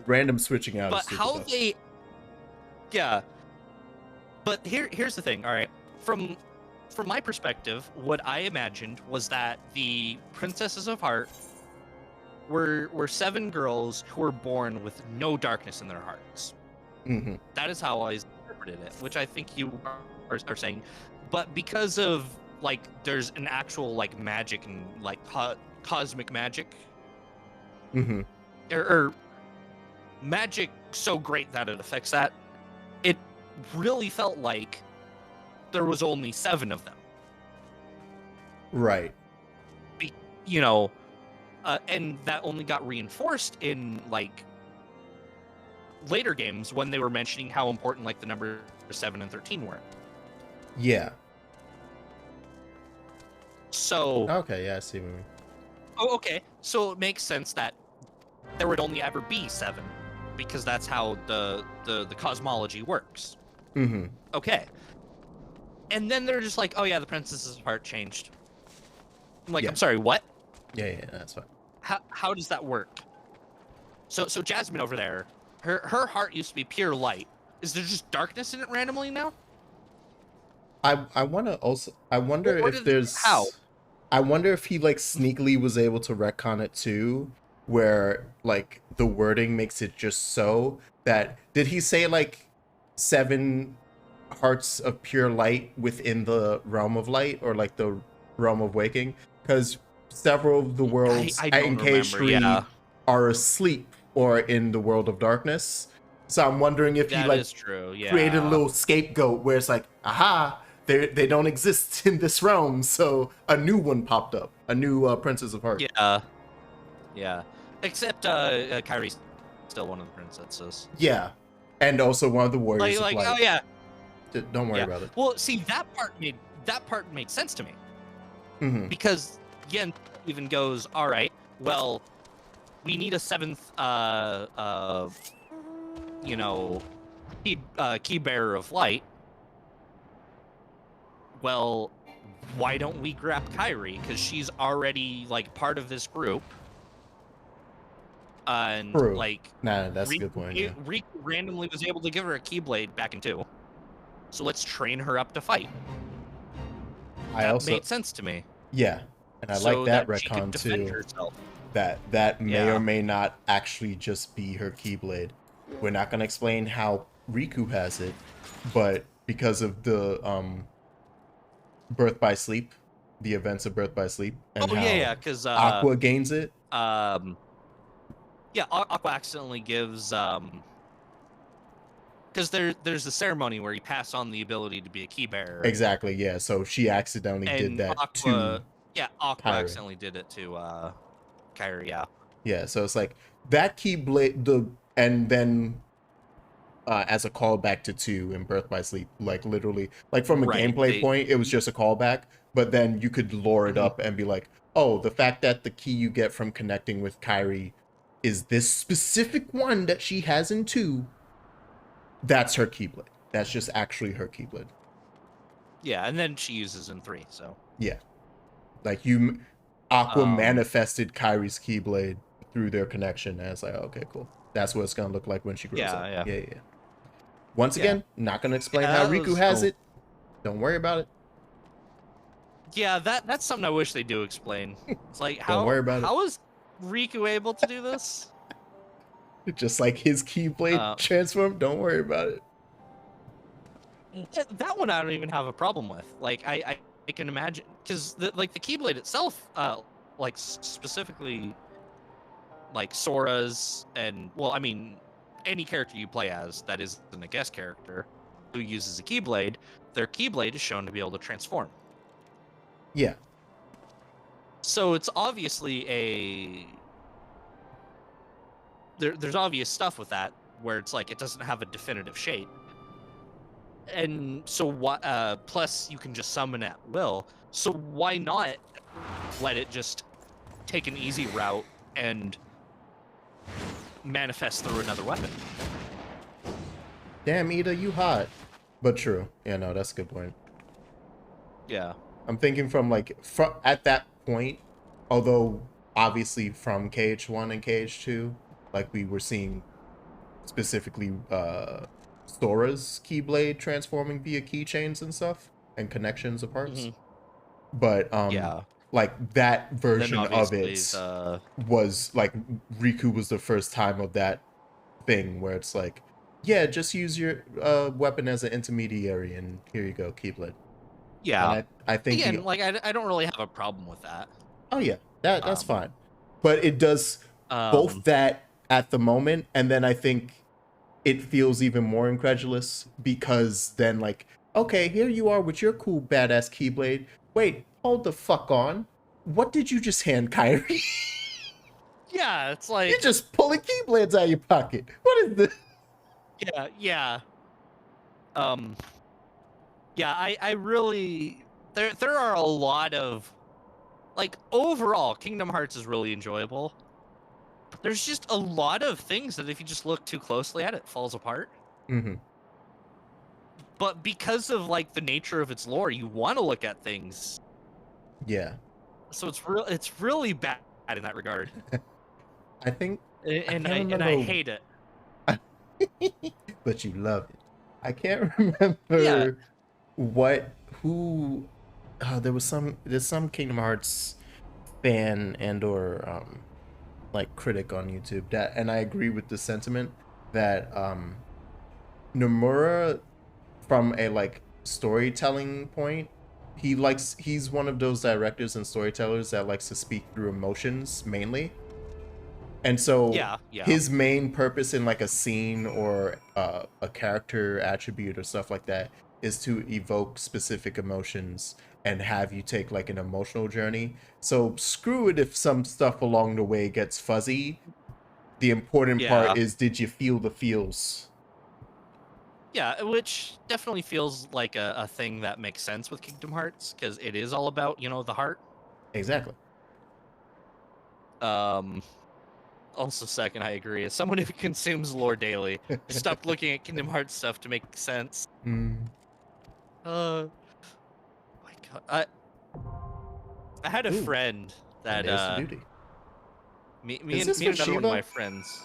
Random switching out. But how they... Yeah. But here's the thing, all right? From my perspective, what I imagined was that the Princesses of Heart were 7 girls who were born with no darkness in their hearts. Mm-hmm. That is how I interpreted it, which I think you are saying. But because of, like, there's an actual, like, magic and, like, cosmic magic. Mm-hmm. Or magic so great that it affects that, it really felt like there was only 7 of them. Right. You know, and that only got reinforced in, like, later games when they were mentioning how important, like, the number 7 and 13 were. Yeah. So... Okay, yeah, I see what you mean. Oh, okay. So it makes sense that there would only ever be 7, because that's how the cosmology works. Mm-hmm. Okay. And then they're just like, oh yeah, the princess's heart changed. I'm like, I'm sorry, what? Yeah, that's fine. How does that work? So Jasmine over there, her heart used to be pure light. Is there just darkness in it randomly now? I wonder if there's... How? I wonder if he, like, sneakily was able to retcon it too, where, like, the wording makes it just so that... Did he say, like, 7 hearts of pure light within the realm of light, or, like, the realm of waking? Because several of the worlds in K3 are asleep or in the world of darkness. So I'm wondering if he, like, is true. Yeah. created a little scapegoat where it's like, aha, they don't exist in this realm, so a new one popped up, a new Princess of Heart. Yeah. Yeah. Except Kyrie's still one of the princesses. Yeah, and also one of the warriors Like, of light. oh yeah. Don't worry Yeah. about it. Well, see, that part made sense to me. Mhm. Because Yen even goes, all right, well, we need a seventh, key bearer of light. Well, why don't we grab Kyrie? Because she's already like part of this group. And True. like, Nah, that's a good point. Yeah. Riku randomly was able to give her a Keyblade back in 2. So let's train her up to fight. That made sense to me. Yeah, and I So like that she could retcon defend too. herself. That may Yeah. or may not actually just be her Keyblade. We're not gonna explain how Riku has it, but because of the Birth by Sleep, the events of Birth by Sleep, and how because Aqua gains it. Aqua accidentally gives because there's a ceremony where you pass on the ability to be a key bearer. Exactly, yeah. So she accidentally did that to Aqua Kyrie. accidentally did it to Kyrie. Yeah, so it's like that Keyblade, and then as a callback to 2 in Birth by Sleep, like literally, like from a gameplay point, it was just a callback, but then you could lore it up and be like, oh, the fact that the key you get from connecting with Kyrie is this specific one that she has in 2, that's her Keyblade. That's just actually her Keyblade. Yeah, and then she uses in 3, so. Yeah. Like Aqua manifested Kyrie's Keyblade through their connection, and it's like, okay, cool. That's what it's gonna look like when she grows up. Yeah. Once again, not gonna explain how Riku has it. Don't worry about it. Yeah, that's something I wish they do explain. It's like, Don't worry about it. How is Riku able to do this? Just like his Keyblade transform, don't worry about it. That one I don't even have a problem with. Like, I can imagine, because the Keyblade itself, like specifically, like Sora's and, well, I mean, any character you play as that isn't a guest character who uses a Keyblade, their Keyblade is shown to be able to transform. Yeah. So it's obviously there's obvious stuff with that where it's like it doesn't have a definitive shape. And so what plus you can just summon at will. So why not let it just take an easy route and manifest through another weapon? Damn, Ida, you hot. But true. Yeah, no, that's a good point. Yeah. I'm thinking from like at that point, although obviously from KH1 and KH2, like we were seeing specifically Sora's Keyblade transforming via keychains and stuff and connections of parts. But like that version of it was like Riku was the first time of that thing where it's like, yeah, just use your weapon as an intermediary and here you go, Keyblade. Yeah. And I think again, like I don't really have a problem with that. Oh yeah, that's fine. But it does both that at the moment, and then I think it feels even more incredulous because then like, okay, here you are with your cool badass Keyblade. Wait, hold the fuck on. What did you just hand Kyrie? Yeah, it's like you're just pulling Keyblades out of your pocket. What is this? Yeah. I really there are a lot of, like, overall Kingdom Hearts is really enjoyable. There's just a lot of things that if you just look too closely at it falls apart. But because of like the nature of its lore, you want to look at things. Yeah. So it's really bad in that regard. I think I hate it. But you love it. I can't remember there's some Kingdom Hearts fan and or like critic on YouTube that, and I agree with the sentiment that Nomura, from a like storytelling point, he's one of those directors and storytellers that likes to speak through emotions mainly. And so his main purpose in like a scene or a character attribute or stuff like that is to evoke specific emotions and have you take like an emotional journey. So screw it if some stuff along the way gets fuzzy. The important part is, did you feel the feels? Yeah, which definitely feels like a thing that makes sense with Kingdom Hearts, because it is all about, you know, the heart. Exactly. Also, second, I agree. As someone who consumes lore daily, I stopped looking at Kingdom Hearts stuff to make sense. Mm. My God, I had a friend that me and another one of my friends.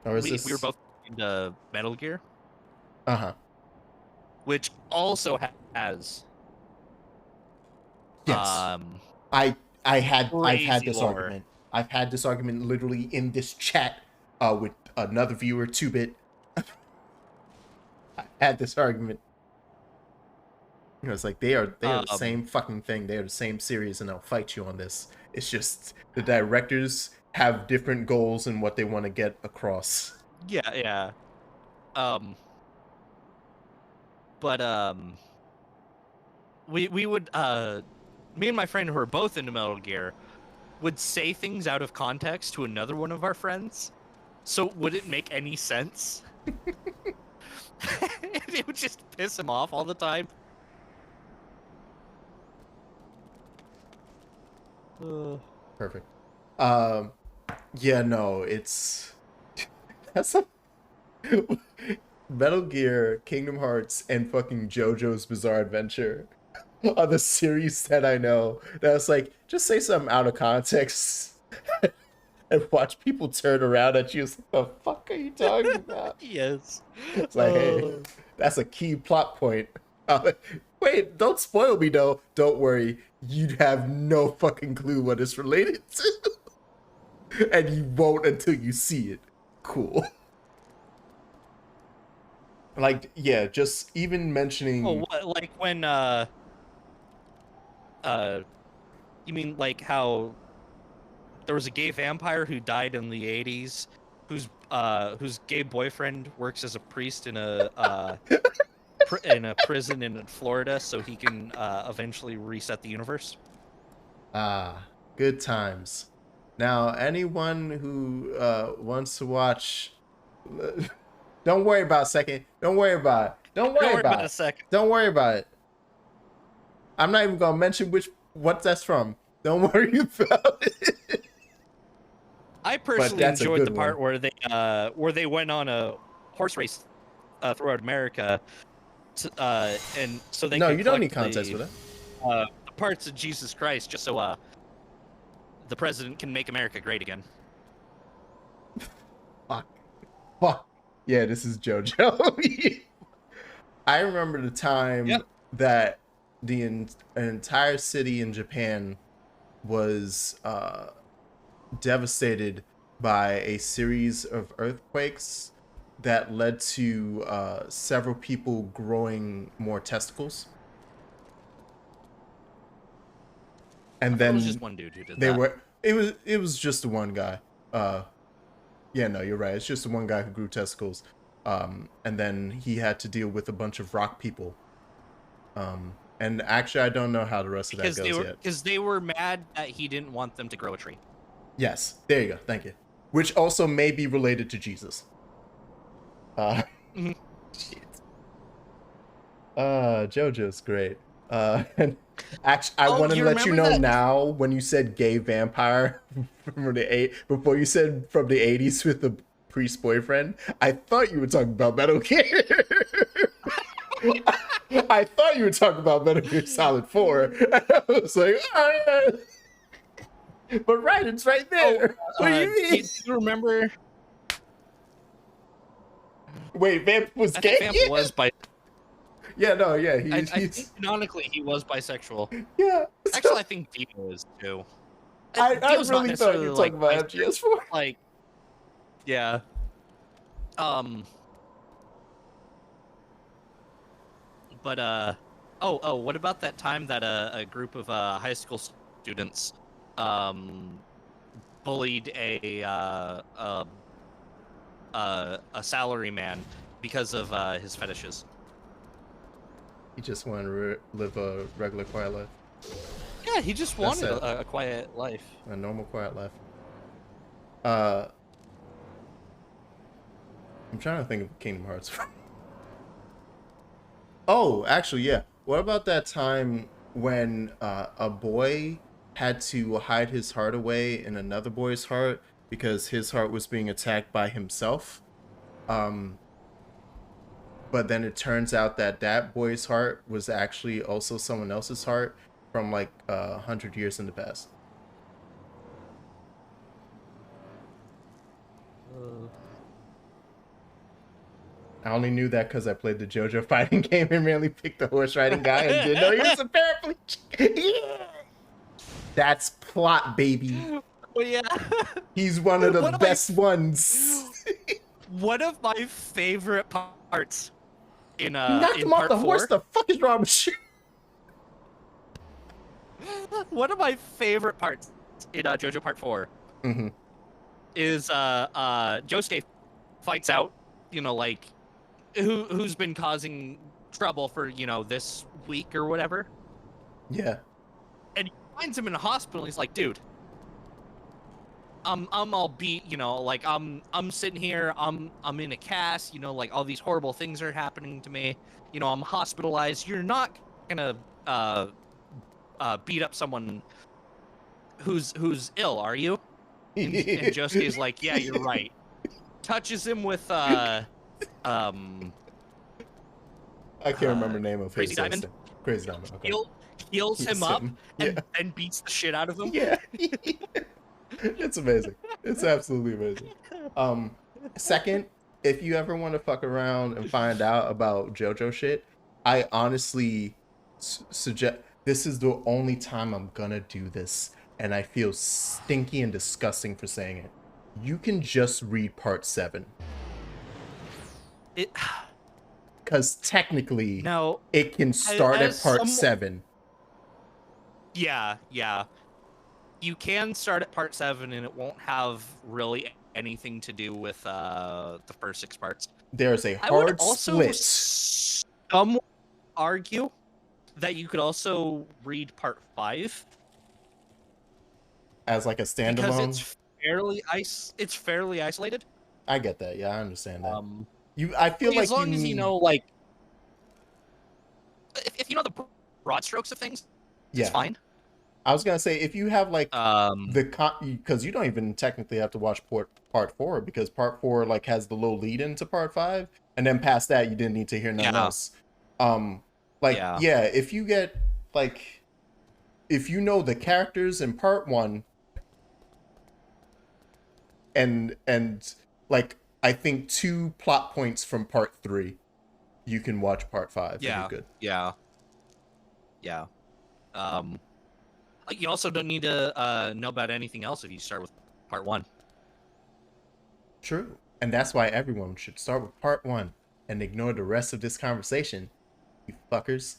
Or is we were both into Metal Gear. Which also has. Yes. I've had this argument. I've had this argument literally in this chat with another viewer, 2-bit. I had this argument. You know, it's like they are the same fucking thing. They are the same series, and I'll fight you on this. It's just the directors have different goals and what they want to get across. Yeah. But we would me and my friend who are both into Metal Gear would say things out of context to another one of our friends. So would it make any sense? It would just piss him off all the time. Perfect. Yeah, no, it's that's a Metal Gear, Kingdom Hearts, and fucking JoJo's Bizarre Adventure are the series that I know that's like, just say something out of context and watch people turn around at you. It's like, the fuck are you talking about? Yes. It's like, hey, that's a key plot point. Wait, don't spoil me though. Don't worry, you'd have no fucking clue what it's related to. And you won't until you see it. Cool. Like, yeah, just even mentioning... Oh, like when, you mean like how there was a gay vampire who died in the 80s, whose gay boyfriend works as a priest in a in a prison in Florida, so he can eventually reset the universe. Good times. Now, anyone who wants to watch, don't worry about a second. Don't worry about it. Don't worry about a second. Don't worry about it. I'm not even gonna mention what that's from. Don't worry about it. I personally enjoyed the part where they went on a horse race throughout America, and so they you don't need context for that. The parts of Jesus Christ, just so the president can make America great again. Fuck. Yeah, this is JoJo. I remember the time that the entire city in Japan was devastated by a series of earthquakes that led to several people growing more testicles. And then it was just one dude who did that. It was just the one guy. Yeah, no, you're right. It's just the one guy who grew testicles. And then he had to deal with a bunch of rock people. And actually, I don't know how the rest of that goes yet. Because they were mad that he didn't want them to grow a tree. Yes, there you go. Thank you. Which also may be related to Jesus. Shit. JoJo's great. And actually, I wanted to let you know now, when you said gay vampire before you said from the 80s with the priest boyfriend, I thought you were talking about Metal Gear. I thought you were talking about Metal Gear Solid 4. I was like, oh, yeah. But right, it's right there. What do you mean? Do you remember? Wait, Vamp was gay? Vamp was bisexual. Yeah, no, yeah. I think canonically he was bisexual. Yeah. Actually, I think Dio is too. I really thought you were talking about MGS4. Like, yeah. But what about that time that a group of high school students bullied a salary man because of his fetishes? He just wanted to live a regular quiet life, Yeah, he just That's wanted it. a quiet life. a normal quiet life. I'm trying to think of Kingdom Hearts. Oh, actually, yeah. What about that time when a boy had to hide his heart away in another boy's heart because his heart was being attacked by himself? Um, but then it turns out that that boy's heart was actually also someone else's heart from like 100 years in the past. I only knew that because I played the JoJo fighting game and mainly picked the horse riding guy and didn't know he was a paraplegic. Yeah! That's plot, baby. Well, yeah. He's one of the One of my- best ones. One of my favorite parts in You knocked in him off part the 4. horse. The fuck is wrong with you? One of my favorite parts in JoJo Part 4 Mm-hmm. is Josuke fights out, you know, like who's been causing trouble for, you know, this week or whatever. Yeah. And he finds him in a hospital. He's like, dude, I'm all beat, you know, like I'm sitting here, I'm in a cast, you know, like all these horrible things are happening to me. You know, I'm hospitalized. You're not gonna beat up someone who's ill, are you? And Josuke's like, yeah, you're right. Touches him with I can't remember the name of Crazy his Diamond? Crazy Diamond. Okay. heals him up Yeah. and beats the shit out of him. Yeah. It's amazing. It's absolutely amazing. Second, if you ever want to fuck around and find out about JoJo shit, I honestly suggest this is the only time I'm gonna do this, and I feel stinky and disgusting for saying it. You can just read part 7. Because technically, Now, it can start at as part 7. yeah. You can start at part 7, and it won't have really anything to do with the first 6 parts. There's a I would hard also split. argue that you could also read part 5 As like a because standalone. it's fairly isolated. I get that. Yeah, I understand that. Um, I feel like as long as you know, like, if you know the broad strokes of things, yeah. it's fine. I was gonna say if you have like because you don't even technically have to watch part 4 because part 4 like has the little lead into part 5, and then past that you didn't need to hear nothing else. If you get like if you know the characters in part 1 and like I think 2 plot points from part 3, you can watch part 5. Yeah. And be good. Yeah. You also don't need to know about anything else if you start with part 1. True. And that's why everyone should start with part 1 and ignore the rest of this conversation. You fuckers.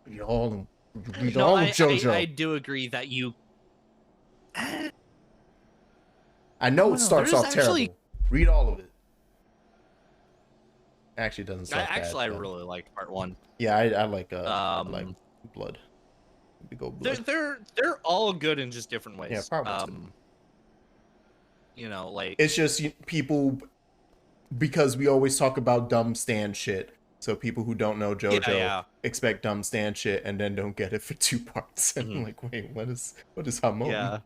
Read all of JoJo. I do agree that you... I know it starts off terrible. Read all of it. Actually, it doesn't start bad. I really liked part 1. Yeah, I like Blood. We go Blood. They're all good in just different ways. Yeah, part 1 too. You know, like... It's just people... Because we always talk about dumb stand shit. So people who don't know JoJo expect dumb stand shit and then don't get it for 2 parts. And I'm like, wait, what is Hamon? Yeah.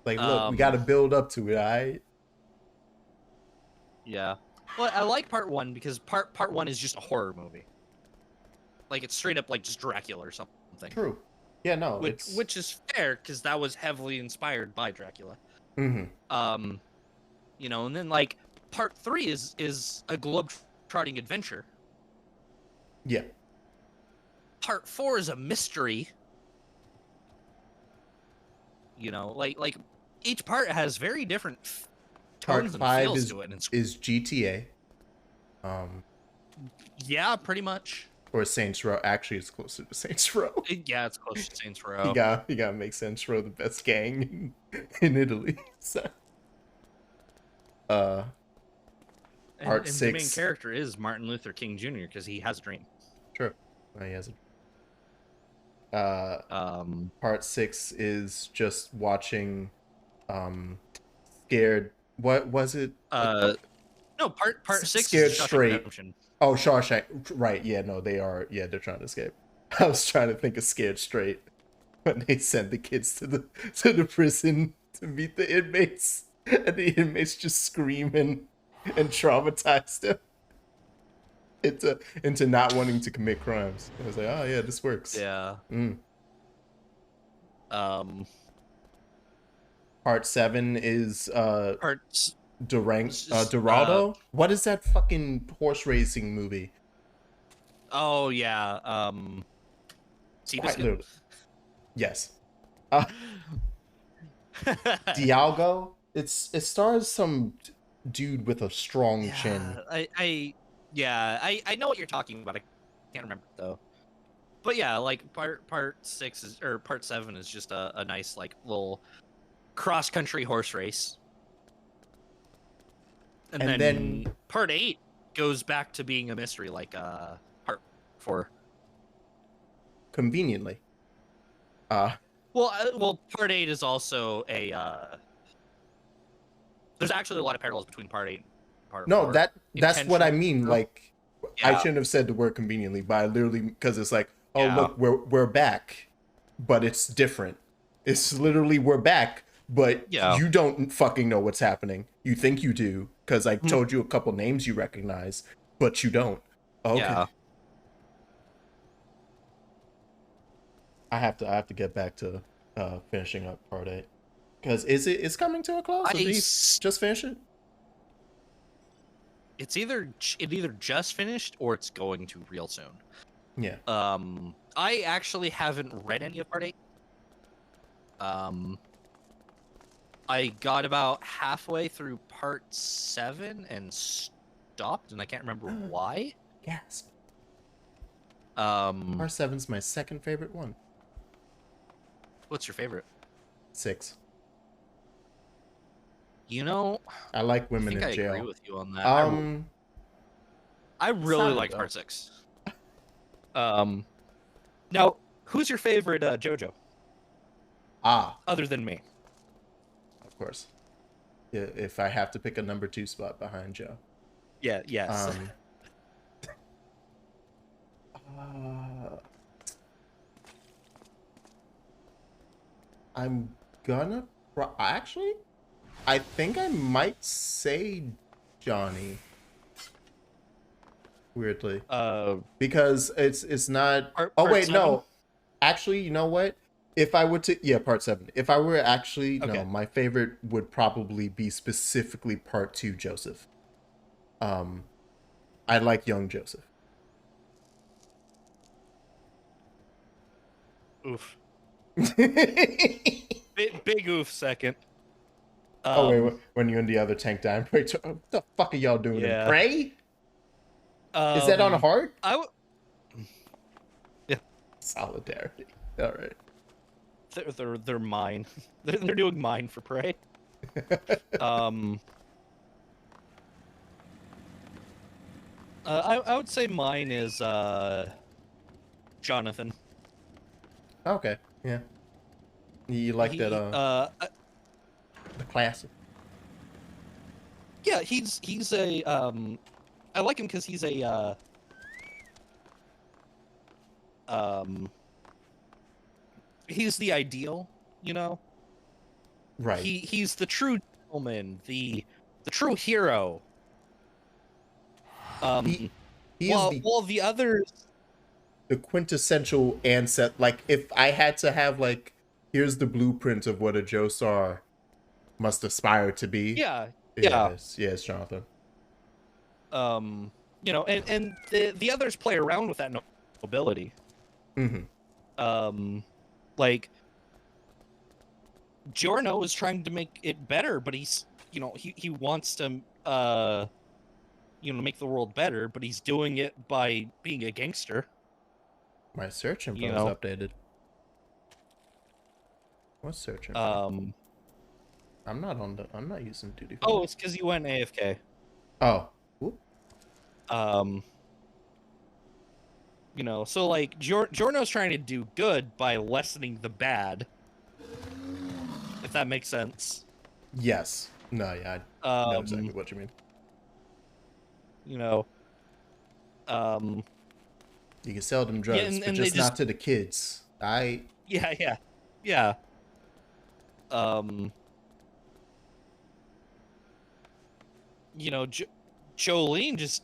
Like, look, we got to build up to it, alright? Yeah. Well, I like part 1 because part 1 is just a horror movie. Like, it's straight up like just Dracula or something. True. Yeah, no. Which is fair because that was heavily inspired by Dracula. Mm-hmm. You know, and then like part 3 is a globe-trotting adventure. Yeah. Part 4 is a mystery. You know, like each part has very different tones and feels to it. Is GTA. Yeah, pretty much. Or Saints Row. Actually, it's closer to Saints Row. Yeah, it's close to Saints Row. You gotta make Saints Row the best gang in Italy. So. Part and the main 6. character is Martin Luther King Jr. because he has a dream. True. Oh, he has a... Part 6 is just watching Scared... What was it? No, part 6 Scared is Shawshank Straight. Redemption. Oh, Shawshank. Right, yeah, no, they are... Yeah, they're trying to escape. I was trying to think of Scared Straight when they sent the kids to the prison to meet the inmates. And the inmates just screaming and traumatize them into not wanting to commit crimes. I was like, oh yeah, this works. Yeah. Part 7 is Parts Dorado. What is that fucking horse racing movie? Oh yeah. Quite literally. Yes. Dialgo. It stars some dude with a strong chin. I know what you're talking about. I can't remember though. But yeah, like part 6 is, or part 7 is just a nice like little cross country horse race. And then part 8 goes back to being a mystery like part 4. Conveniently. Well, part 8 is also a there's actually a lot of parallels between part 8 and part 4. No, that's what I mean. Like, yeah. I shouldn't have said the word conveniently, but I literally, because it's like, oh Yeah. look, we're back, but it's different. It's literally we're back, but you don't fucking know what's happening. You think you do, because I told you a couple names you recognize, but you don't. Okay. Yeah. I have to get back to finishing up part 8. Because it's coming to a close? Or did you just finish it? It either just finished or it's going to real soon. Yeah. I actually haven't read any of part 8. I got about halfway through part 7 and stopped, and I can't remember why. Gasp. Part 7's my second favorite one. What's your favorite? 6. You know, I like women I think in jail. I agree with you on that. Solid I really liked though. part 6. Now, who's your favorite JoJo? Other than me. Of course. Yeah, if I have to pick a number 2 spot behind Joe. Yeah, yes. I'm gonna actually, I think I might say Johnny. Weirdly. Because it's not. Part wait, 7? no. Actually, you know what? If I were to, part 7. If I were actually, no, my favorite would probably be specifically part 2, Joseph. I like young Joseph. Oof. big oof second. Wait, when you're in the other tank down, pray to, what the fuck are y'all doing? Yeah. Pray? Is that on hard? Yeah. Solidarity. All right. They're mine. They're doing mine for prey. I would say mine is Jonathan. Okay. Yeah. You like that? The classic. Yeah, he's a I like him because he's a he's the ideal, you know. Right. He's the true gentleman, the true hero. While the others, the quintessential ancestor. Like, if I had to have, like, here's the blueprint of what a Joestar must aspire to be. Yeah. Yes, Jonathan. You know, and the others play around with that nobility. Like, Giorno is trying to make it better, but he's, you know, he wants to, you know, make the world better, but he's doing it by being a gangster. My search info is updated. What search info? I'm not using duty. Oh, it's because you went AFK. Oh. Whoop. You know, so like Giorno's trying to do good by lessening the bad, if that makes sense. Yes. No, yeah, I know exactly what you mean. You know, You can sell them drugs, and but they just not to the kids. yeah. You know, Jolene just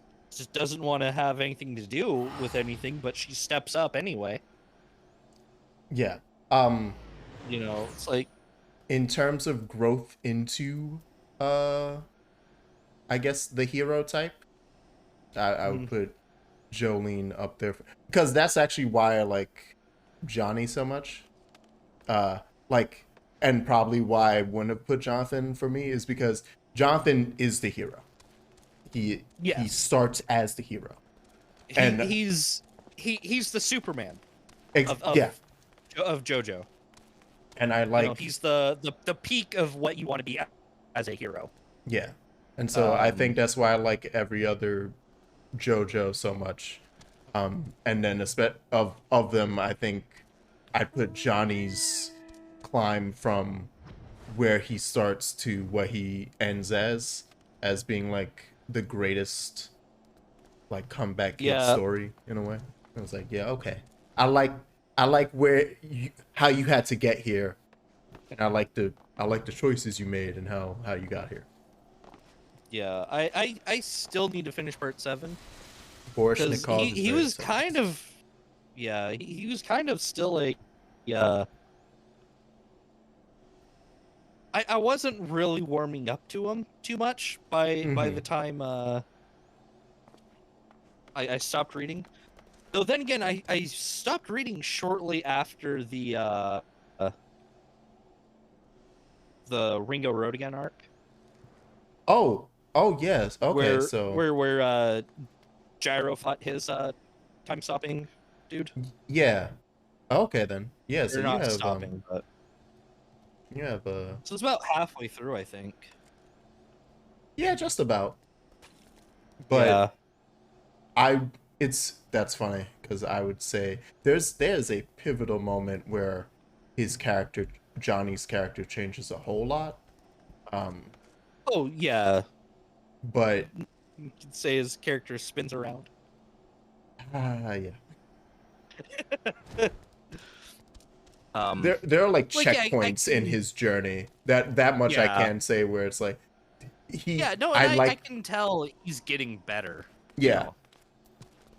doesn't want to have anything to do with anything, but she steps up anyway. Yeah. You know, it's like, in terms of growth into I guess the hero type, I would put Jolene up there because that's actually why I like Johnny so much. Like, and probably why I wouldn't have put Jonathan for me is because Jonathan is the hero. He starts as the hero. He's the Superman of JoJo. And I like, you know, he's the peak of what you want to be as a hero. Yeah. And so I think that's why I like every other JoJo so much. And then of them, I think I put Johnny's climb from where he starts to what he ends as being like the greatest like comeback kid story in a way. I was like, yeah, okay. I like where how you had to get here, and I like the choices you made and how you got here. Yeah, I still need to finish part 7. Because he was kind of, he was kind of still a, I wasn't really warming up to him too much by the time I stopped reading. Though then again, I stopped reading shortly after the Ringo Road Again arc. Oh yes. Okay, where Gyro fought his time stopping dude. Yeah. Okay then. Yeah, so They're not stopping, but you have so it's about halfway through, I think. Yeah, just about. But yeah. That's funny because I would say there's a pivotal moment where Johnny's character changes a whole lot. Oh yeah. But you could say his character spins around. Yeah. There are like checkpoints in his journey. That much I can say, where it's like I can tell he's getting better. Yeah. You know?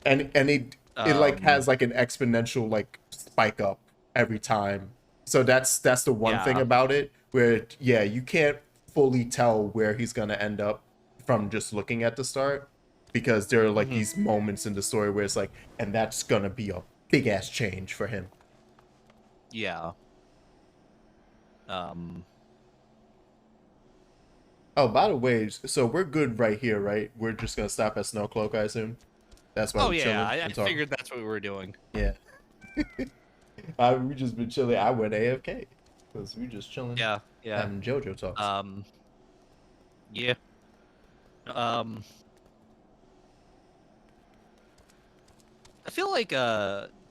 And it like has like an exponential like spike up every time. So that's the one thing about it, where you can't fully tell where he's gonna end up from just looking at the start, because there are like these moments in the story where it's like, and that's gonna be a big ass change for him. Yeah. Oh, by the way, so we're good right here, right? We're just gonna stop at Snowcloak, I assume. That's why. I figured that's what we were doing. Yeah. We just been chilling. I went AFK because we just chilling. Yeah. Having JoJo talks. Yeah. I feel like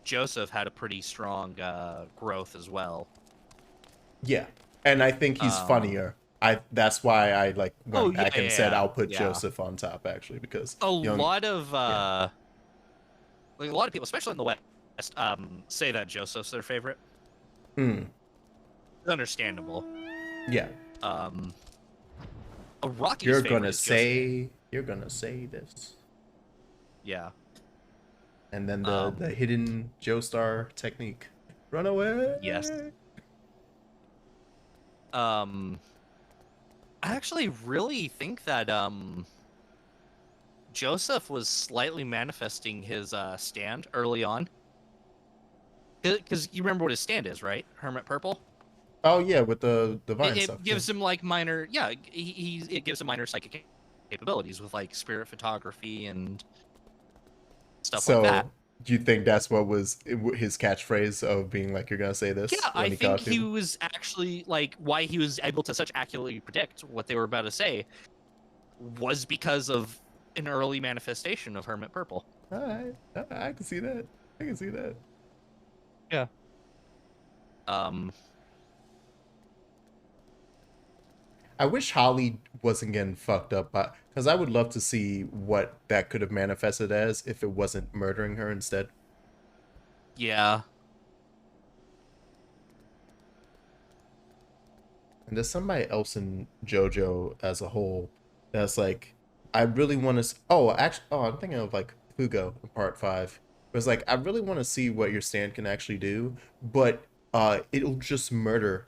Joseph had a pretty strong growth as well. Yeah, and I think he's funnier. That's why I like went back and said I'll put Joseph on top, actually, because a lot of people, especially in the West, say that Joseph's their favorite. It's understandable. Yeah. Rocky's you're favorite gonna is say you're gonna say this. Yeah. And then the hidden Joestar technique. Run away. Yes. I actually really think that Joseph was slightly manifesting his stand early on. Because you remember what his stand is, right? Hermit Purple? Oh yeah, with the divine stuff. It gives him like minor, it gives him minor psychic capabilities with like spirit photography and stuff like that. Do you think that's what was his catchphrase of being like, you're gonna say this? Yeah, I think he was actually like, why he was able to such accurately predict what they were about to say was because of an early manifestation of Hermit Purple. All right, I can see that. I can see that. Yeah. I wish Holly wasn't getting fucked up, because I would love to see what that could have manifested as if it wasn't murdering her instead. Yeah. And there's somebody else in JoJo as a whole that's like, I really want to. I'm thinking of like Fugo in Part 5. It was like, I really want to see what your stand can actually do, but it'll just murder.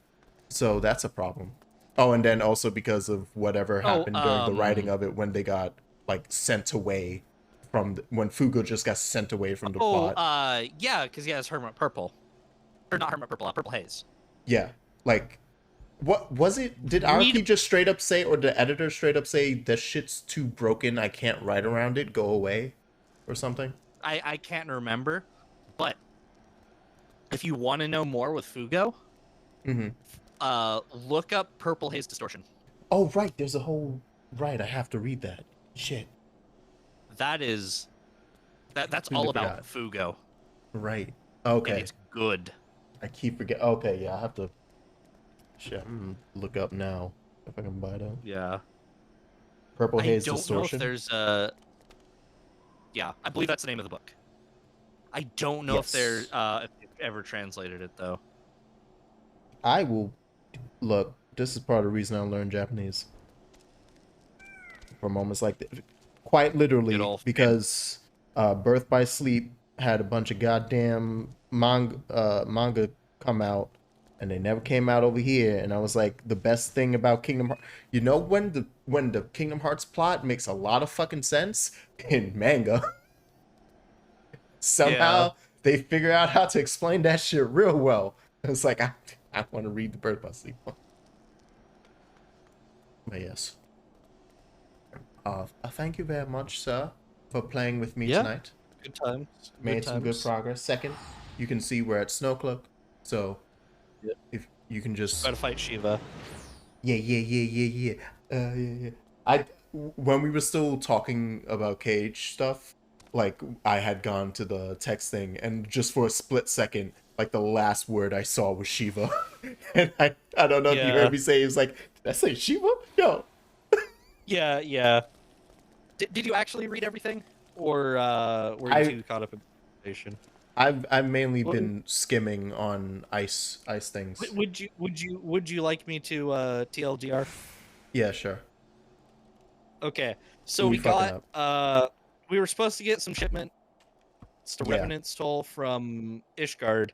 So that's a problem. Oh, and then also because of whatever happened during the writing of it when they got like sent away when Fugo just got sent away from the plot. Yeah, because he has Hermit Purple. Or not Hermit Purple, Purple Haze. Yeah, like, what was it? Did RP just straight up say, or the editor straight up say, this shit's too broken, I can't write around it, go away, or something? I can't remember, but if you want to know more with Fugo, look up Purple Haze Distortion. Oh, right, there's a whole... Right, I have to read that. Shit. That's all about Fugo. Right. Okay. And it's good. I keep forgetting. Okay, yeah, I have to... Shit, I'm gonna look up now if I can buy that. Yeah. Purple Haze Distortion. I don't know if there's a... Yeah, I believe that's the name of the book. I don't know if they've ever translated it, though. I will... Look, this is part of the reason I learned Japanese. For moments like this. Quite literally, because Birth by Sleep had a bunch of goddamn manga come out, and they never came out over here, and I was like, the best thing about Kingdom Hearts... You know when the Kingdom Hearts plot makes a lot of fucking sense? In manga. Somehow they figure out how to explain that shit real well. It's like, I want to read the Birth by Sleep one. But yes. Thank you very much, sir, for playing with me tonight. Good times. Made some good progress. Second, you can see we're at Snowcloak, so if you can just try to fight Shiva. Yeah. When we were still talking about Cage stuff, like, I had gone to the text thing, and just for a split second, like, the last word I saw was Shiva. And I don't know if you heard me say, it was like, did I say Shiva? No. Yeah. Did you actually read everything, or were you too caught up in conversation? I've mainly been skimming on ice things. Would you like me to TLDR? Yeah, sure. Okay, so we were supposed to get some shipment. It's the Revenant's Toll from Ishgard.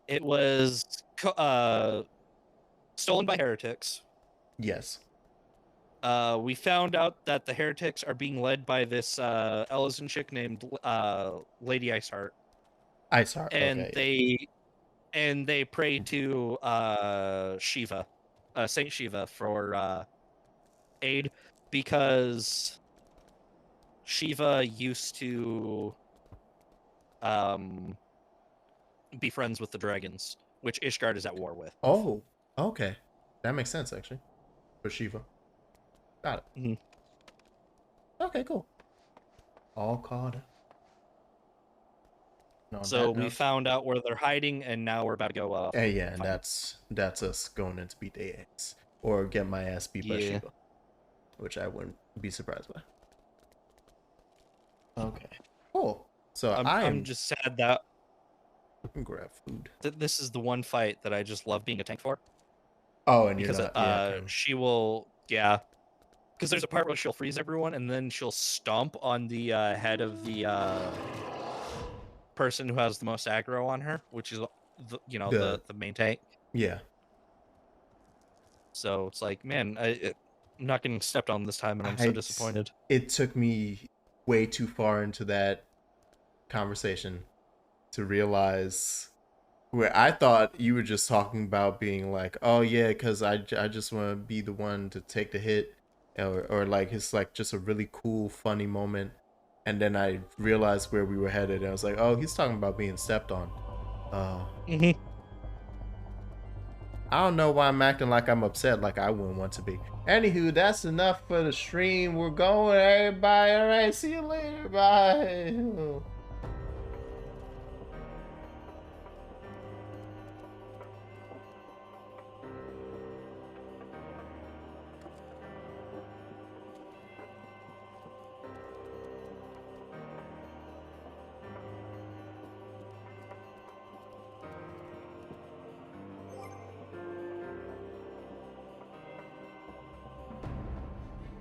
It was stolen by heretics. Yes. We found out that the heretics are being led by this Elysian chick named Lady Iceheart. Iceheart, and they pray to Shiva, Saint Shiva, for aid, because Shiva used to be friends with the dragons, which Ishgard is at war with. Oh, okay. That makes sense, actually, for Shiva. Got it. Okay, cool. All caught up. So we found out where they're hiding, and now we're about to go. Yeah, and that's us going in to beat the AX, or get my ass beat by Shiva, which I wouldn't be surprised by. Okay, cool. So I'm just sad that I can grab food. This is the one fight that I just love being a tank for. Oh, and because you're not, she will, because there's a part where she'll freeze everyone, and then she'll stomp on the head of the person who has the most aggro on her, which is the main tank. Yeah. So it's like, man, I'm not getting stepped on this time, and I'm so disappointed. It took me way too far into that conversation to realize where I thought you were just talking about being like, oh yeah, because I just want to be the one to take the hit, or like it's like just a really cool, funny moment. And then I realized where we were headed, and I was like, oh, he's talking about being stepped on. I don't know why I'm acting like I'm upset like I wouldn't want to be. Anywho, that's enough for the stream. We're going, everybody. All right, see you later. Bye.